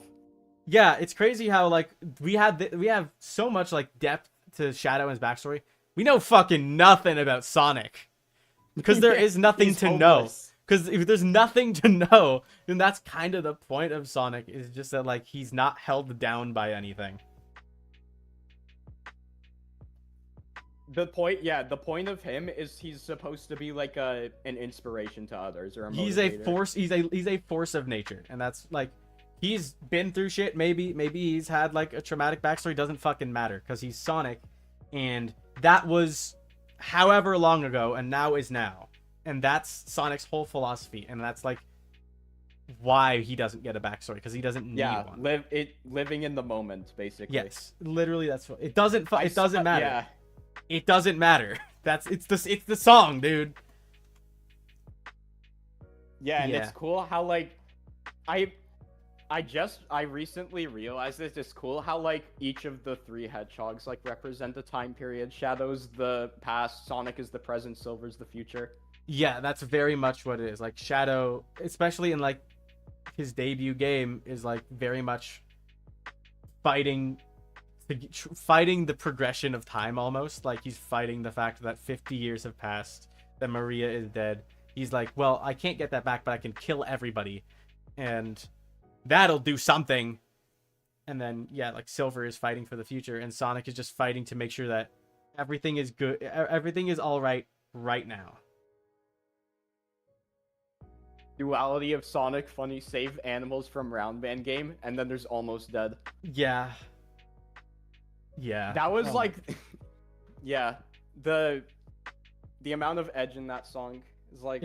Yeah, it's crazy how, like, we have so much, like, depth to Shadow and his backstory. We know fucking nothing about Sonic. Because there is nothing to know. Because if there's nothing to know, then that's kind of the point of Sonic, is just that, like, he's not held down by anything. The point of him is he's supposed to be like an inspiration to others or a He's a motivator. force. He's a force of nature, and that's like he's been through shit. Maybe he's had like a traumatic backstory. Doesn't fucking matter because he's Sonic, and that was however long ago, and now is now, and that's Sonic's whole philosophy, and that's like why he doesn't get a backstory because he doesn't need one. Living in the moment, basically. Yes, literally, that's what it doesn't. It doesn't matter. Yeah. It doesn't matter. It's the song, dude. Yeah, and it's cool how like I recently realized this. It's cool how like each of the three hedgehogs like represent a time period. Shadow's the past, Sonic is the present, Silver's the future. Yeah, that's very much what it is. Like Shadow, especially in like his debut game, is like very much fighting the progression of time almost. Like he's fighting the fact that 50 years have passed, that Maria is dead. He's like, well, I can't get that back, but I can kill everybody, and that'll do something. And then yeah, like Silver is fighting for the future, and Sonic is just fighting to make sure that everything is good, everything is all right now. Duality of Sonic, funny, save animals from round band game, and then there's Almost Dead. Yeah, that was like yeah, the amount of edge in that song is like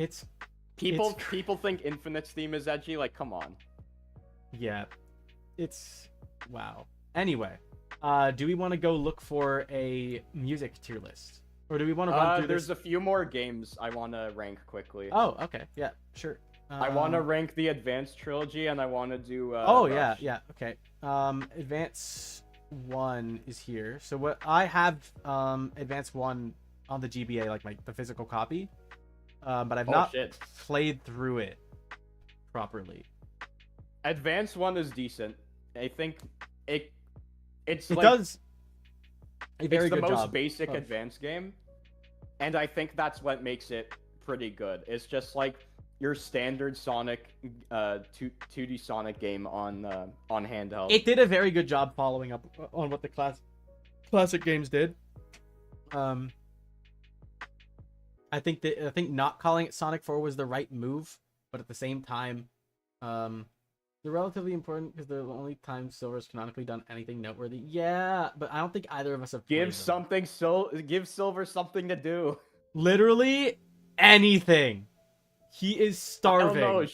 people think Infinite's theme is edgy. Like, come on. Yeah, it's wow. Anyway, do we want to go look for a music tier list, or do we want to run through there's a few more games I want to rank quickly. Oh, okay, yeah, sure. I want to rank the Advanced Trilogy, and I want to do Rush. yeah, okay. Advance 1 is here. So what I have Advance 1 on the GBA, like the physical copy, but I've not played through it properly. Advance 1 is decent. I think it's the most job basic Advance game, and I think that's what makes it pretty good. It's just like your standard Sonic 2D Sonic game on handheld. It did a very good job following up on what the classic games did. Um, I think not calling it Sonic 4 was the right move, but at the same time, they're relatively important because they're the only time Silver's canonically done anything noteworthy. Yeah, but I don't think either of us have played them. Give Silver something to do. Literally anything. He is I don't starving. know.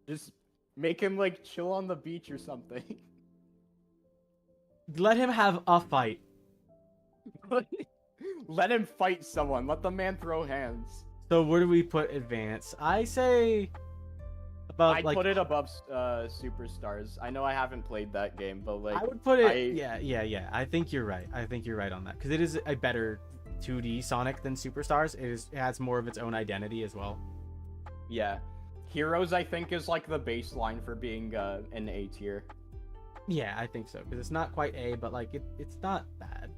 Just make him like chill on the beach or something. Let him have a fight. Let him fight someone. Let the man throw hands. So where do we put Advance? I say about I'd like put it above Superstars. I know I haven't played that game, but like I would put it. Yeah. I think you're right. I think you're right on that because it is a better 2D Sonic than Superstars. It has more of its own identity as well. Yeah, Heroes I think is like the baseline for being an A tier. Yeah, I think so because it's not quite A, but like it's not bad.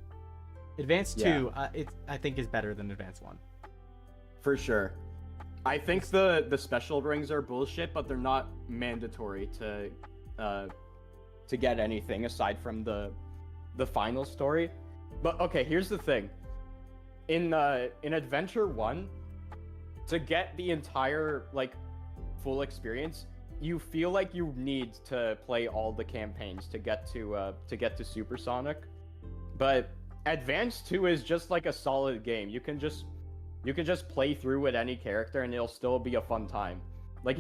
Advance 2, Yeah. I think is better than Advance 1. For sure. I think the special rings are bullshit, but they're not mandatory to get anything aside from the final story. But okay, here's the thing. In Adventure 1, to get the entire like full experience, you feel like you need to play all the campaigns to get to Supersonic. But Advance 2 is just like a solid game. You can just play through with any character and it'll still be a fun time. Like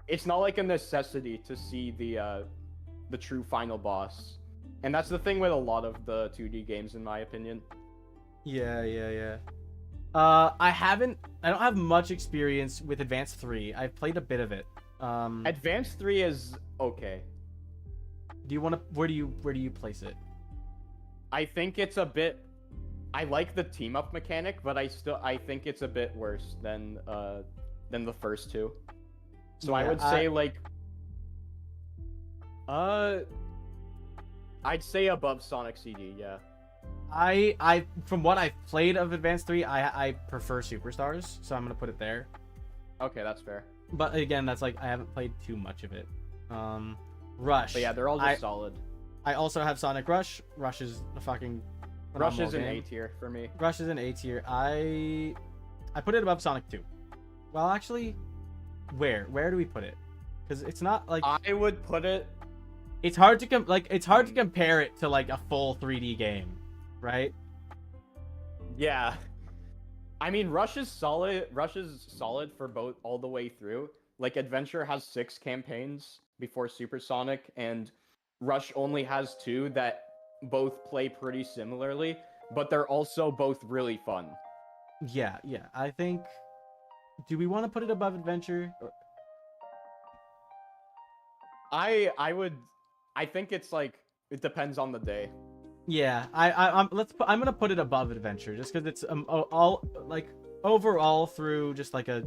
it's not like a necessity to see the true final boss. And that's the thing with a lot of the 2D games in my opinion. Yeah. I don't have much experience with Advance 3. I've played a bit of it. Advance 3 is okay. Where do you place it? I think it's a bit. I like the team up mechanic, but I think it's a bit worse than the first two. So yeah, I would say like I'd say above Sonic CD, yeah. I from what I've played of Advance 3, I prefer Superstars, so I'm gonna put it there. Okay, that's fair. But again, that's like I haven't played too much of it. Rush. But yeah, they're all just solid. I also have Sonic Rush. Rush is a fucking Rush is an game. A tier for me. Rush is an A tier. I put it above Sonic 2. Well, actually, where do we put it? Because it's not like I would put it. It's hard to compare it to like a full 3D game, right? Yeah. I mean, Rush is solid. Rush is solid for both all the way through. Like Adventure has 6 campaigns before Supersonic, and Rush only has 2 that both play pretty similarly, but they're also both really fun. Yeah. I think. Do we want to put it above Adventure? I would. I think it's like it depends on the day. Yeah, I'm gonna put it above Adventure just because it's all like overall through just like a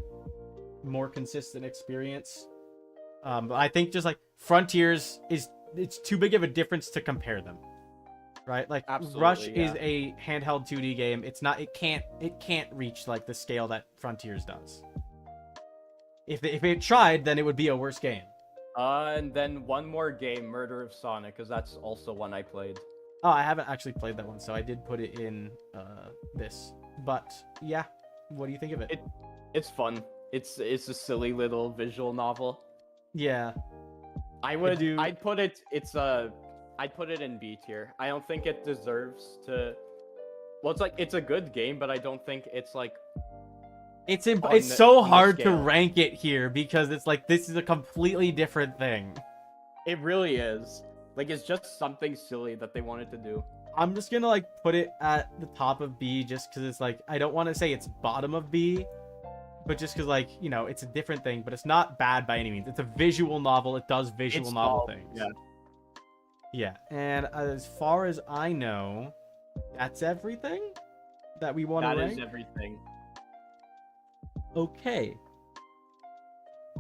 more consistent experience. But I think just like Frontiers it's too big of a difference to compare them, right? Like Absolutely, Rush yeah. is a handheld 2D game. It can't reach like the scale that Frontiers does. If it tried, then it would be a worse game. And then one more game, Murder of Sonic, because that's also one I played. Oh, I haven't actually played that one, so I did put it in this. But yeah, what do you think of it? It's fun. It's a silly little visual novel. Yeah. I'd put it in B tier. I don't think it deserves to. Well, it's a good game, but I don't think it's like. It's so hard to scale. rank it here because it's like this is a completely different thing. It really is. Like it's just something silly that they wanted to do. I'm just gonna like put it at the top of B just because it's like I don't want to say it's bottom of B, but just because like it's a different thing, but it's not bad by any means. It's a visual novel. It does visual novel things. Yeah. And as far as I know, that's everything that we want to rank. That is everything. Okay.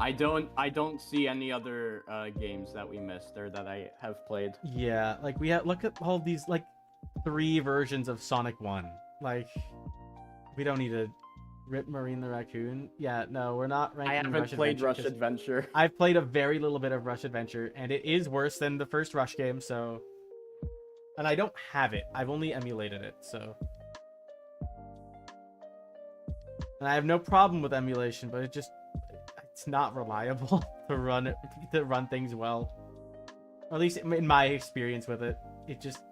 I don't see any other games that we missed or that I have played. Yeah, like look at all these like 3 versions of Sonic 1. Like we don't need to rip Marine the Raccoon. Yeah, no, we're not ranking. I haven't played Rush Adventure. I've played a very little bit of Rush Adventure, and it is worse than the first Rush game. So, and I don't have it. I've only emulated it. So, And I have no problem with emulation, but it's not reliable to run things well. Or at least in my experience with it, it's just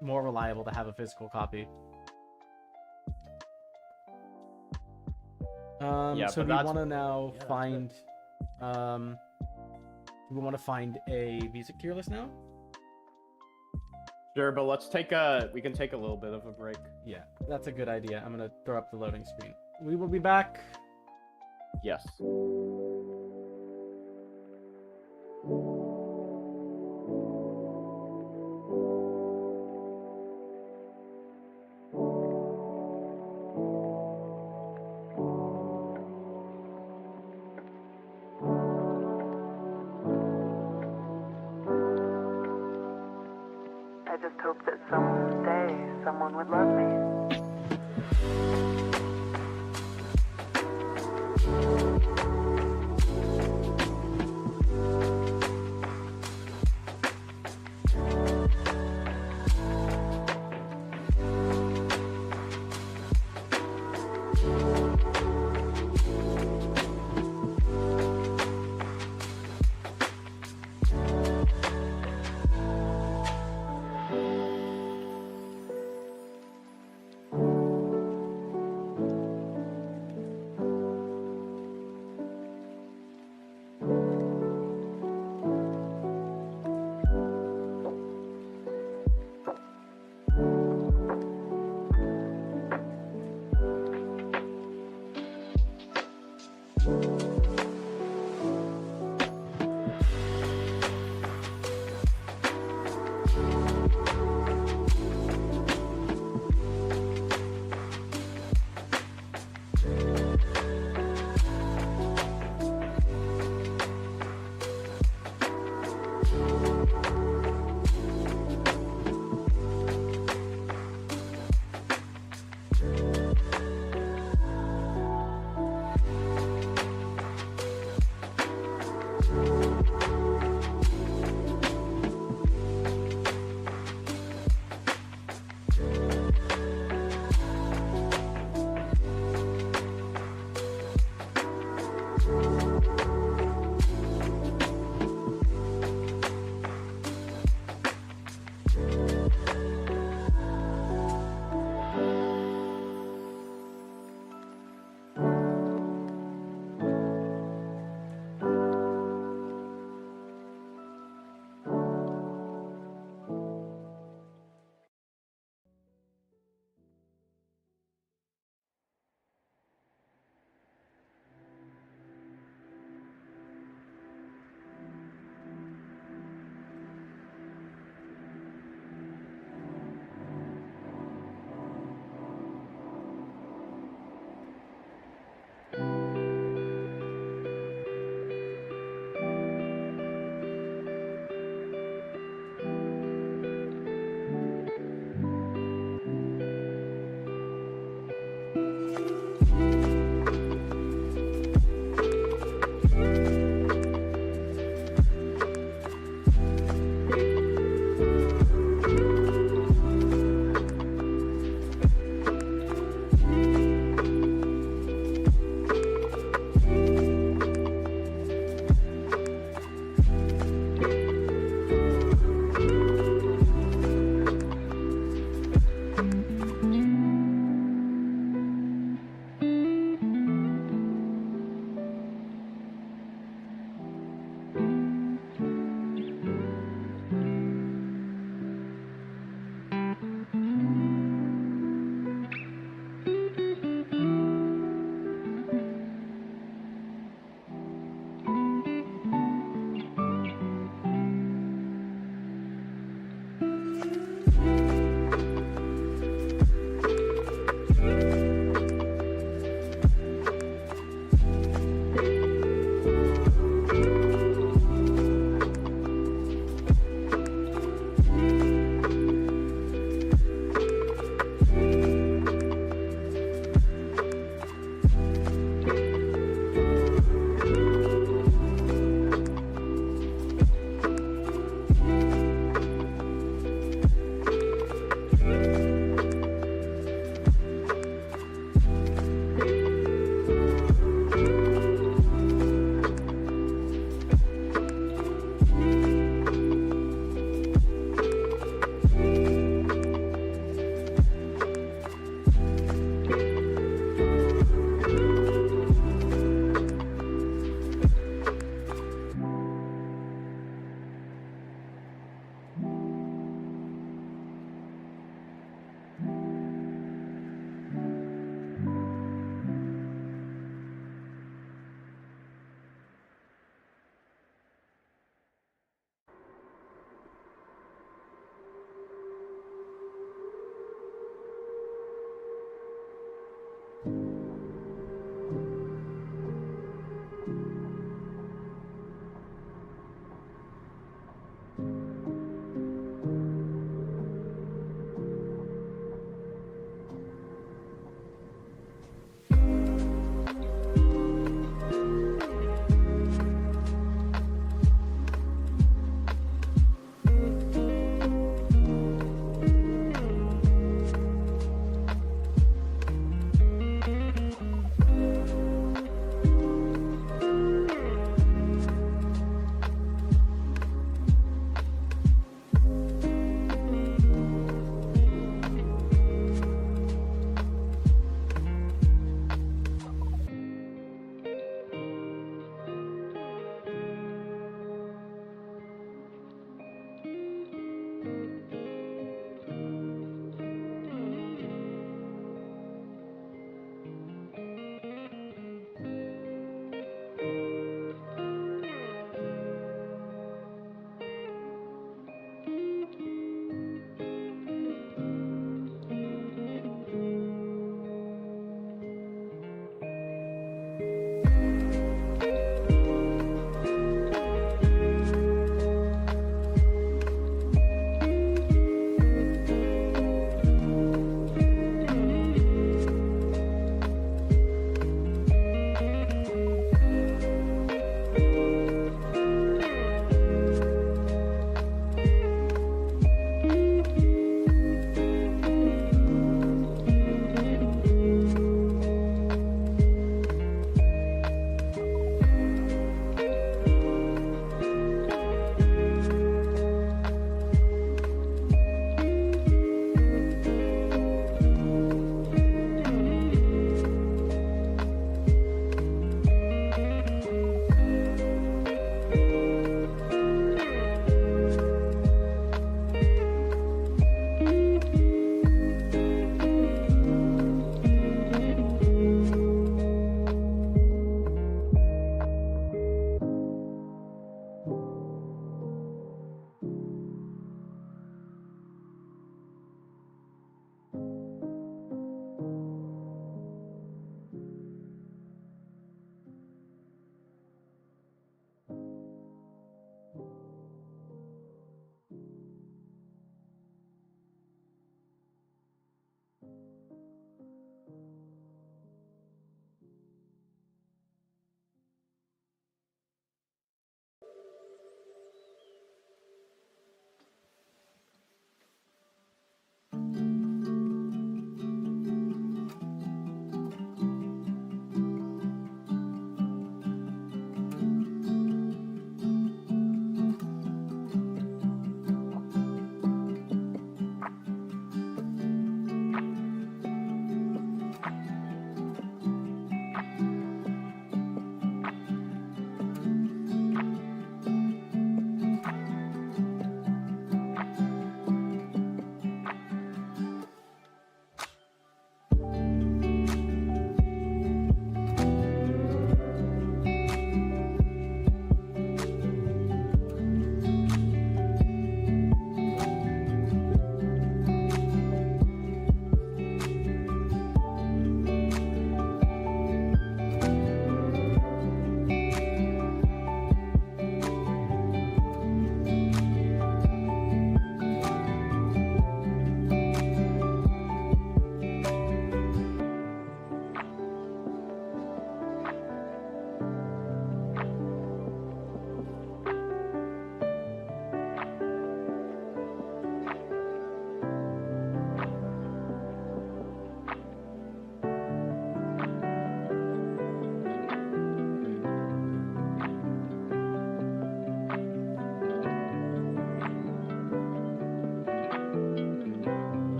more reliable to have a physical copy. Yeah, so but we want to now that's find, we want to find a music tier list now. Sure, but we can take a little bit of a break. Yeah, that's a good idea. I'm gonna throw up the loading screen. We will be back. Yes. I just hope that someday someone would love me.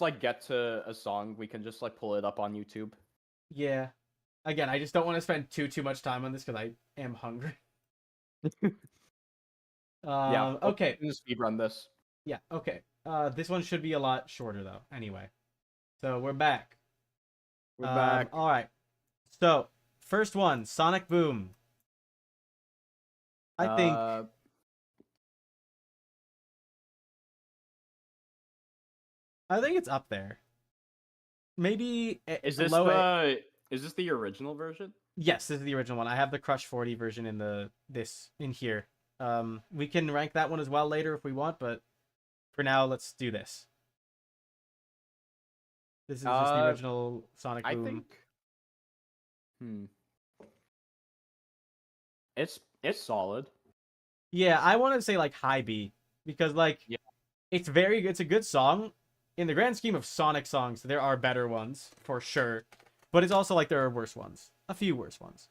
just like get to a song, we can just like pull it up on YouTube. Yeah. Again, I just don't want to spend too much time on this because I am hungry. Yeah. Okay. We can just speedrun this. Yeah. Okay. This one should be a lot shorter though. Anyway, so we're back. We're back. All right. So first one, Sonic Boom. I think it's up there. Maybe Is this low the original version? Yes, this is the original one. I have the Crush 40 version in here. We can rank that one as well later if we want, but for now, let's do this. This is just the original Sonic Boom. I think. It's solid. Yeah, I want to say like high B because like it's a good song. In the grand scheme of Sonic songs, there are better ones for sure, but it's also like there are worse ones. A few worse ones.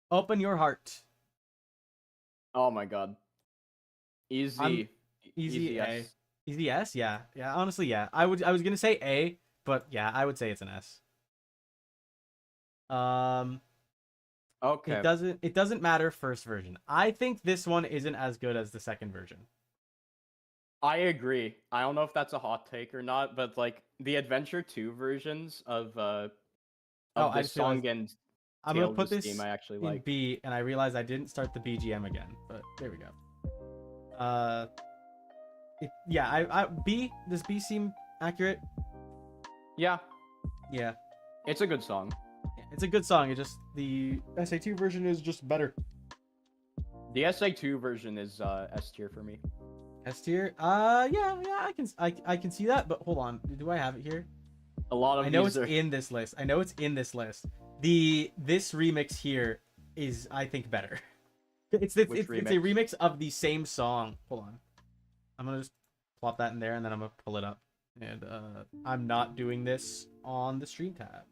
Open Your Heart. Oh my god. Easy A. S. Easy S? Yeah. Yeah, honestly, yeah. I was gonna say A, but yeah, I would say it's an S. Okay. It doesn't matter first version. I think this one isn't as good as the second version. I agree. I don't know if that's a hot take or not, but like the Adventure 2 versions of this song and I'm Tale gonna of put the this Steam I actually in like. B, and I realized I didn't start the BGM again, but there we go. B. Does B seem accurate? Yeah. Yeah. It's a good song. It's a good song. It just the SA2 version is just better. The SA2 version is S tier for me. S tier? I can see that, but hold on. Do I have it here? A lot of I know it's in this list. This remix here is, I think, better. It's a remix of the same song. Hold on. I'm gonna just plop that in there and then I'm gonna pull it up. And I'm not doing this on the stream tab.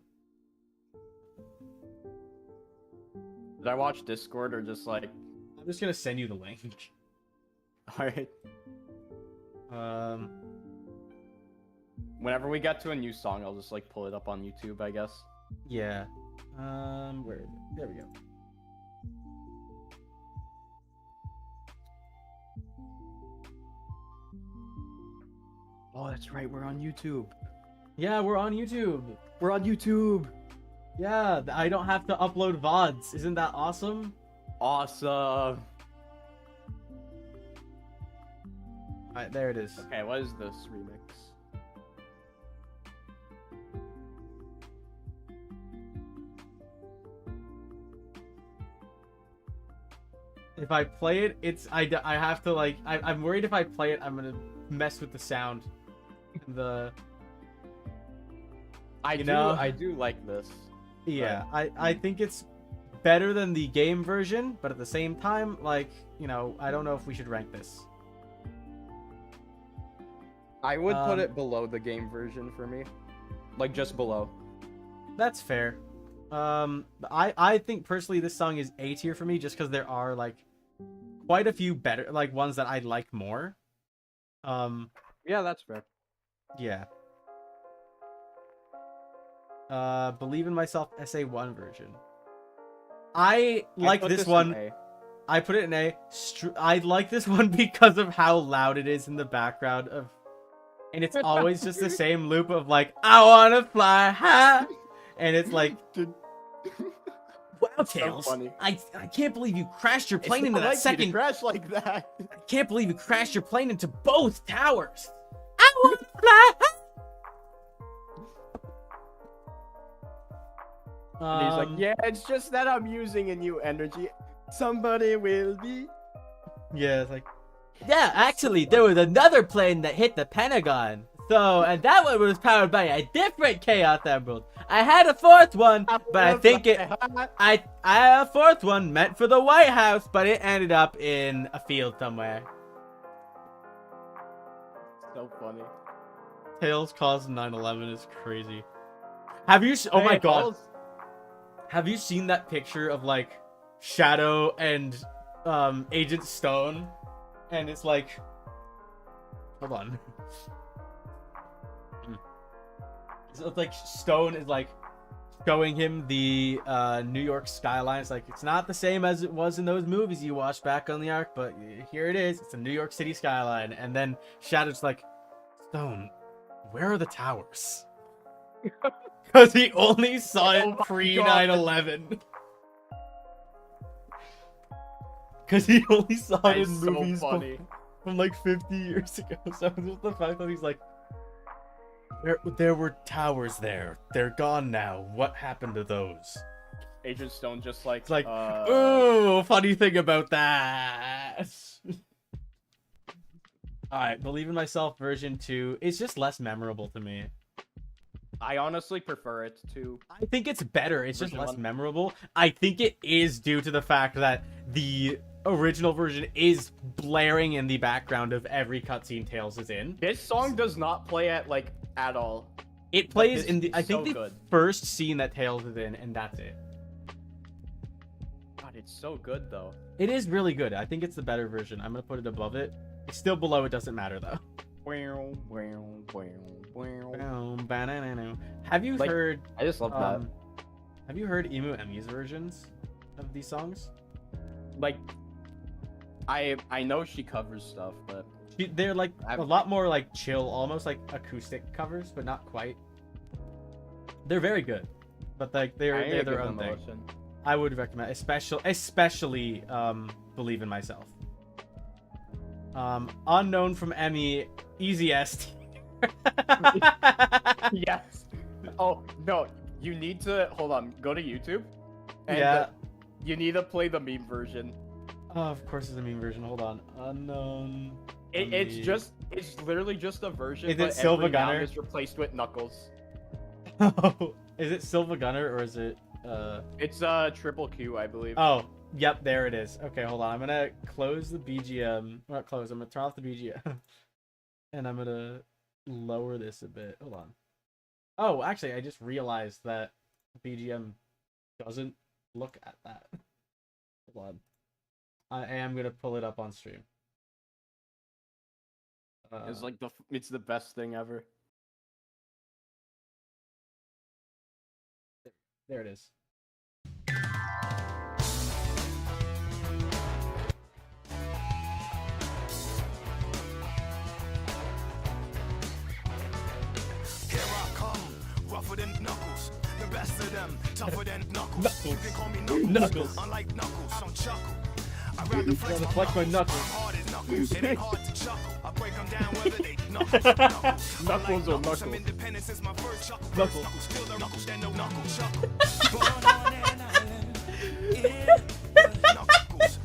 Did I watch Discord or just like? I'm just gonna send you the link. Alright. Whenever we get to a new song, I'll just like pull it up on YouTube, I guess. Yeah. Where is it? There we go. Oh, that's right. We're on YouTube. Yeah, we're on YouTube. We're on YouTube. Yeah, I don't have to upload VODs. Isn't that awesome? Awesome. Alright, there it is. Okay, what is this remix? If I play it, I have to like I'm worried if I play it I'm gonna mess with the sound. I do like this. Yeah, I think it's better than the game version, but at the same time, like, you know, I don't know if we should rank this. I would put it below the game version for me. Like, just below. That's fair. I think personally this song is A tier for me just because there are, like, quite a few better, like, ones that I like more. Yeah, that's fair. Yeah. Believe in Myself SA1 version. I like this one. I put it in A. I like this one because of how loud it is in the background of, and it's always just the same loop of like, I wanna fly high, and it's like, wow, Tails, so I can't believe you crashed your plane into that second. Crash like that. I can't believe you crashed your plane into both towers. I wanna fly high. And he's like, yeah, it's just that I'm using a new energy. Somebody will be. Yeah, it's like, yeah, actually, there was another plane that hit the Pentagon. So, and that one was powered by a different Chaos Emerald. I had a fourth one, but I think I had a fourth one meant for the White House, but it ended up in a field somewhere. So funny. Tails caused 9/11 is crazy. Have you? Oh my god. Have you seen that picture of like Shadow and Agent Stone? And it's like, hold on. So it's like Stone is like showing him the New York skyline. It's like, it's not the same as it was in those movies you watched back on the Ark, but here it is. It's a New York City skyline. And then Shadow's like, Stone, where are the towers? Because he only saw it pre 9/11. Because he only saw it in movies from like 50 years ago. So just the fact that he's like, there were towers there. They're gone now. What happened to those? Agent Stone just like, It's like, ooh, funny thing about that. Alright, Believe in Myself version 2 is just less memorable to me. I honestly prefer it to. I think it's better. It's just less 1. memorable. I think it is due to the fact that the original version is blaring in the background of every cutscene Tails is in. This song does not play at all. It plays in the I think so the good. first scene that Tails is in, and that's it. God, it's so good though. It is really good. I think it's the better version. I'm gonna put it above it. It's still below. It doesn't matter though. Have you Like, heard? I just love that. Have you heard Emu Emmy's versions of these songs? Like, I know she covers stuff, but They're like a lot more like chill, almost like acoustic covers, but not quite. They're very good, but like they're their own thing. I would recommend, especially Believe in Myself. Unknown from Emmy, easiest. Yes. Oh no, you need to hold on. Go to YouTube. And, Yeah. You need to play the meme version. Oh, of course, it's a meme version. Hold on. Unknown. It's literally just a version. Is it but Silva every noun Gunner? is replaced with Knuckles. Is it Silva Gunner or is it? It's triple Q, I believe. Oh, yep, there it is. Okay, hold on. I'm gonna close the BGM. Not close. I'm gonna turn off the BGM, and I'm gonna lower this a bit. Hold on. Oh, actually, I just realized that BGM doesn't look at that. Hold on. I am gonna pull it up on stream. It's like it's the best thing ever. There it is. Here I come, rougher than Knuckles. The best of them, tougher than Knuckles. You can call me Knuckles. Unlike Knuckles, I don't chuckle. I'd rather flex my knuckles. Hard as Knuckles. It ain't hard to chuckle. I break them down whether they Knuckles. Knuckles or Knuckles. I'm Knuckles? independent since my first chuckle. Knuckles. Knuckles. Still the Knuckles, then no Knuckles chuckle. Born on an island in the Knuckles.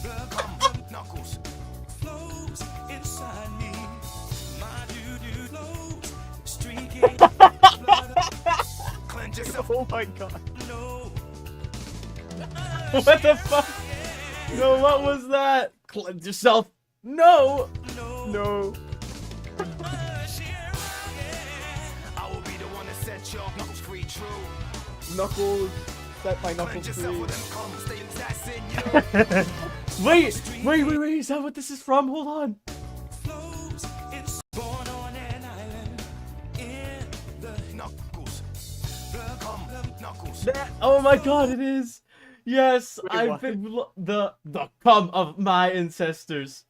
The come Knuckles flows inside me. My doo-doo flows, streaking blood. Cleanse yourself. Oh my god. No. What the fuck? No, what was that? Cleanse yourself. No. No. I will be the one to set your Knuckles free, true. Knuckles. Set my Cleanse Knuckles yourself free. with them comes, stay assassin, you. Wait. Is that what this is from? Hold on. Flows, it's born on an island in the Knuckles. The come Knuckles. Oh my god, it is. Yes, Wait, I've what? been the cum of my ancestors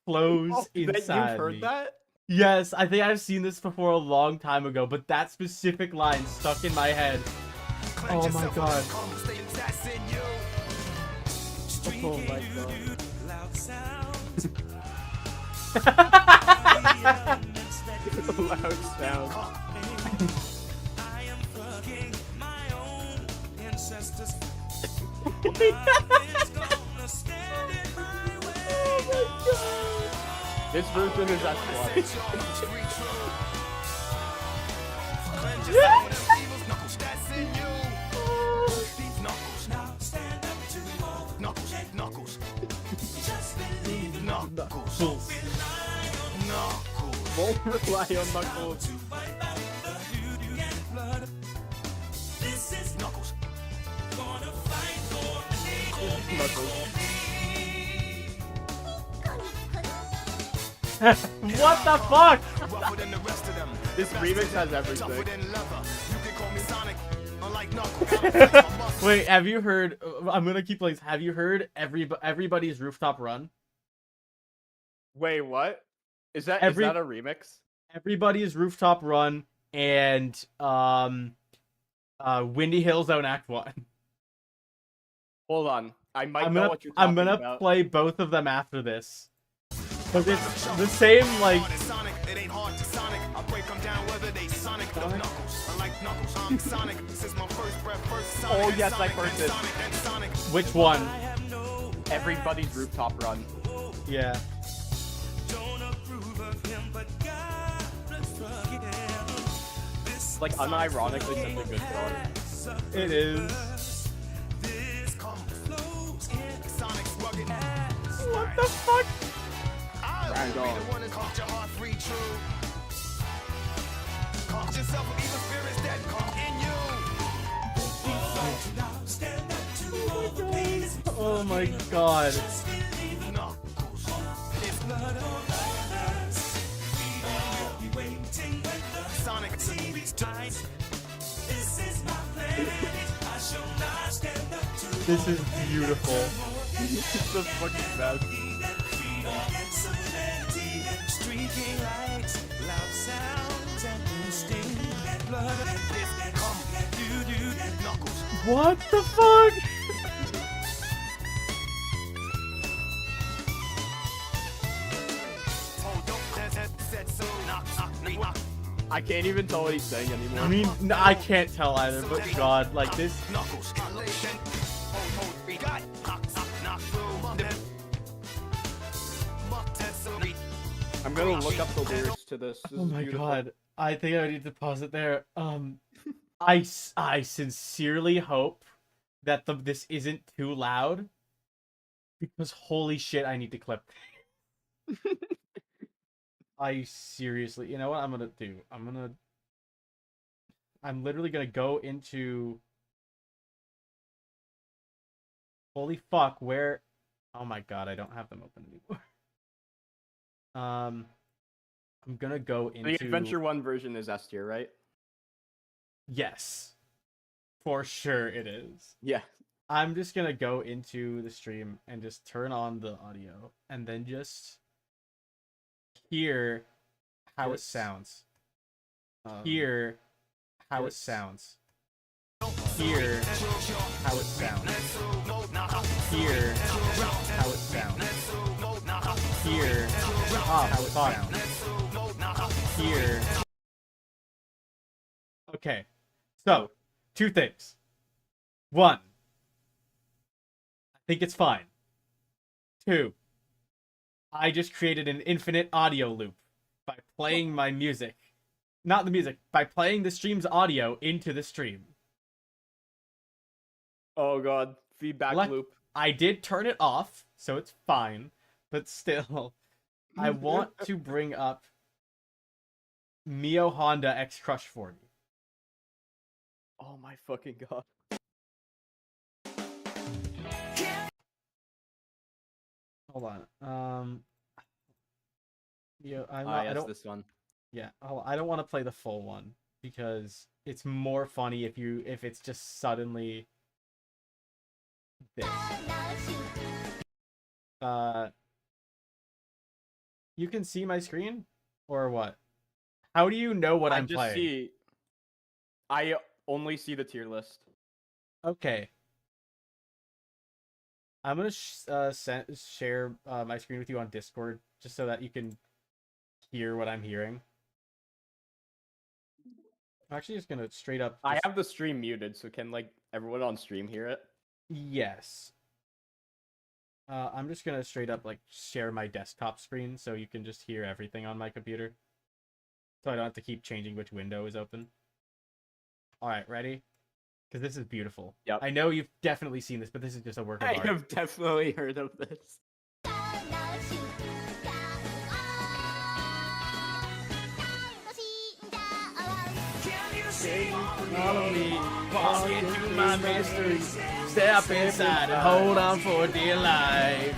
flows inside You've heard me. that? Yes, I think I've seen this before a long time ago, but that specific line stuck in my head. Cleanse Oh my yourself with god. them comes, stay assassin, you. Oh my god. Loud sounds. Loud sound. I am fucking my own ancestors. This version is as fun. Won't rely on Knuckles. Knuckles. What the fuck? Rougher than the rest of them. This remix has everything. Tougher than leather. You can call me Sonic. Unlike Knuckles. Wait, have you heard? I'm gonna keep playing. Have you heard everybody's rooftop run? Wait, what? Is that Every- a remix? Everybody's rooftop run and Windy Hill Zone Act 1. Hold on. I might I'm know gonna what you're talking I'm gonna about. play both of them after this. But it's the same like. Sonic, it ain't hard to Sonic. I break them down whether they Sonic or Knuckles. Unlike Knuckles, I'm Sonic. Since my first breath, first Sonic. Oh, then yes, I Sonic, heard then this. Sonic, then Sonic. Which one? Everybody's rooftop run. Yeah. Don't approve of him, but God looks him. This Like unironically such a good song. It is. this come flows in Sonic's rugged. What the fuck? I Right will on. be the one that caught your heart free true. Caught yourself with evil spirits that come in you. Oh my god. Knuckles. It's blood on Sonic TV's tight. This is my planet. I shall not stand up to This is beautiful. It's the fucking best. streaking lights, loud sounds, and instinct. Blood and come, do Knuckles. What the fuck? Oh, don't said so. Knock. I can't even tell what he's saying anymore. I mean, I can't tell either, but god, like this. Knuckles. I'm gonna look up the lyrics to this. This Oh is my beautiful. god. I think I need to pause it there. I sincerely hope that this isn't too loud. Because holy shit, I need to clip. I seriously, you know what I'm gonna do? I'm literally gonna go into. Holy fuck, where? Oh my god, I don't have them open anymore. I'm gonna go into. The Adventure 1 version is S tier, right? Yes, for sure it is. Yeah. I'm just gonna go into the stream and just turn on the audio and then just hear how it Yes. sounds. Hear how it sounds. Hear how it sounds. Hear how it sounds. Hear how it sounds. Hear. Okay, so 2 things. 1, I think it's fine. 2, I just created an infinite audio loop by playing my music. Not the music, by playing the stream's audio into the stream. Oh god. Feedback loop. I did turn it off, so it's fine. But still, I want to bring up Mio Honda X Crush 40. Oh my fucking god. Hold on. Yeah, I Yes, don't. this one. Yeah, I don't want to play the full one because it's more funny if it's just suddenly this. You can see my screen or what? How do you know what I'm playing? I only see the tier list. Okay. I'm gonna share my screen with you on Discord just so that you can hear what I'm hearing. I'm actually just gonna straight up. I have the stream muted, so can like everyone on stream hear it? Yes. I'm just gonna straight up like share my desktop screen so you can just hear everything on my computer. So I don't have to keep changing which window is open. Alright, ready? Because this is beautiful. Yep. I know you've definitely seen this, but this is just a work of I art. have definitely heard of this. Follow me, walk into my mystery. Step inside and hold on for dear life.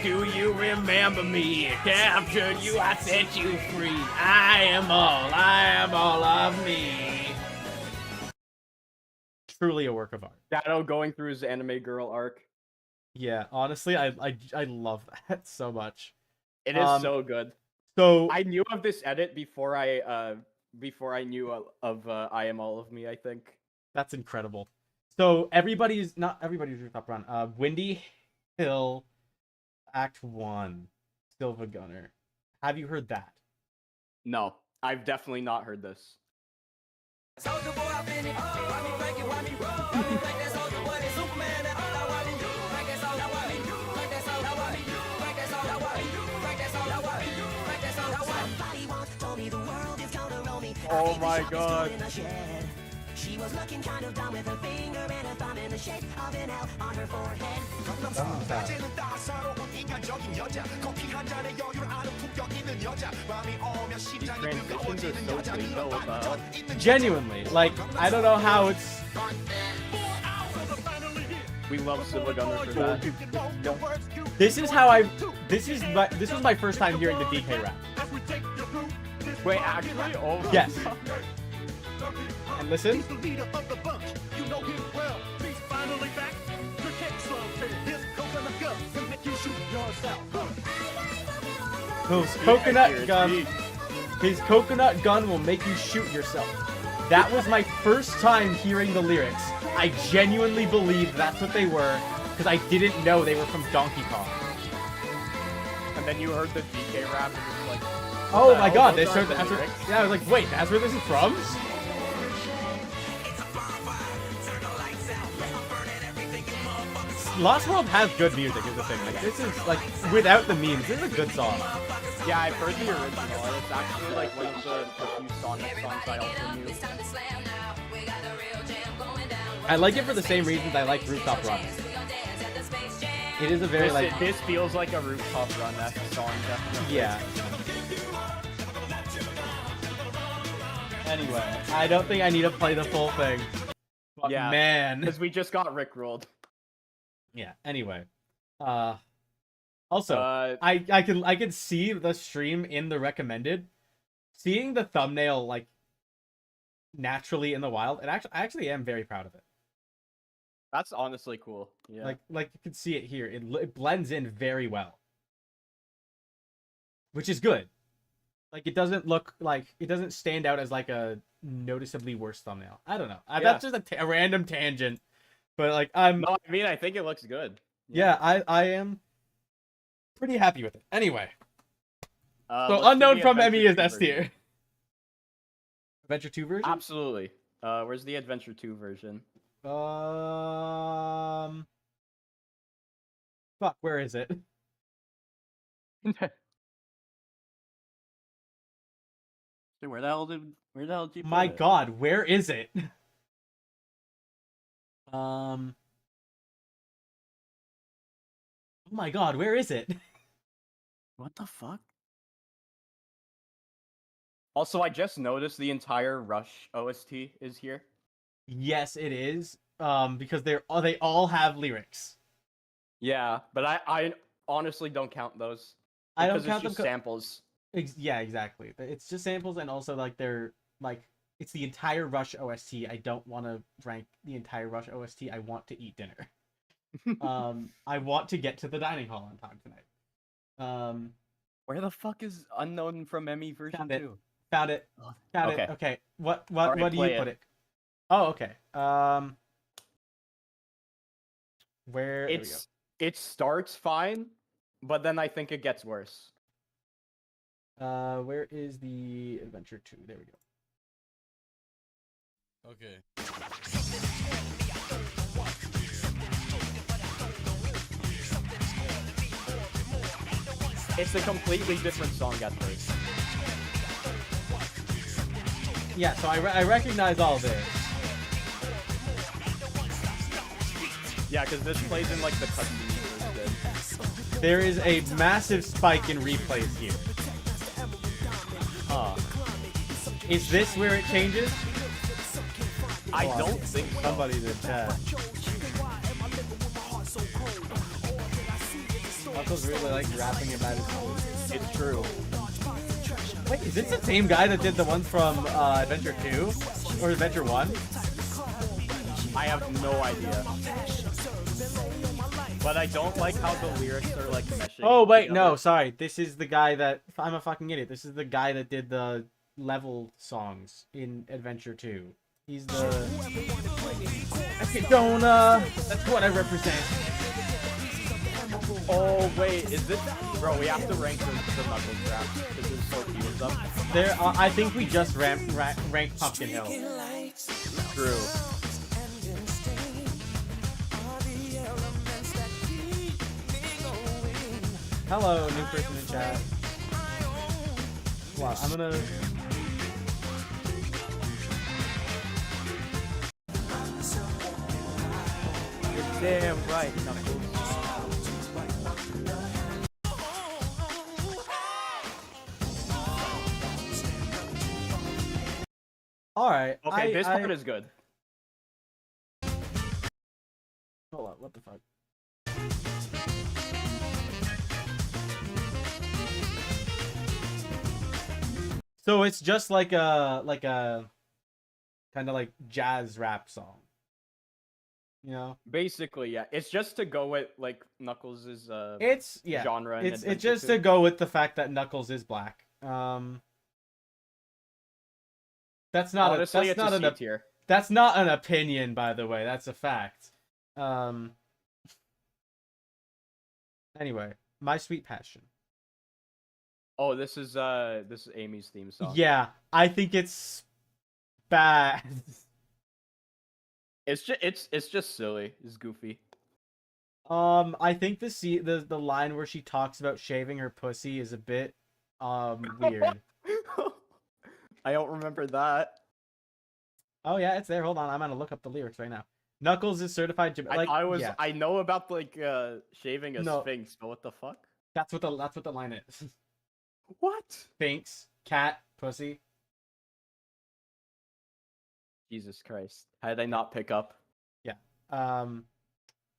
Do you remember me? Captured you, I set you free. I am all of me. Truly a work of art. Shadow going through his anime girl arc. Yeah, honestly, I love that so much. It is so good. So I knew of this edit before I knew of I Am All of Me, I think. that's incredible. So not everybody's Rooftop Run. Windy Hill, Act 1, Silva Gunner. Have you heard that? No, I've definitely not heard this. Oh my god. She was looking kind of dumb with her finger and a thumb in the shape of an L on her forehead. Transitions are so good though. Genuinely, like, I don't know how it's... We love Silva Gunner for that. This is was my first time hearing the DK rap. Wait, actually? Oh my Yes. god. And listen. His coconut gun will make you shoot yourself. That was my first time hearing the lyrics. I genuinely believed that's what they were, because I didn't know they were from Donkey Kong. And then you heard the DK rap and it was like, Oh my god, those aren't the lyrics? yeah, I was like, wait, that's where this is from? Lost World has good music, is the thing. Like, this is, like, without the memes, this is a good song. yeah, I've heard the original, and it's actually like one of the few Sonic songs I also knew. I like it for the same reasons I like Rooftop Run. It is a very, like... This feels like a Rooftop Run-esque song, definitely. Yeah. Anyway, I don't think I need to play the full thing. But Yeah, man. Because we just got rickrolled. Yeah, anyway. Also, Uh, I can see the stream in the recommended. Seeing the thumbnail, like, naturally in the wild, I actually am very proud of it. That's honestly cool. Yeah. Like you can see it here. It blends in very well. Which is good. Like, it doesn't look like... It doesn't stand out as, like, a noticeably worse thumbnail. I don't know. Yeah. That's just a random tangent. But, like, I'm... No, I mean, I think it looks good. Yeah, I am pretty happy with it. Anyway. So, let's do Unknown the from Adventure Emmy is 2 S version. tier. Adventure 2 version? Absolutely. Where's the Adventure 2 version? Fuck, where is it? Where the hell did you put My it? god, where is it? Oh my god, where is it? What the fuck? Also, I just noticed the entire Rush OST is here. Yes, it is. Because they all have lyrics. Yeah, but I honestly don't count those. I don't because count it's them. just samples. Yeah, exactly. It's just samples, and also like they're like it's the entire Rush OST. I don't want to rank the entire Rush OST. I want to eat dinner. I want to get to the dining hall on time tonight. Where the fuck is Unknown from Emmy version Found it. 2? Found it. Found Okay. it. Okay. What Alright, do you play put it. it? Oh, okay. Where? There we go. It starts fine, but then I think it gets worse. Where is the Adventure 2? There we go. Okay. It's a completely different song at first. Yeah, so I recognize all this. Yeah, because this plays in like the cutscene instead. There is a massive spike in replays here. Is this where it changes? I don't think so. Somebody in the chat. Knuckles really likes rapping about his food. It's true. Wait, is this the same guy that did the ones from Adventure 2 or Adventure 1? I have no idea. But I don't like how the lyrics are like meshing. Oh wait, together. no, sorry. This is the guy that I'm a fucking idiot. This is the guy that did the level songs in Adventure 2. He's the Donut. That's what I represent. Oh wait, is this? Bro, we have to rank the Knuckles rap because there's so few of them. There, I think we just ranked Pumpkin Hill. True. Hello, new person in chat. Wow, I'm gonna. You're damn right, Knuckles. All right. Okay, this part is good. Hold on. What the fuck? So it's just like a kind of like jazz rap song. You know? Basically, yeah. It's just to go with like Knuckles' It's yeah. genre. And It's Adventure just 2. to go with the fact that Knuckles is black. That's not Honestly, that's it's not a an C tier. that's not an opinion, by the way. That's a fact. Anyway, My Sweet Passion. Oh, this is Amy's theme song. Yeah, I think it's bad. It's just silly. It's goofy. I think the line where she talks about shaving her pussy is a bit weird. I don't remember that. Oh yeah, it's there. Hold on, I'm gonna look up the lyrics right now. Knuckles is certified like yeah, I know about like shaving a No. sphinx, but what the fuck? that's what the line is. What? Sphinx, cat, pussy. Jesus Christ. How did I not pick up?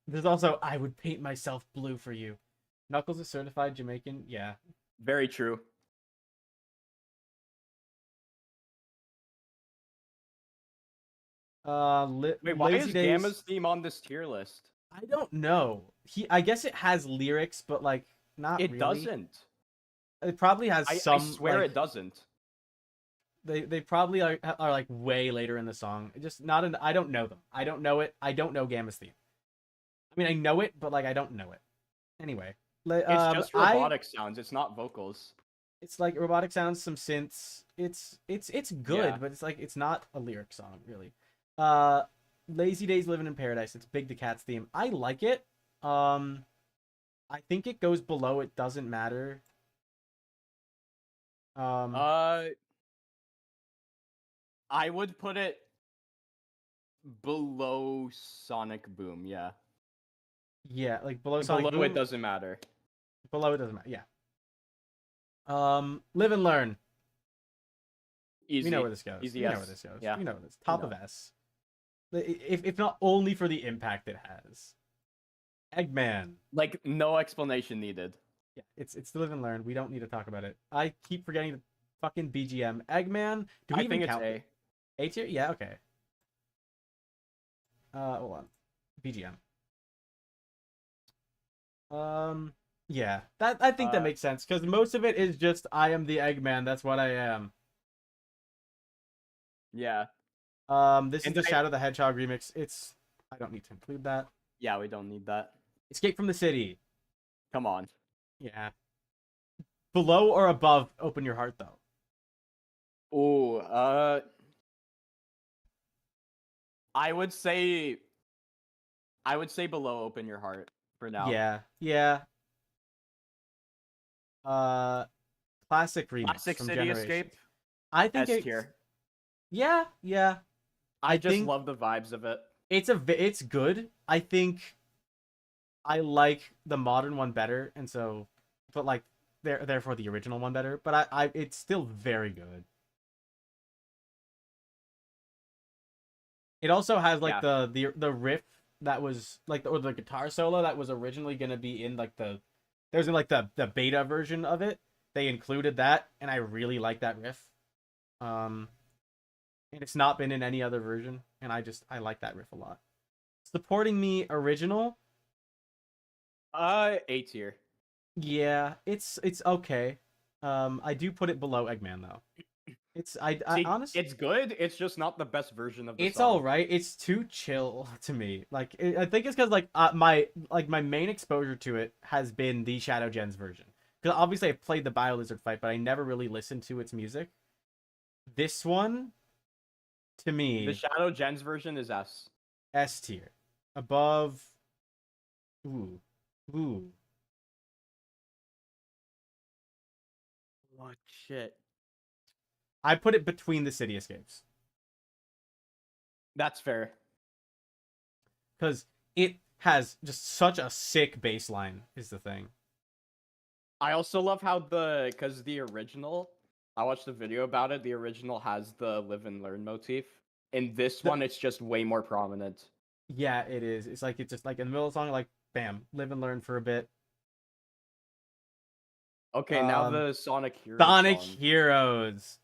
There's also I would paint myself blue for you. Knuckles is certified Jamaican. Yeah. Very true. Wait, why Lazy is Days. Gamma's theme on this tier list? I don't know. I guess it has lyrics, but like not It really. doesn't. It probably has I some. swear like, it doesn't. They probably are like way later in the song. Just not an. I don't know them. I don't know it. I don't know Gamma's theme. I mean, I know it, but like I don't know it. Anyway, It's just robotic sounds. It's not vocals. It's like robotic sounds, some synths. It's good, Yeah. but it's like it's not a lyric song really. Lazy Days Living in Paradise. It's Big the Cat's theme. I like it. I think it goes below It Doesn't Matter. I would put it below Sonic Boom. Yeah. Yeah, like below Sonic Below Boom. It Doesn't Matter. Below It Doesn't Matter. Yeah. Live and Learn. Easy. We know where this goes. Easy We know S. where this goes. Yeah. We know this. Top know. of S. If not only for the impact it has. Eggman. Like no explanation needed. Yeah, it's the Live and Learn. We don't need to talk about it. I keep forgetting the fucking BGM. Eggman. Do we I even think it's count A. A tier? Yeah, okay. Hold on. BGM. Yeah. That I think that makes sense because most of it is just I am the Eggman. That's what I am. Yeah. This is And the I- Shadow the Hedgehog remix. I don't need to include that. Yeah, we don't need that. Escape from the City. Come on. Yeah. Below or above Open Your Heart though. Ooh, I would say below Open Your Heart for now. Yeah. Yeah. Classic remix Classic from City Generations. Escape. I think S it's tier. Yeah, yeah. I just think- love the vibes of it. It's good. I think I like the modern one better, and so, but like, therefore the original one better. But it's still very good. It also has like the riff that was like or the guitar solo that was originally gonna be in like the There's like the beta version of it. They included that, and I really like that riff. And it's not been in any other version, and I like that riff a lot. Supporting Me original. A tier. Yeah, it's okay. I do put it below Eggman though. I See, honestly, it's good. It's just not the best version of the it's song. all right. It's too chill to me. Like I think it's because like my main exposure to it has been the Shadow Gens version. Because obviously I played the Bio Lizard fight, but I never really listened to its music. This one, to me, The Shadow Gens version is S. S tier, above. Ooh. What shit? I put it between the City Escapes That's fair. because it has just such a sick bass line. Is the thing. I also love how because the original, I watched a video about it. The original has the live and learn motif. In this one, it's just way more prominent. Yeah, it is. It's like it's just like in the middle of the song, like bam, live and learn for a bit. Okay, now the Sonic Heroes. Sonic song. Heroes.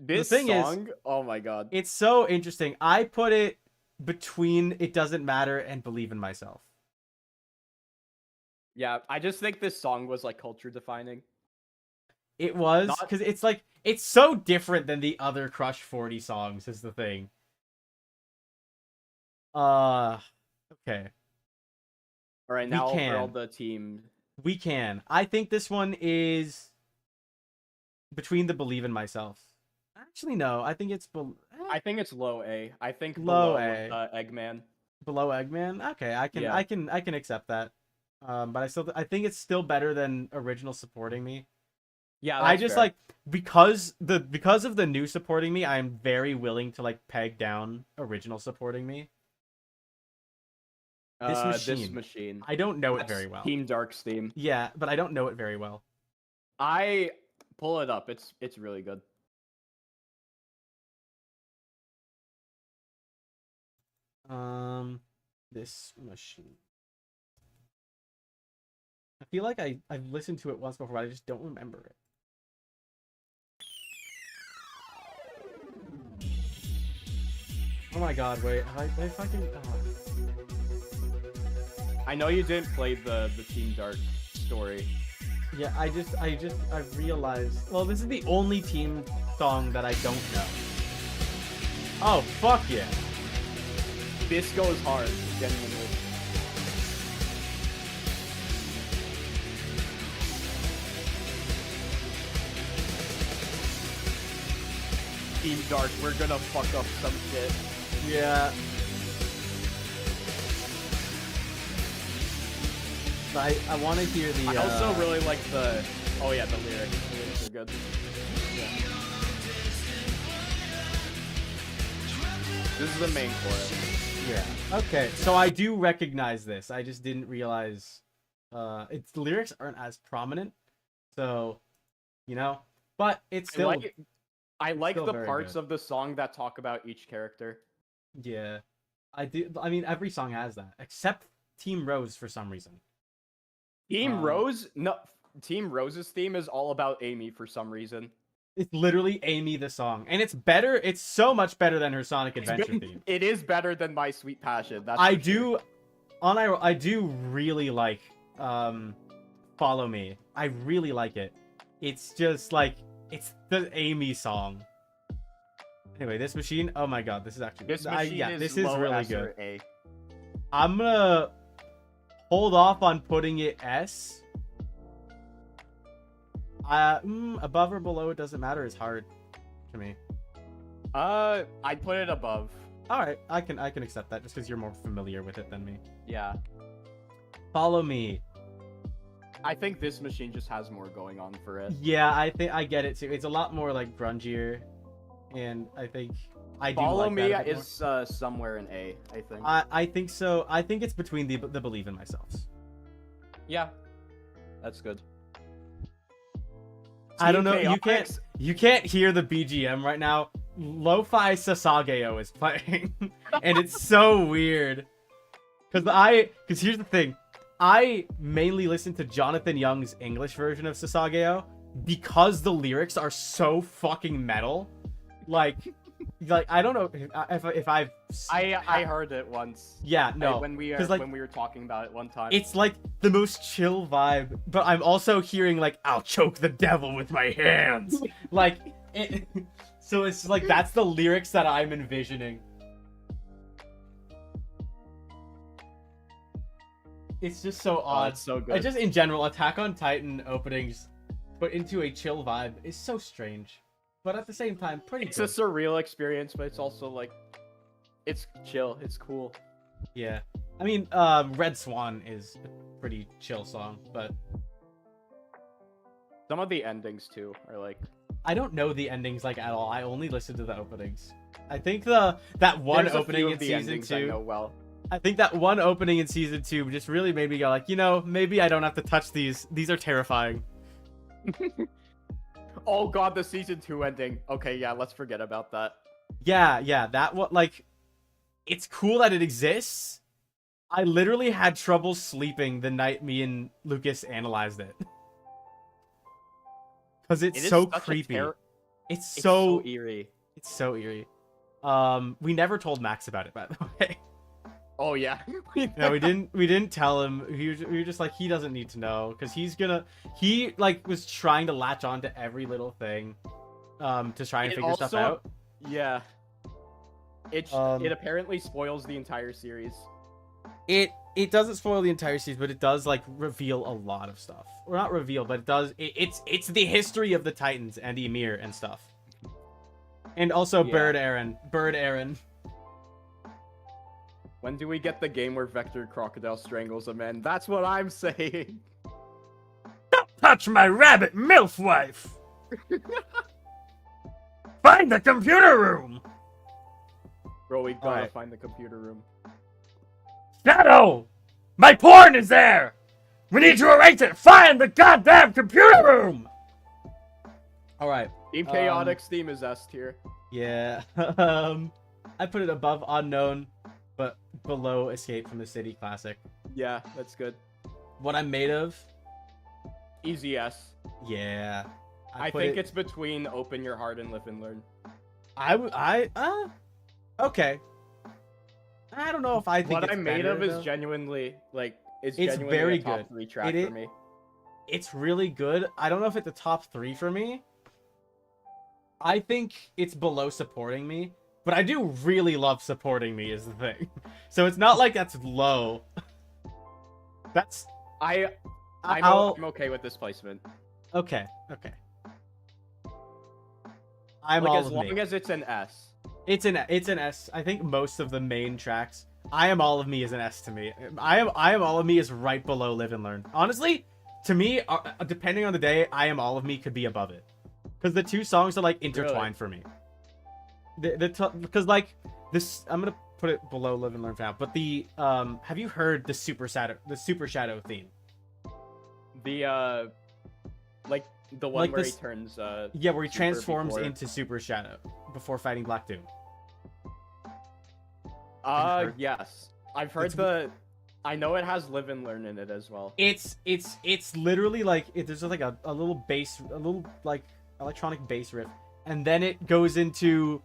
This thing is, song, oh my god. It's so interesting. I put it between It Doesn't Matter and Believe in Myself. Yeah, I just think this song was like culture defining. It was Not- because it's like it's so different than the other Crush 40 songs is the thing. Okay. All right, We now can. for all the team. We can. I think this one is between the Believe in Myself. Actually, no. I think it's I think it's low A. I think Low below A. Eggman. below Eggman. Okay, I Yeah. can accept that. But I think it's still better than original Supporting Me. Yeah, I that's just fair. like because of the new Supporting Me, I am very willing to like peg down original Supporting Me. This machine. I don't know it That's very well. Team Dark's theme. Yeah, but I don't know it very well. I pull it up. It's really good. This machine. I feel like I've listened to it once before, but I just don't remember it. Oh my god, wait, I fucking... Oh. I know you didn't play the Team Dark story. Yeah, I realized... Well, this is the only team song that I don't know. Oh, fuck yeah. This goes hard, genuinely. Team Dark, we're gonna fuck up some shit. Yeah. I want to hear the... I also really like the... Oh yeah, the lyrics. The lyrics are good. This is the main chorus. Yeah. Okay, so I do recognize this. I just didn't realize its lyrics aren't as prominent. So, you know, but it's still I like still the very parts good. of the song that talk about each character. Yeah. I do. I mean, every song has that except Team Rose for some reason. Team Rose, no, Team Rose's theme is all about Amy for some reason. It's literally Amy the song, and it's better. It's so much better than her Sonic Adventure theme. It is better than My Sweet Passion. That's I for sure. do, I do really like Follow Me. I really like it. It's just like it's the Amy song. Anyway, this machine. Oh my god, this is actually This machine is this is low really S or good. A. I'm gonna hold off on putting it S. Above or below, it doesn't matter. It's hard to me. I'd put it above. All right, I can accept that just because you're more familiar with it than me. Yeah. Follow Me. I think this machine just has more going on for it. Yeah, I think I get it too. It's a lot more like grungier, and I think I do Follow like Me that a bit is somewhere in A, I think. more. I think so. I think it's between the Believe in Myself. Yeah. That's good. I don't know. Team You can't hear the BGM right now. Lo-fi Sasageo is playing, and it's so weird. Cause here's the thing, I mainly listen to Jonathan Young's English version of Sasageo because the lyrics are so fucking metal. Like I don't know if I've I heard it once. Yeah, no, when we 'cause, like, when we were talking about it one time. it's like the most chill vibe, but I'm also hearing like I'll choke the devil with my hands. Like it, so it's like that's the lyrics that I'm envisioning. It's just so odd. It's so good. Just in general, Attack on Titan openings put into a chill vibe is so strange, but at the same time, pretty It's good. a surreal experience, but it's also like, it's chill. It's cool. Yeah, I mean, Red Swan is a pretty chill song, but Some of the endings too are like. I don't know the endings like at all. I only listen to the openings. I think that one There's a opening few in of the season endings I know 2. well. I think that one opening in season 2 just really made me go like, maybe I don't have to touch these. These are terrifying. Oh god, the season 2 ending. Okay, yeah, let's forget about that. Yeah, that what like, it's cool that it exists. I literally had trouble sleeping the night me and Lucas analyzed it. Because it's It is so such a creepy. It's It's so eerie. It's so eerie. We never told Max about it, by the way. Oh yeah. No, we didn't tell him. We were just like, he doesn't need to know, because he like was trying to latch on to every little thing, to try and figure stuff out. Yeah. It apparently spoils the entire series. It doesn't spoil the entire series, but it does like reveal a lot of stuff. Or not reveal, but it does. It's the history of the Titans and Ymir and stuff. And also Yeah. Bird Aaron. When do we get the game where Vector Crocodile strangles a man? That's what I'm saying. Touch my rabbit milf wife. Find the computer room. Bro, we gotta Alright. find the computer room. Shadow, my porn is there. We need to erase it. Find the goddamn computer room. All right. Team Chaotic's theme is S tier. Yeah. I put it above Unknown, but below Escape from the City Classic. Yeah, that's good. What I'm Made Of. Easy S. Yeah. I think it's between Open Your Heart and Live and Learn. Okay. I don't know if I think What it's I'm Made better, Of is though. genuinely like It's genuinely very a top good. 3 track It for me. It's really good. I don't know if it's a top 3 for me. I think it's below Supporting Me, but I do really love Supporting Me is the thing. So it's not like that's low. That's I'm I'll okay with this placement. okay. I'm Like all as of long me. as it's an S. It's an S. I think most of the main tracks. I Am All of Me is an S to me. I Am All of Me is right below Live and Learn. Honestly, to me, depending on the day, I Am All of Me could be above it, because the two songs are like intertwined for me. Because like this, I'm gonna put it below Live and Learn for now. But the have you heard the Super Shadow theme? The like the one Like where this- he turns Yeah, where he Super transforms before. into Super Shadow before fighting Black Doom. heard? Yes. I've heard I know it has Live and Learn in it as well. It's literally like there's just like a little bass, a little like electronic bass riff, and then it goes into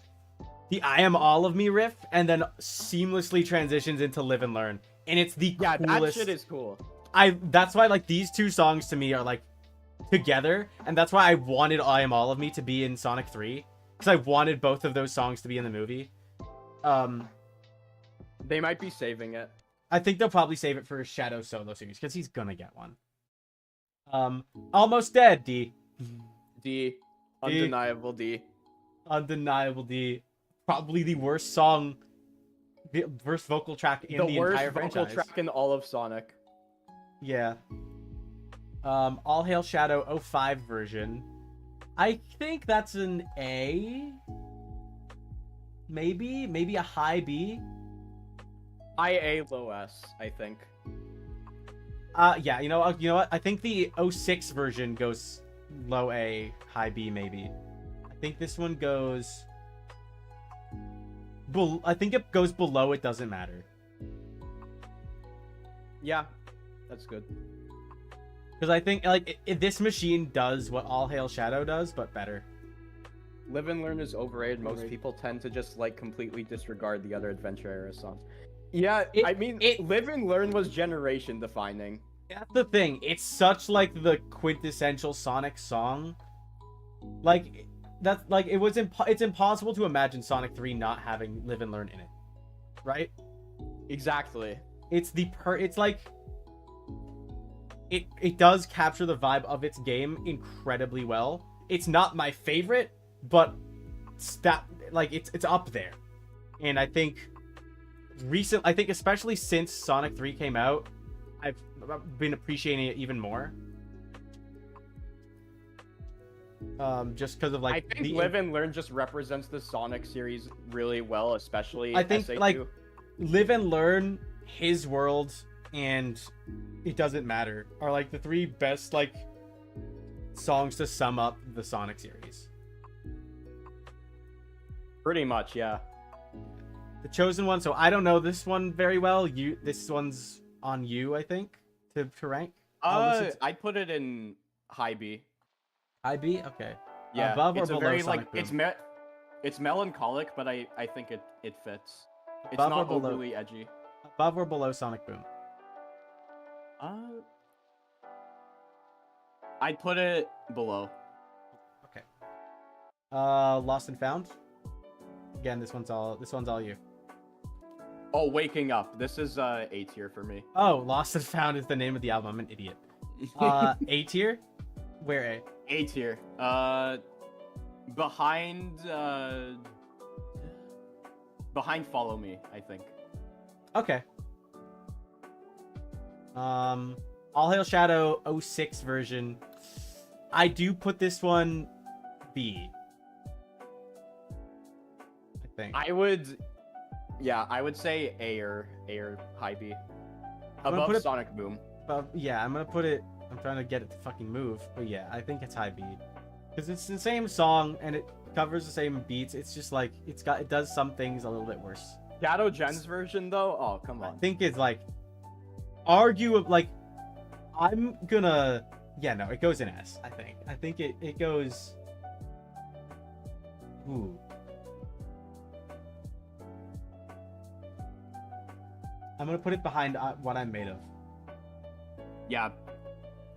the I Am All of Me riff, and then seamlessly transitions into Live and Learn, and it's the Yeah, coolest. that shit is cool. That's why like these two songs to me are like together, and that's why I wanted I Am All of Me to be in Sonic 3, because I wanted both of those songs to be in the movie. They might be saving it. I think they'll probably save it for a Shadow solo series, because he's gonna get one. Almost Dead, D. D. Undeniable D. Undeniable D. Probably the worst song, the worst vocal track in the worst entire vocal franchise. track in all of Sonic. Yeah. All Hail Shadow 05 version. I think that's an A. Maybe a high B. High A, low S, I think. Yeah, you know what? I think the 06 version goes low A, high B maybe. I think this one goes I think it goes below It Doesn't Matter. Yeah, That's good. Because I think like this machine does what All Hail Shadow does, but better. Live and Learn is overrated. Most people tend to just like completely disregard the other Adventure era songs. Yeah, I mean, Live and Learn was generation defining. That's the thing. It's such like the quintessential Sonic song. Like that's like it's impossible to imagine Sonic 3 not having Live and Learn in it. Right? Exactly. It's like it does capture the vibe of its game incredibly well. It's not my favorite, but it's up there. And I think especially since Sonic 3 came out, I've been appreciating it even more. Just because of like I think Live and Learn just represents the Sonic series really well, especially I think SA2. like Live and Learn, His World, and It Doesn't Matter are like the three best like songs to sum up the Sonic series. Pretty much, yeah. The Chosen One, so I don't know this one very well. This one's on you, I think, to rank. I'd put it in high B. High B? Okay. Yeah, Above or it's a below very Sonic like Boom? it's melancholic, but I think it fits. It's Above or not below? overly edgy. Above or below Sonic Boom? I'd put it below. Okay. Lost and Found. Again, this one's all you. Oh, Waking Up. This is A tier for me. Oh, Lost and Found is the name of the album. I'm an idiot. A tier? Where A? A tier. Behind Follow Me, I think. Okay. All Hail Shadow 06 version. I do put this one B. I think. I would say A or high B. Above Sonic Boom. Yeah, I'm gonna put it. I'm trying to get it to fucking move, but yeah, I think it's high B, because it's the same song and it covers the same beats. It's just like it does some things a little bit worse. Shadow Gen's version though, oh come on. I think it's like it goes in S. I think it goes. Ooh. I'm gonna put it behind What I'm Made Of. Yeah,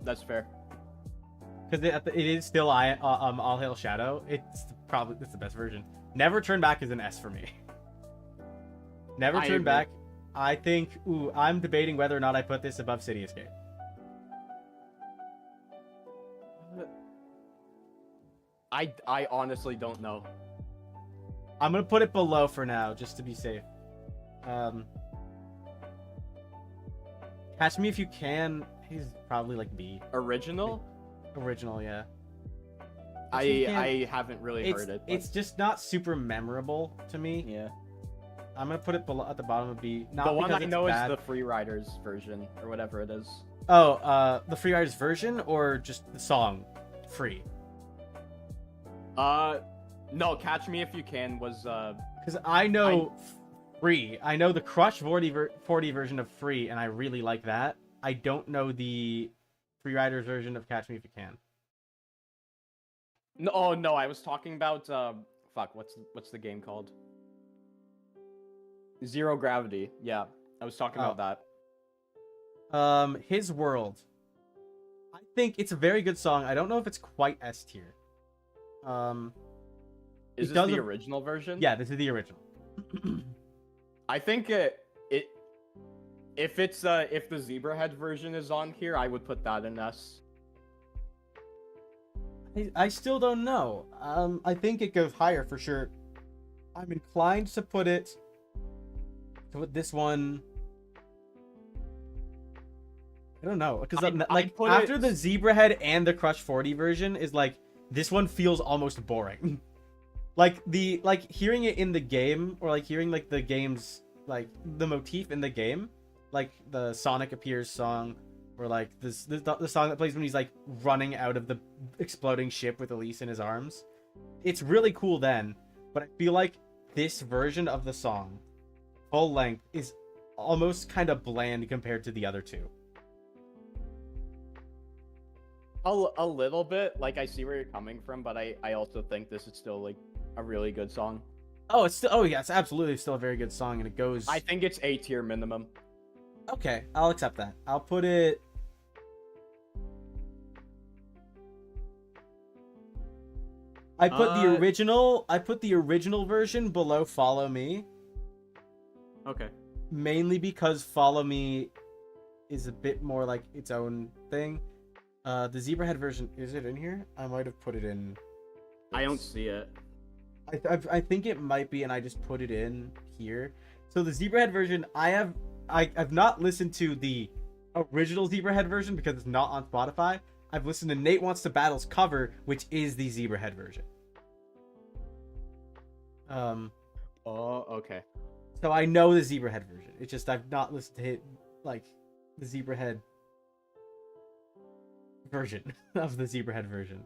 that's fair. Because it is still All Hail Shadow. It's the best version. Never Turn Back is an S for me. Never Turn Back. I think. Ooh, I'm debating whether or not I put this above City Escape. I honestly don't know. I'm gonna put it below for now, just to be safe. Catch Me If You Can. He's probably like B. Original, yeah. I haven't really heard it. But... It's just not super memorable to me. Yeah. I'm gonna put it below at the bottom of B. Not the one I because know it's is bad. the Free Riders version or whatever it is. Oh, the Free Riders version or just the song, Free? No, Catch Me If You Can was Because I know Free. I know the Crush 40 version of Free, and I really like that. I don't know the Free Riders version of Catch Me If You Can. No, oh no, I was talking about fuck, what's the game called? Zero Gravity. Yeah, I was talking about that. His World. I think it's a very good song. I don't know if it's quite S tier. Is this the original version? Yeah, this is the original. I think if the Zebrahead version is on here, I would put that in S. I still don't know. I think it goes higher for sure. I'm inclined to put this one. I don't know, because after the Zebrahead and the Crush 40 version is like, this one feels almost boring. like hearing it in the game, or like hearing like the game's like the motif in the game, like the Sonic Appears song, or like the song that plays when he's like running out of the exploding ship with Elise in his arms. It's really cool then, but I feel like this version of the song, full length, is almost kind of bland compared to the other two. A little bit. Like, I see where you're coming from, but I also think this is still, like, a really good song. Oh, it's still. Oh, yeah, it's absolutely still a very good song, and it goes. I think it's A tier minimum. Okay, I'll accept that. I'll put it. I put the original. I put the original version below Follow Me, Okay. mainly because Follow Me is a bit more like its own thing. The Zebrahead version, is it in here? I might have put it in. I don't see it. I think it might be, and I just put it in here. So the Zebrahead version, I've not listened to the original Zebrahead version because it's not on Spotify. I've listened to Nate Wants to Battle's cover, which is the Zebrahead version. Oh, okay. So I know the Zebrahead version. It's just I've not listened to it, like the Zebrahead version of the Zebrahead version.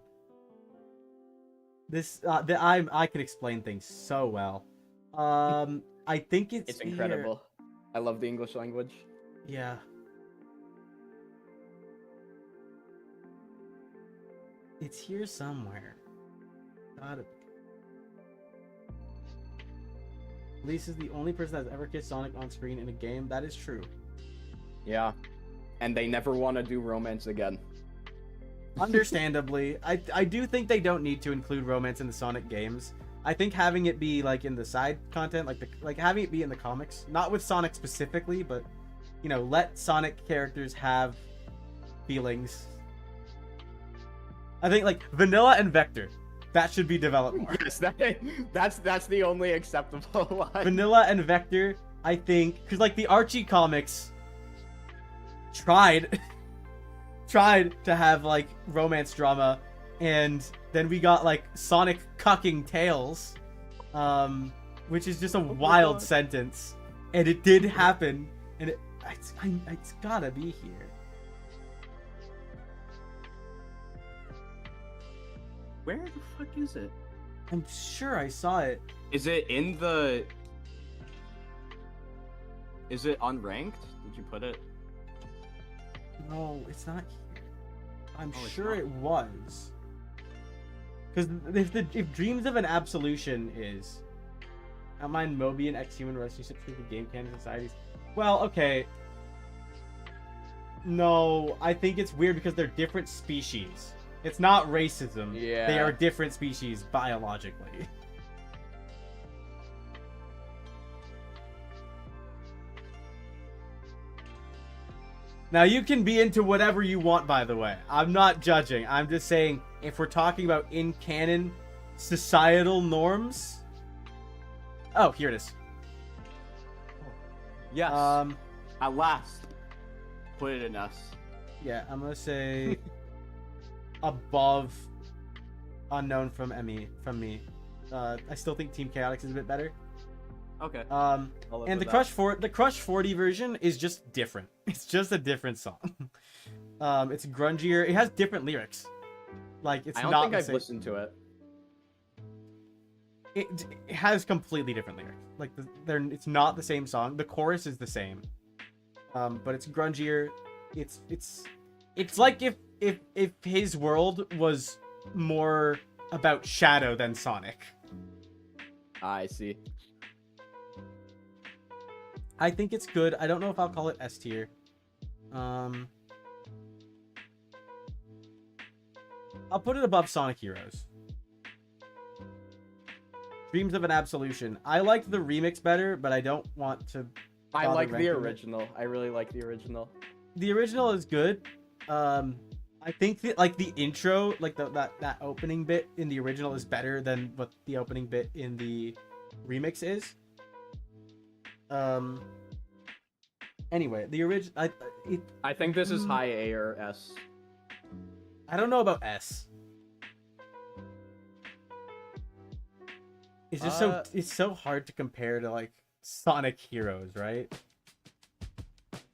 This I can explain things so well. I think it's incredible. I love the English language. Yeah. It's here somewhere. Gotta be. Elise is the only person that's ever kissed Sonic on screen in a game. That is true. Yeah. And they never want to do romance again. Understandably. I do think they don't need to include romance in the Sonic games. I think having it be like in the side content, like having it be in the comics, not with Sonic specifically, but you know, let Sonic characters have feelings. I think like Vanilla and Vector, that should be developed more. Yes, that's the only acceptable one. Vanilla and Vector, I think, because like the Archie comics tried to have like romance drama, and then we got like Sonic cucking Tails, which is just a wild sentence, and it did happen, and it's gotta be here. Where the fuck is it? I'm sure I saw it. Is it in the... Is it unranked? Did you put it? No, it's not here. I'm Oh, it's sure not. it was. Because if Dreams of an Absolution is outline Moby and X-Human relationships with the game canon societies. Well, okay. No, I think it's weird because they're different species. It's not racism. Yeah. They are different species biologically. Now, you can be into whatever you want, by the way. I'm not judging. I'm just saying, if we're talking about in-canon societal norms... Oh, here it is. Yes. At last. Put it in us. Yeah, I'm gonna say... above Unknown from me. I still think Team Chaotix is a bit better. Okay. And the Crush 40 version is just different. It's just a different song. It's grungier. It has different lyrics. Like it's I don't not think the I've same. listened to it. It has completely different lyrics. Like it's not the same song. The chorus is the same. But it's grungier. It's like if his world was more about Shadow than Sonic. I see. I think it's good. I don't know if I'll call it S tier. I'll put it above Sonic Heroes. Dreams of an Absolution. I liked the remix better, but I don't want to. I bother like the ranking it. original. I really like the original. The original is good. I think that like the intro, like that opening bit in the original is better than what the opening bit in the remix is. Anyway, the original. I think this is high A or S. I don't know about S. It's just it's so hard to compare to like Sonic Heroes, right?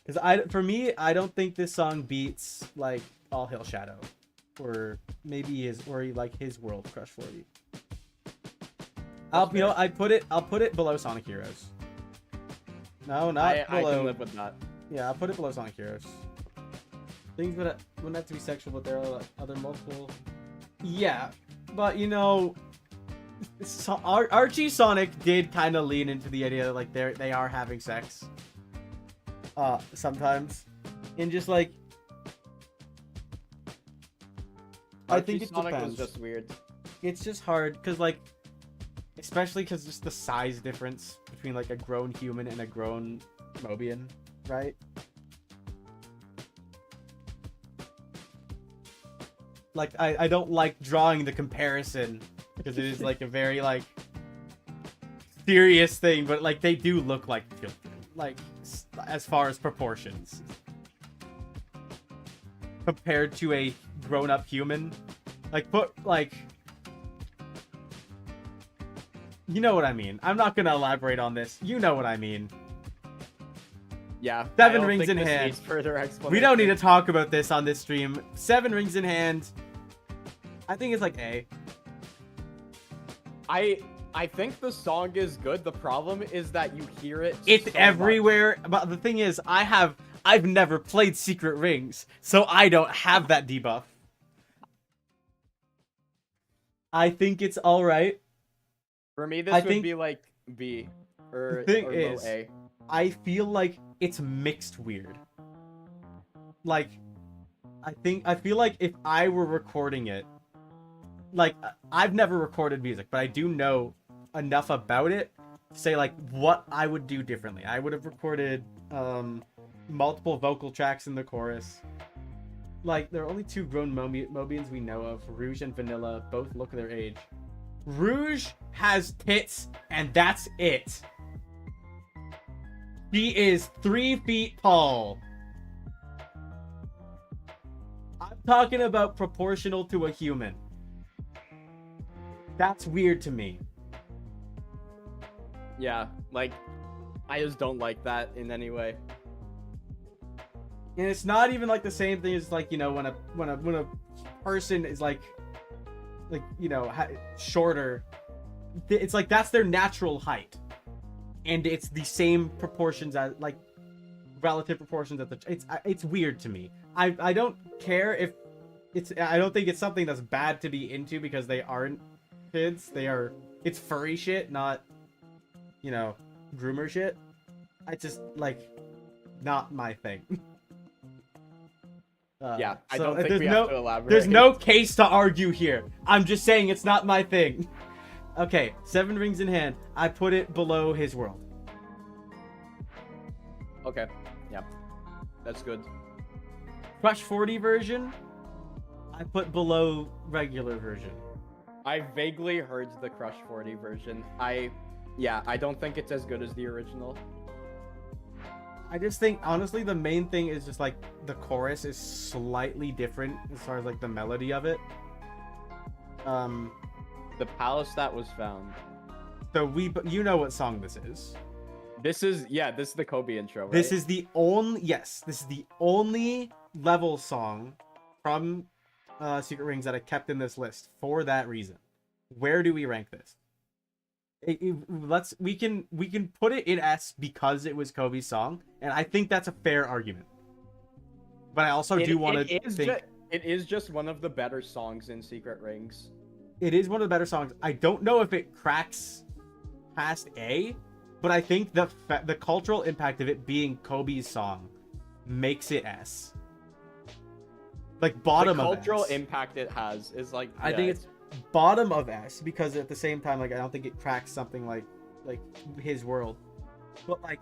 Because for me, I don't think this song beats like All Hail Shadow, or maybe his World Crush 40. I'll put it below Sonic Heroes. No, not below. I can live with that. Yeah, I'll put it below Sonic Heroes. Things wouldn't have to be sexual, but there are other multiple. Yeah, but you know, Archie Sonic did kind of lean into the idea that like they are having sex. Sometimes, and just like. I think it Sonic depends. was just weird. It's just hard because like, especially because just the size difference between like a grown human and a grown Mobian, right? Like I don't like drawing the comparison because it is like a very like serious thing, but like they do look like children, like as far as proportions compared to a grown-up human. Like put like, you know what I mean. I'm not gonna elaborate on this. You know what I mean. Yeah. 7 rings in hand. Further explanation. We don't need to talk about this on this stream. 7 rings in hand. I think it's like A. I think the song is good. The problem is that you hear it. It's so everywhere. But the thing is, I've never played Secret Rings, so I don't have that debuff. I think it's all right. For me, this would be like B or low A. I feel like it's mixed weird. Like, I feel like if I were recording it, like, I've never recorded music, but I do know enough about it to say, like, what I would do differently. I would have recorded multiple vocal tracks in the chorus. Like, there are only 2 grown Mobians we know of, Rouge and Vanilla, both look their age. Rouge has tits, and that's it. He is 3 feet tall. I'm talking about proportional to a human. That's weird to me. Yeah, like, I just don't like that in any way. And it's not even like the same thing as like, you know, when a person is like you know, shorter, it's like that's their natural height, and it's the same proportions as like relative proportions at the. It's weird to me. I don't care if it's. I don't think it's something that's bad to be into because they aren't kids. It's furry shit, not, you know, groomer shit. I just like not my thing. Yeah, I so don't think we have to elaborate. There's no case to argue here. I'm just saying it's not my thing. Okay, 7 rings in hand. I put it below his world. Okay, yeah, that's good. Crush 40 version, I put below regular version. I vaguely heard the Crush 40 version. I don't think it's as good as the original. I just think, honestly, the main thing is just, like, the chorus is slightly different as far as, like, the melody of it. The palace that was found. So you know what song this is. This is the Kobe intro, right? This is the only level song from Secret Rings that I kept in this list for that reason. Where do we rank this? We can put it in S because it was Kobe's song, and I think that's a fair argument. But I also do want to think it is just one of the better songs in Secret Rings. It is one of the better songs. I don't know if it cracks past A, but I think the cultural impact of it being Kobe's song makes it S. Like bottom of S. The cultural impact it has is like I think it's bottom of S because at the same time, like I don't think it cracks something like his world, but like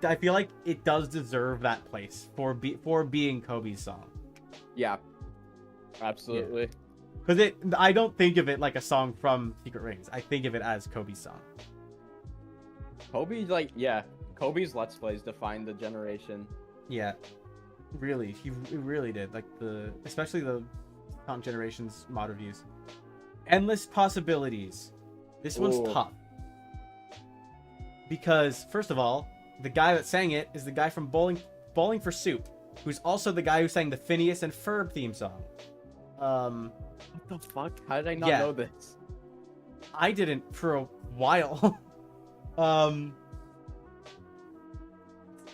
I feel like it does deserve that place for being Kobe's song. Yeah, absolutely. Because I don't think of it like a song from Secret Rings. I think of it as Kobe's song. Kobe's Let's Plays defined the generation. Yeah, really, he really did. Like especially the Taunt Generation's mod reviews. Endless Possibilities. This one's tough. Because, first of all, the guy that sang it is the guy from Bowling for Soup, who's also the guy who sang the Phineas and Ferb theme song. What the fuck? How did I not know this? I didn't for a while.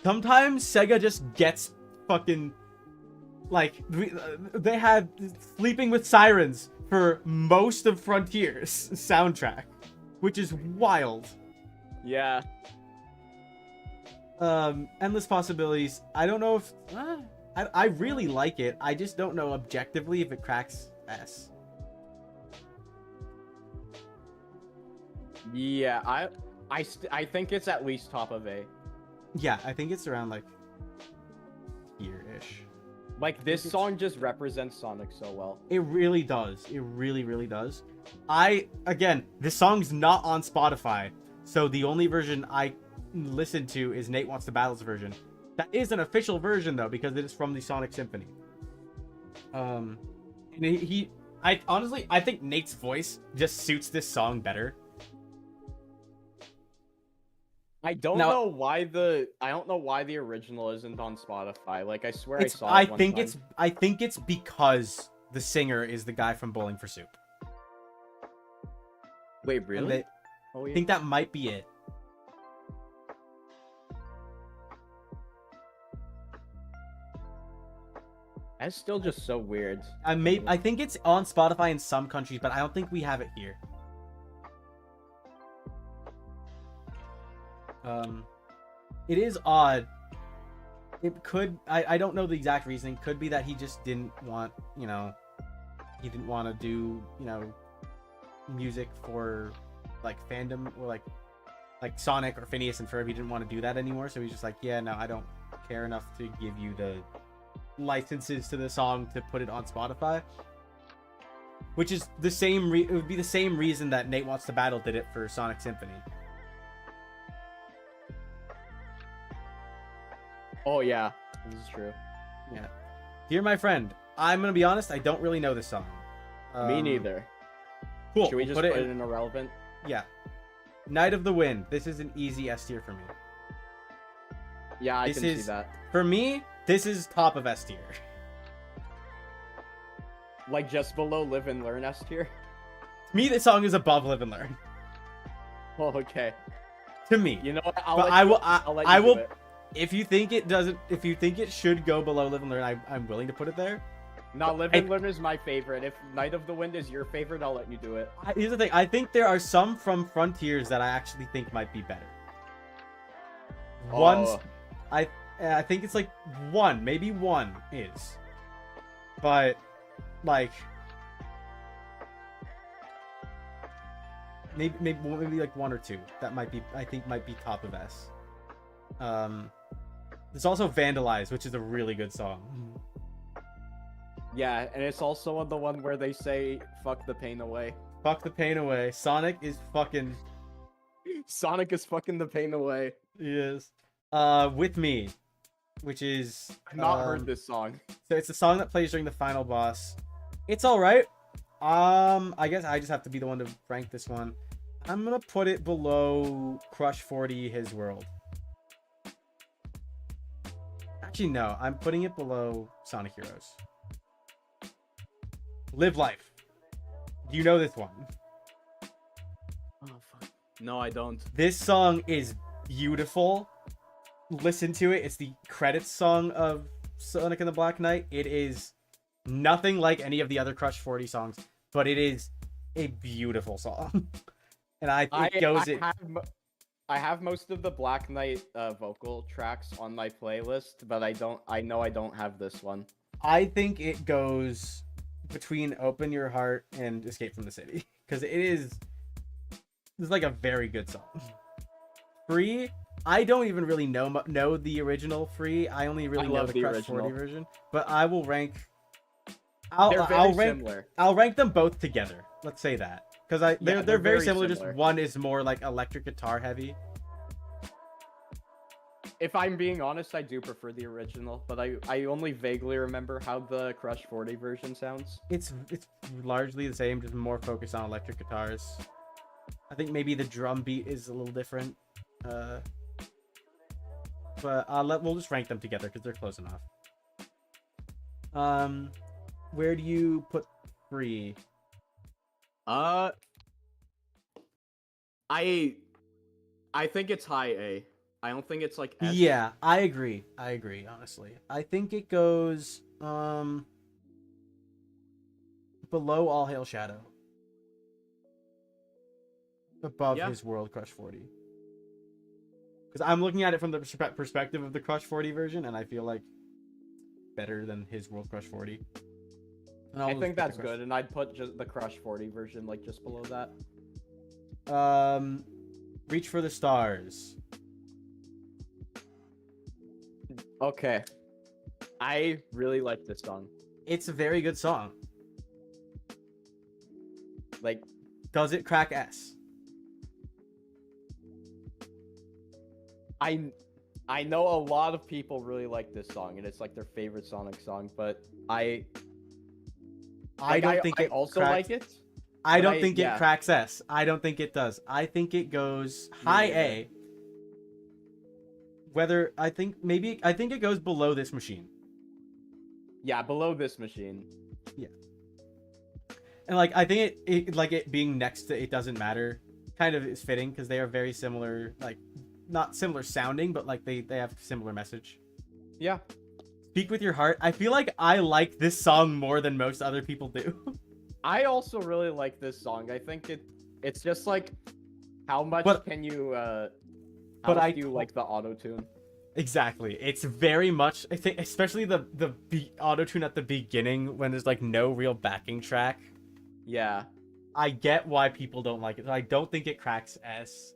Sometimes Sega just gets fucking They had Sleeping with Sirens for most of Frontier's soundtrack, which is wild. Yeah. Endless Possibilities. I don't know if I really like it. I just don't know objectively if it cracks S. Yeah, I think it's at least top of A. Yeah, I think it's around like here-ish. Like, this song just represents Sonic so well. It really does. It really, really does. Again, this song's not on Spotify, so the only version I listen to is Nate Wants to Battle's version. That is an official version though, because it is from the Sonic Symphony. And I think Nate's voice just suits this song better. I don't know why the original isn't on Spotify. Like, I swear I saw it one time. I think it's because the singer is the guy from Bowling for Soup. Wait, really? I think that might be it. That's still just so weird. I think it's on Spotify in some countries, but I don't think we have it here. It is odd. It could, I don't know the exact reason. Could be that he just didn't want, he didn't want to do, music for like fandom or like Sonic or Phineas and Ferb. He didn't want to do that anymore, so he's just like, yeah, no, I don't care enough to give you the licenses to the song to put it on Spotify. Which is the same it would be the same reason that Nate Wants to Battle did it for Sonic Symphony. Oh yeah, this is true. Yeah. Dear my friend, I'm gonna be honest, I don't really know this song. Me neither. Cool. Should we just put it in irrelevant? Yeah. Night of the Wind. This is an easy S tier for me. Yeah, I can see that. For me, this is top of S tier. Like, just below Live and Learn S tier? To me, this song is above Live and Learn. Oh, okay. To me. You know what? I'll let you do it. If you think it should go below Live and Learn, I'm willing to put it there. No, Live and Learn is my favorite. If Night of the Wind is your favorite, I'll let you do it. Here's the thing. I think there are some from Frontiers that I actually think might be better. Oh. I think it's like one, maybe one is. But, like... Maybe like one or two. That I think might be top of S. There's also Vandalize, which is a really good song. Yeah, and it's also the one where they say, fuck the pain away. Fuck the pain away. Sonic is fucking the pain away. He is. With Me, which is... I've not heard this song. So it's a song that plays during the final boss. It's alright. I guess I just have to be the one to rank this one. I'm gonna put it below Crush 40, His World. Actually, no. I'm putting it below Sonic Heroes. Live Life. Do you know this one? Oh, fuck. No, I don't. This song is beautiful. Listen to it. It's the credits song of Sonic and the Black Knight. It is nothing like any of the other Crush 40 songs, but it is a beautiful song. And I have most of the Black Knight vocal tracks on my playlist, but I know I don't have this one. I think it goes between Open Your Heart and Escape from the City, because it's like a very good song. Free, I don't even really know the original Free. I only really know the Crush 40 version, but I will rank. I'll rank them both together. Let's say that, because they're very similar. Just one is more like electric guitar heavy. If I'm being honest, I do prefer the original, but I only vaguely remember how the Crush 40 version sounds. It's largely the same, just more focused on electric guitars. I think maybe the drum beat is a little different. But we'll just rank them together because they're close enough. Where do you put Free? I think it's high A. I don't think it's like S. Yeah, I agree. Honestly. I think it goes below All Hail Shadow. Above Yeah. his World Crush 40. Because I'm looking at it from the perspective of the Crush 40 version, and I feel like better than his World Crush 40. And I I'll think just put that's the Crush- good, and I'd put just the Crush 40 version like just below that. Reach for the Stars. Okay. I really like this song. It's a very good song. Like, Does it crack S? I know a lot of people really like this song, and it's like their favorite Sonic song, but I don't think I it also cracks- like it. I but don't think yeah. it cracks S. I don't think it does. I think it goes high neither. A. Whether I think it goes below This Machine. Yeah, below This Machine. And like I think it being next to It Doesn't Matter kind of is fitting because they are very similar, like not similar sounding, but like they have similar message. Yeah. Speak with Your Heart. I feel like I like this song more than most other people do. I also really like this song. I think it's just like how much But- can you how but much I do you like the auto-tune? Exactly. It's very much, I think, especially the auto-tune at the beginning when there's like no real backing track. Yeah. I get why people don't like it. I don't think it cracks S.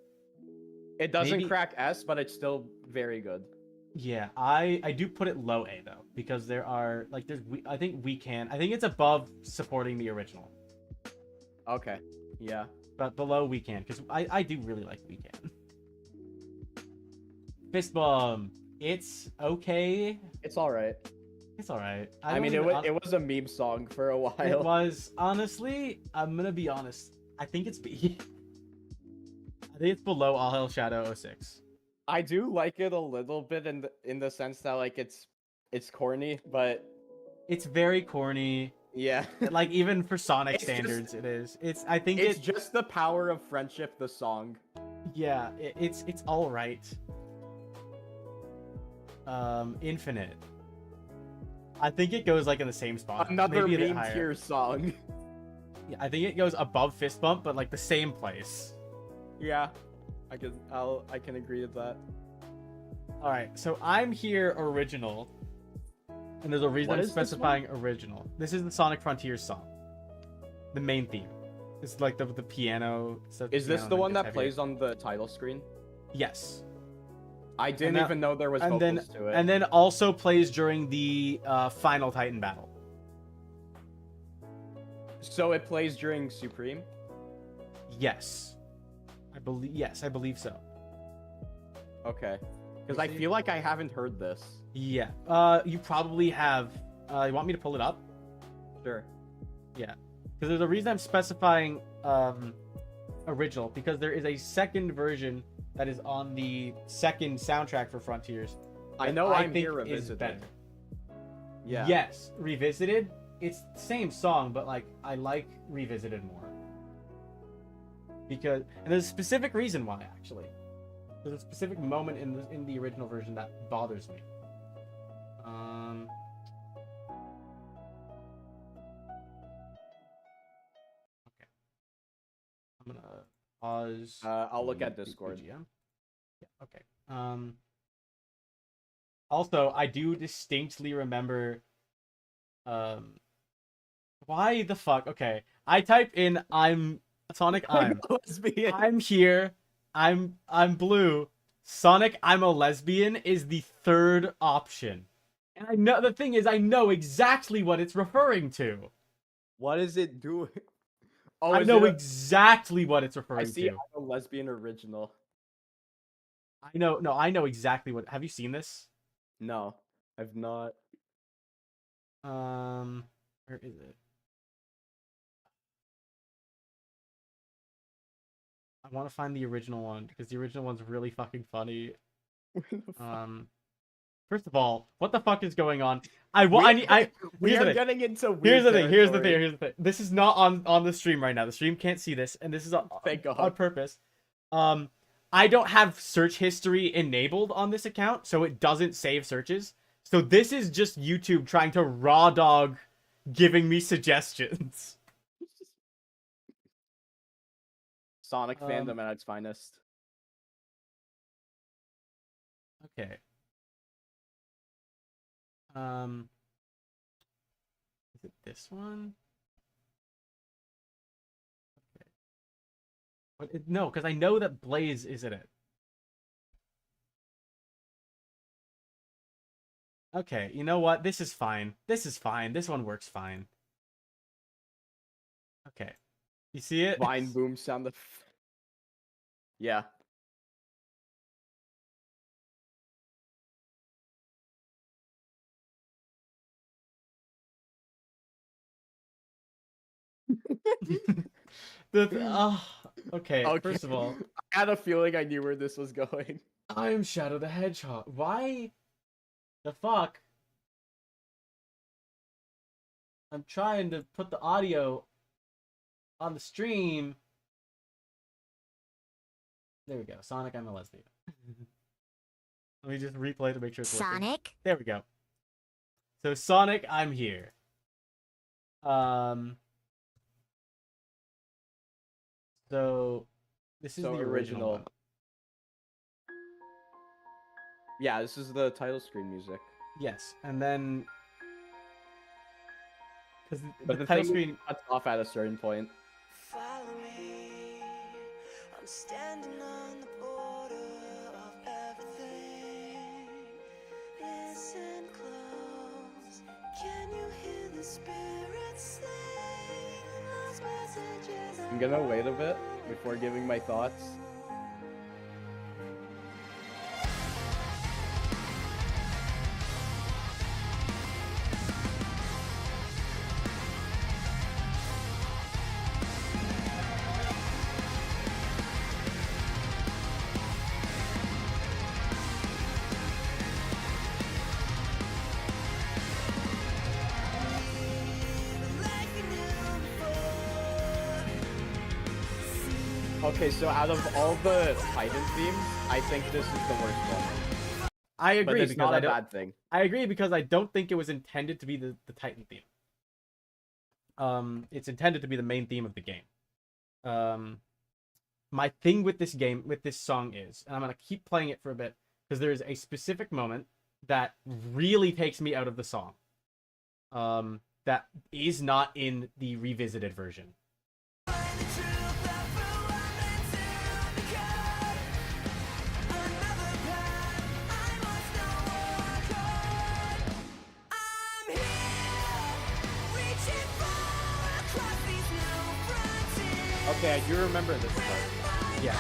It doesn't Maybe- crack S, but it's still very good. Yeah, I do put it low A though because there are like I think I think it's above supporting the original, Okay. Yeah. but below We Can because I do really like We Can. Fist Bump. It's okay. It's all right. It's all right. I mean, it was a meme song for a while. It was, honestly, I'm gonna be honest. I think it's B. I think it's below All Hail Shadow 06. I do like it a little bit in the sense that like it's corny, but It's very corny. yeah. Like even for Sonic It's just- standards, it is. I think It's it's just the power of friendship, the song. yeah. It's all right. Infinite. I think it goes like in the same spot. Another maybe a bit meme higher. tier song. Yeah, I think it goes above Fist Bump, but like the same place. Yeah. I can agree with that. All right, so I'm here original, and there's a reason What I'm is this one? specifying original. This is the Sonic Frontiers song, the main theme. It's like the piano. Is this the one that plays on the title screen? Yes. I didn't that- even know there was And vocals then to it. and then also plays during the final Titan battle. So it plays during Supreme? Yes. I believe so. Okay. Because You I see? feel like I haven't heard this. Yeah. You probably have. You want me to pull it up? Sure. Yeah. Because there's a reason I'm specifying original, because there is a second version that is on the second soundtrack for Frontiers. I that know I'm think here is revisiting. better. Yeah. Yes, Revisited. It's the same song, but like I like Revisited more. Because and there's a specific reason why actually. There's a specific moment in the original version that bothers me. Okay. I'm gonna pause. I'll look at the Discord. BGM. Yeah. Okay. Also, I do distinctly remember. Why the fuck? Okay, I type in I'm Sonic. I'm lesbian. I'm here. I'm blue. Sonic, I'm a lesbian is the third option. And I know the thing is I know exactly what it's referring to. What is it doing? Oh, I is know it exactly what it's I referring see to. I'm a lesbian original. I know exactly what. Have you seen this? No, I've not. Where is it? I want to find the original one because the original one's really fucking funny. First of all, what the fuck is going on? We here's the are thing. getting into weird Here's the thing. Here's the thing. territory. Here's the thing. This is not on the stream right now. The stream can't see this, and this is on Thank God. purpose. I don't have search history enabled on this account, so it doesn't save searches. So this is just YouTube trying to raw dog giving me suggestions. Sonic fandom at its finest. Okay. Is it this one? Okay. No, because I know that Blaze isn't it. Okay, you know what? This is fine. This is fine. This one works fine. Okay. You see it? Vine boom sound. Yeah. Okay, Okay. first of all, I had a feeling I knew where this was going. I'm Shadow the Hedgehog. Why the fuck? I'm trying to put the audio on the stream. There we go. Sonic, I'm a lesbian. Let me just replay to make sure it's working. Sonic? There we go. So Sonic, I'm here. So this is So the original one. Yeah, this is the title screen music. Yes, and then because But the the title thing screen. cuts off at a certain point. Follow me. I'm standing on the border of everything. Listen close. Can you hear the spirits sing? Lost messages. I'm gonna wait a bit before giving my thoughts. Okay, so out of all the Titan themes, I think this is the worst one. I But agree it's because not I a don't. bad thing. I agree because I don't think it was intended to be the Titan theme. It's intended to be the main theme of the game. My thing with this game, with this song is, and I'm gonna keep playing it for a bit because there is a specific moment that really takes me out of the song. That is not in the revisited version. Okay, I do remember this part. Yeah.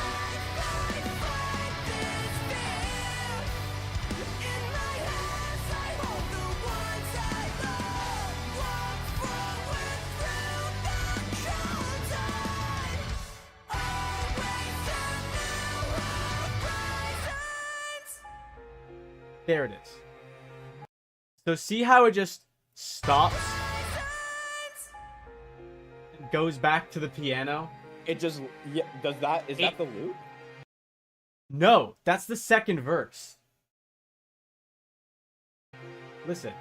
There it is. So see how it just stops and goes back to the piano? It just does that. Is that the loop? No, that's the second verse. Listen.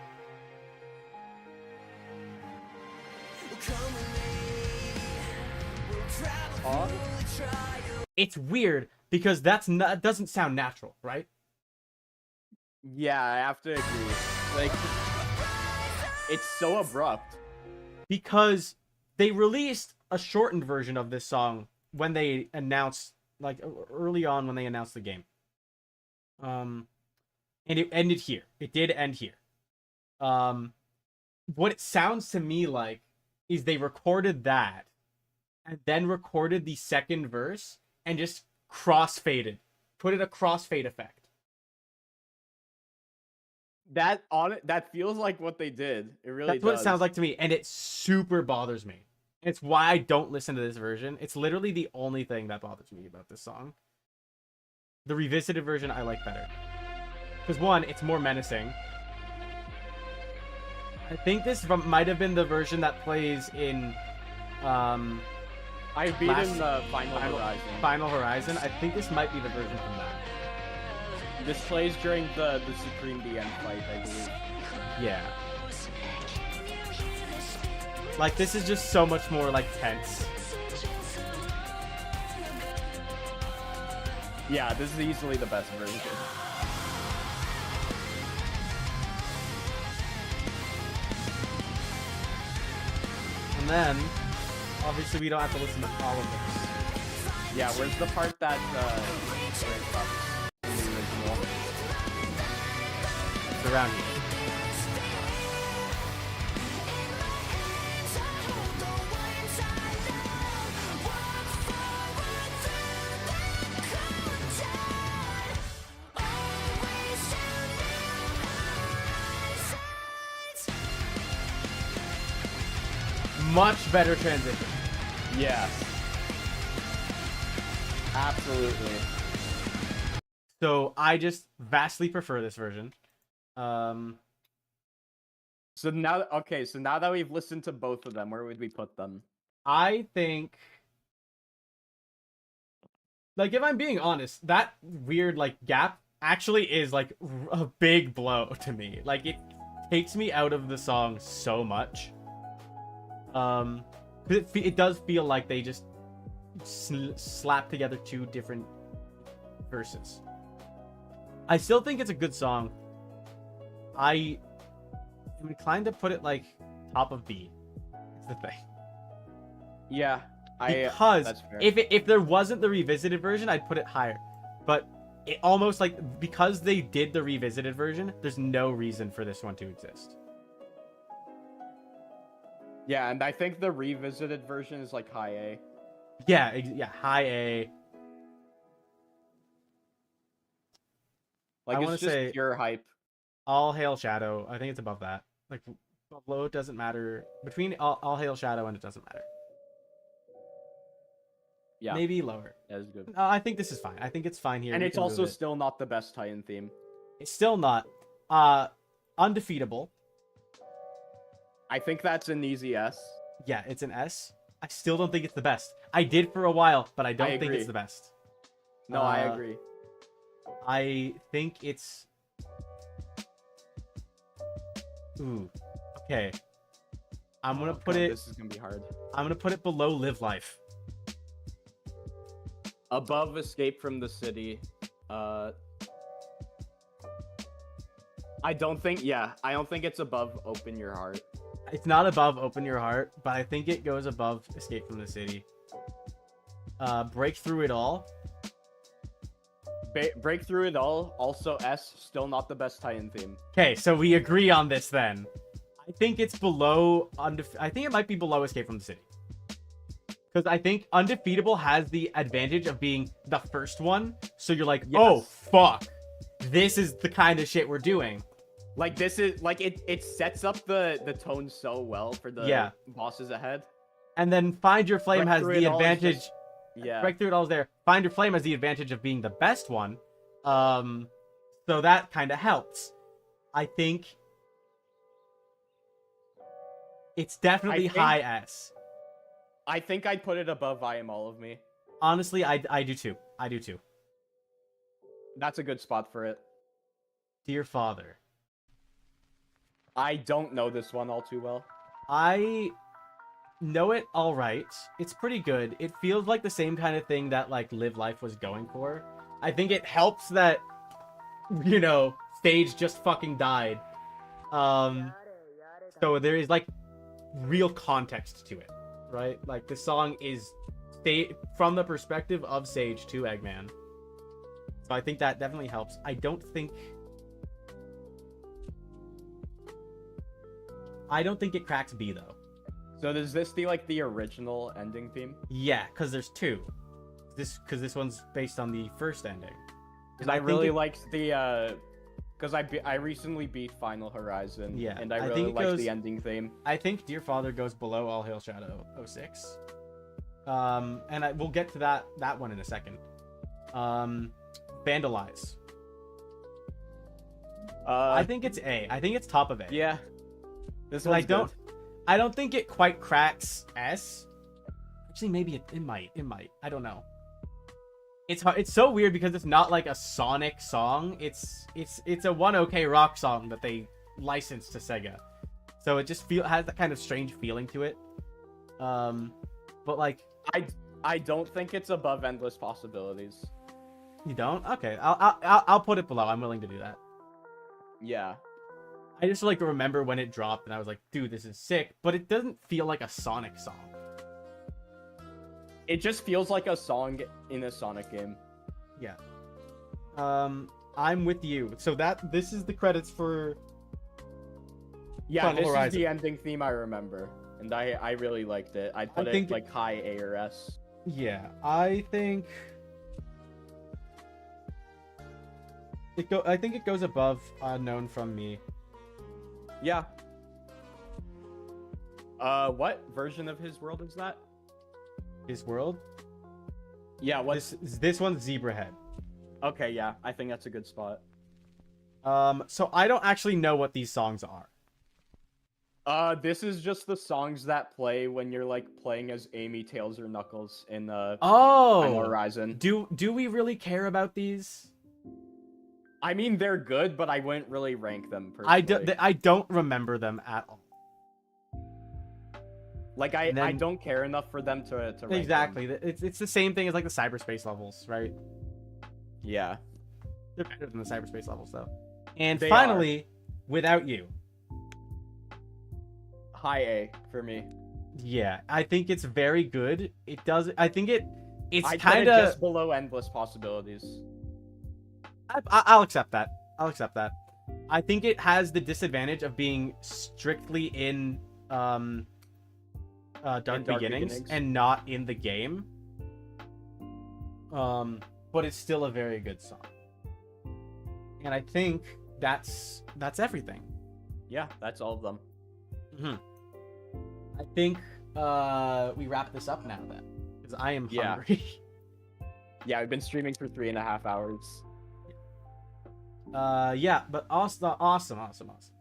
It's weird because that doesn't sound natural, right? Yeah, I have to agree. Like, it's so abrupt. Because they released a shortened version of this song when they announced, like, early on when they announced the game. And it ended here. It did end here. What it sounds to me like is they recorded that and then recorded the second verse and just crossfaded. Put it a crossfade effect. That feels like what they did. It really That's what does. it sounds like to me, and it super bothers me. It's why I don't listen to this version. It's literally the only thing that bothers me about this song. The revisited version I like better. Because one, it's more menacing. I think this might have been the version that plays in I've beaten Final Horizon. Final Horizon. I think this might be the version from that. This plays during the Supreme DN fight, I believe. Yeah. Like, this is just so much more, like, tense. Yeah, this is easily the best version. And then, obviously, we don't have to listen to all of this. Yeah, where's the part that where it cuts in the original? It's around here. Much better transition. Yes. Absolutely. So I just vastly prefer this version. So now, okay, so now that we've listened to both of them, where would we put them? I think, like, if I'm being honest, that weird, like, gap actually is, like, a big blow to me. Like, it takes me out of the song so much. 'Cause it does feel like they just slap together two different verses. I still think it's a good song. I am inclined to put it, like, top of B. It's the thing. Yeah, Because that's fair. if there wasn't the revisited version, I'd put it higher. But it almost, like, because they did the revisited version, there's no reason for this one to exist. Yeah, and I think the revisited version is like high A. Yeah, yeah, high A. Like, I it's wanna just say- pure hype. All Hail Shadow. I think it's above that. Like, below it doesn't matter. Between All Hail Shadow and it doesn't matter. Yeah, Maybe lower. that is good. I think this is fine. I think it's fine here. And We it's can move also it. still not the best tie-in theme. It's still not. Undefeatable. I think that's an easy S. Yeah, it's an S. I still don't think it's the best. I did for a while, but I don't think agree. it's the best. No, I agree. I think it's... Ooh. Okay. I'm gonna put it... This is gonna be hard. I'm gonna put it below Live Life. Above Escape from the City. I don't think it's above Open Your Heart. It's not above Open Your Heart, but I think it goes above Escape from the City. Break Through It All. Break Through It All, also S, still not the best tie-in theme. Okay, so we agree on this then. I think it's below... I think it might be below Escape from the City. Because I think Undefeatable has the advantage of being the first one. So you're like, Yes. oh, fuck. This is the kind of shit we're doing. Like, this is, like, it sets up the tone so well for the bosses ahead. And then Find Your Flame Break has Through the It All is advantage... just- Yeah. Break Through It All is there. Find Your Flame has the advantage of being the best one. So that kind of helps. I think... It's definitely high S. I think I'd put it above I Am All of Me. Honestly, I do too. I do too. That's a good spot for it. Dear Father. I don't know this one all too well. I know it all right. It's pretty good. It feels like the same kind of thing that, like, Live Life was going for. I think it helps that, you know, Stage just fucking died. So there is, like, real context to it, right? Like, the song is from the perspective of Sage to Eggman. So I think that definitely helps. I don't think it cracks B, though. So does this be like the original ending theme? Yeah, because there's two. Because this one's based on the first ending. Because I really liked the because I recently beat Final Horizon. Yeah, and I I really think it liked goes- the ending theme. I think Dear Father goes below All Hail Shadow 06. And we'll get to that one in a second. Vandalize. I think it's A. I think it's top of A. yeah. This But one's good. I don't think it quite cracks S. Actually, maybe it might. It might. I don't know. It's hard. It's so weird because it's not like a Sonic song. It's a One OK Rock song that they licensed to Sega. So it just has that kind of strange feeling to it. But like I don't think it's above Endless Possibilities. you don't? Okay, I'll put it below. I'm willing to do that. Yeah. I just like to remember when it dropped and I was like, dude, this is sick. But it doesn't feel like a Sonic song. It just feels like a song in a Sonic game. Yeah. I'm with you. So this is the credits for. Yeah, Final this Horizon. is the ending theme I remember, and I really liked it. I'd put think it like high A or S. Yeah, I think. I think it goes above Unknown from Me. Yeah. What version of His World is that? His World. Yeah, what's... This one's Zebrahead. Okay, yeah, I think that's a good spot. So I don't actually know what these songs are. This is just the songs that play when you're, like, playing as Amy, Tails, or Knuckles in, Final Oh! Horizon. Do we really care about these? I mean, they're good, but I wouldn't really rank them personally. I don't remember them at all. Like, I don't care enough for them to rank Exactly. them. It's the same thing as, like, the cyberspace levels, right? Yeah. They're better than the cyberspace levels, though. And They finally, Without You. High A for me. Yeah, I think it's very good. It does. I think it's I'd kind put it of. just below Endless Possibilities. I'll accept that. I'll accept that. I think it has the disadvantage of being strictly in Dark Beginnings and not in the game. But it's still a very good song. And I think that's everything. Yeah, that's all of them. I think we wrap this up now then, because I am hungry. Yeah, we've been streaming for 3.5 hours. Yeah, but awesome.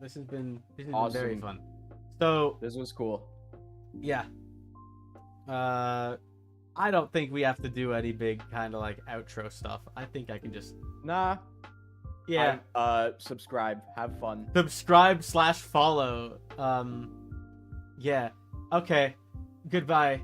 This has been very Awesome. fun. So This was cool. yeah, I don't think we have to do any big kind of like outro stuff. I think I can just Nah. yeah Subscribe. Have fun. subscribe/follow. Yeah. Okay. Goodbye.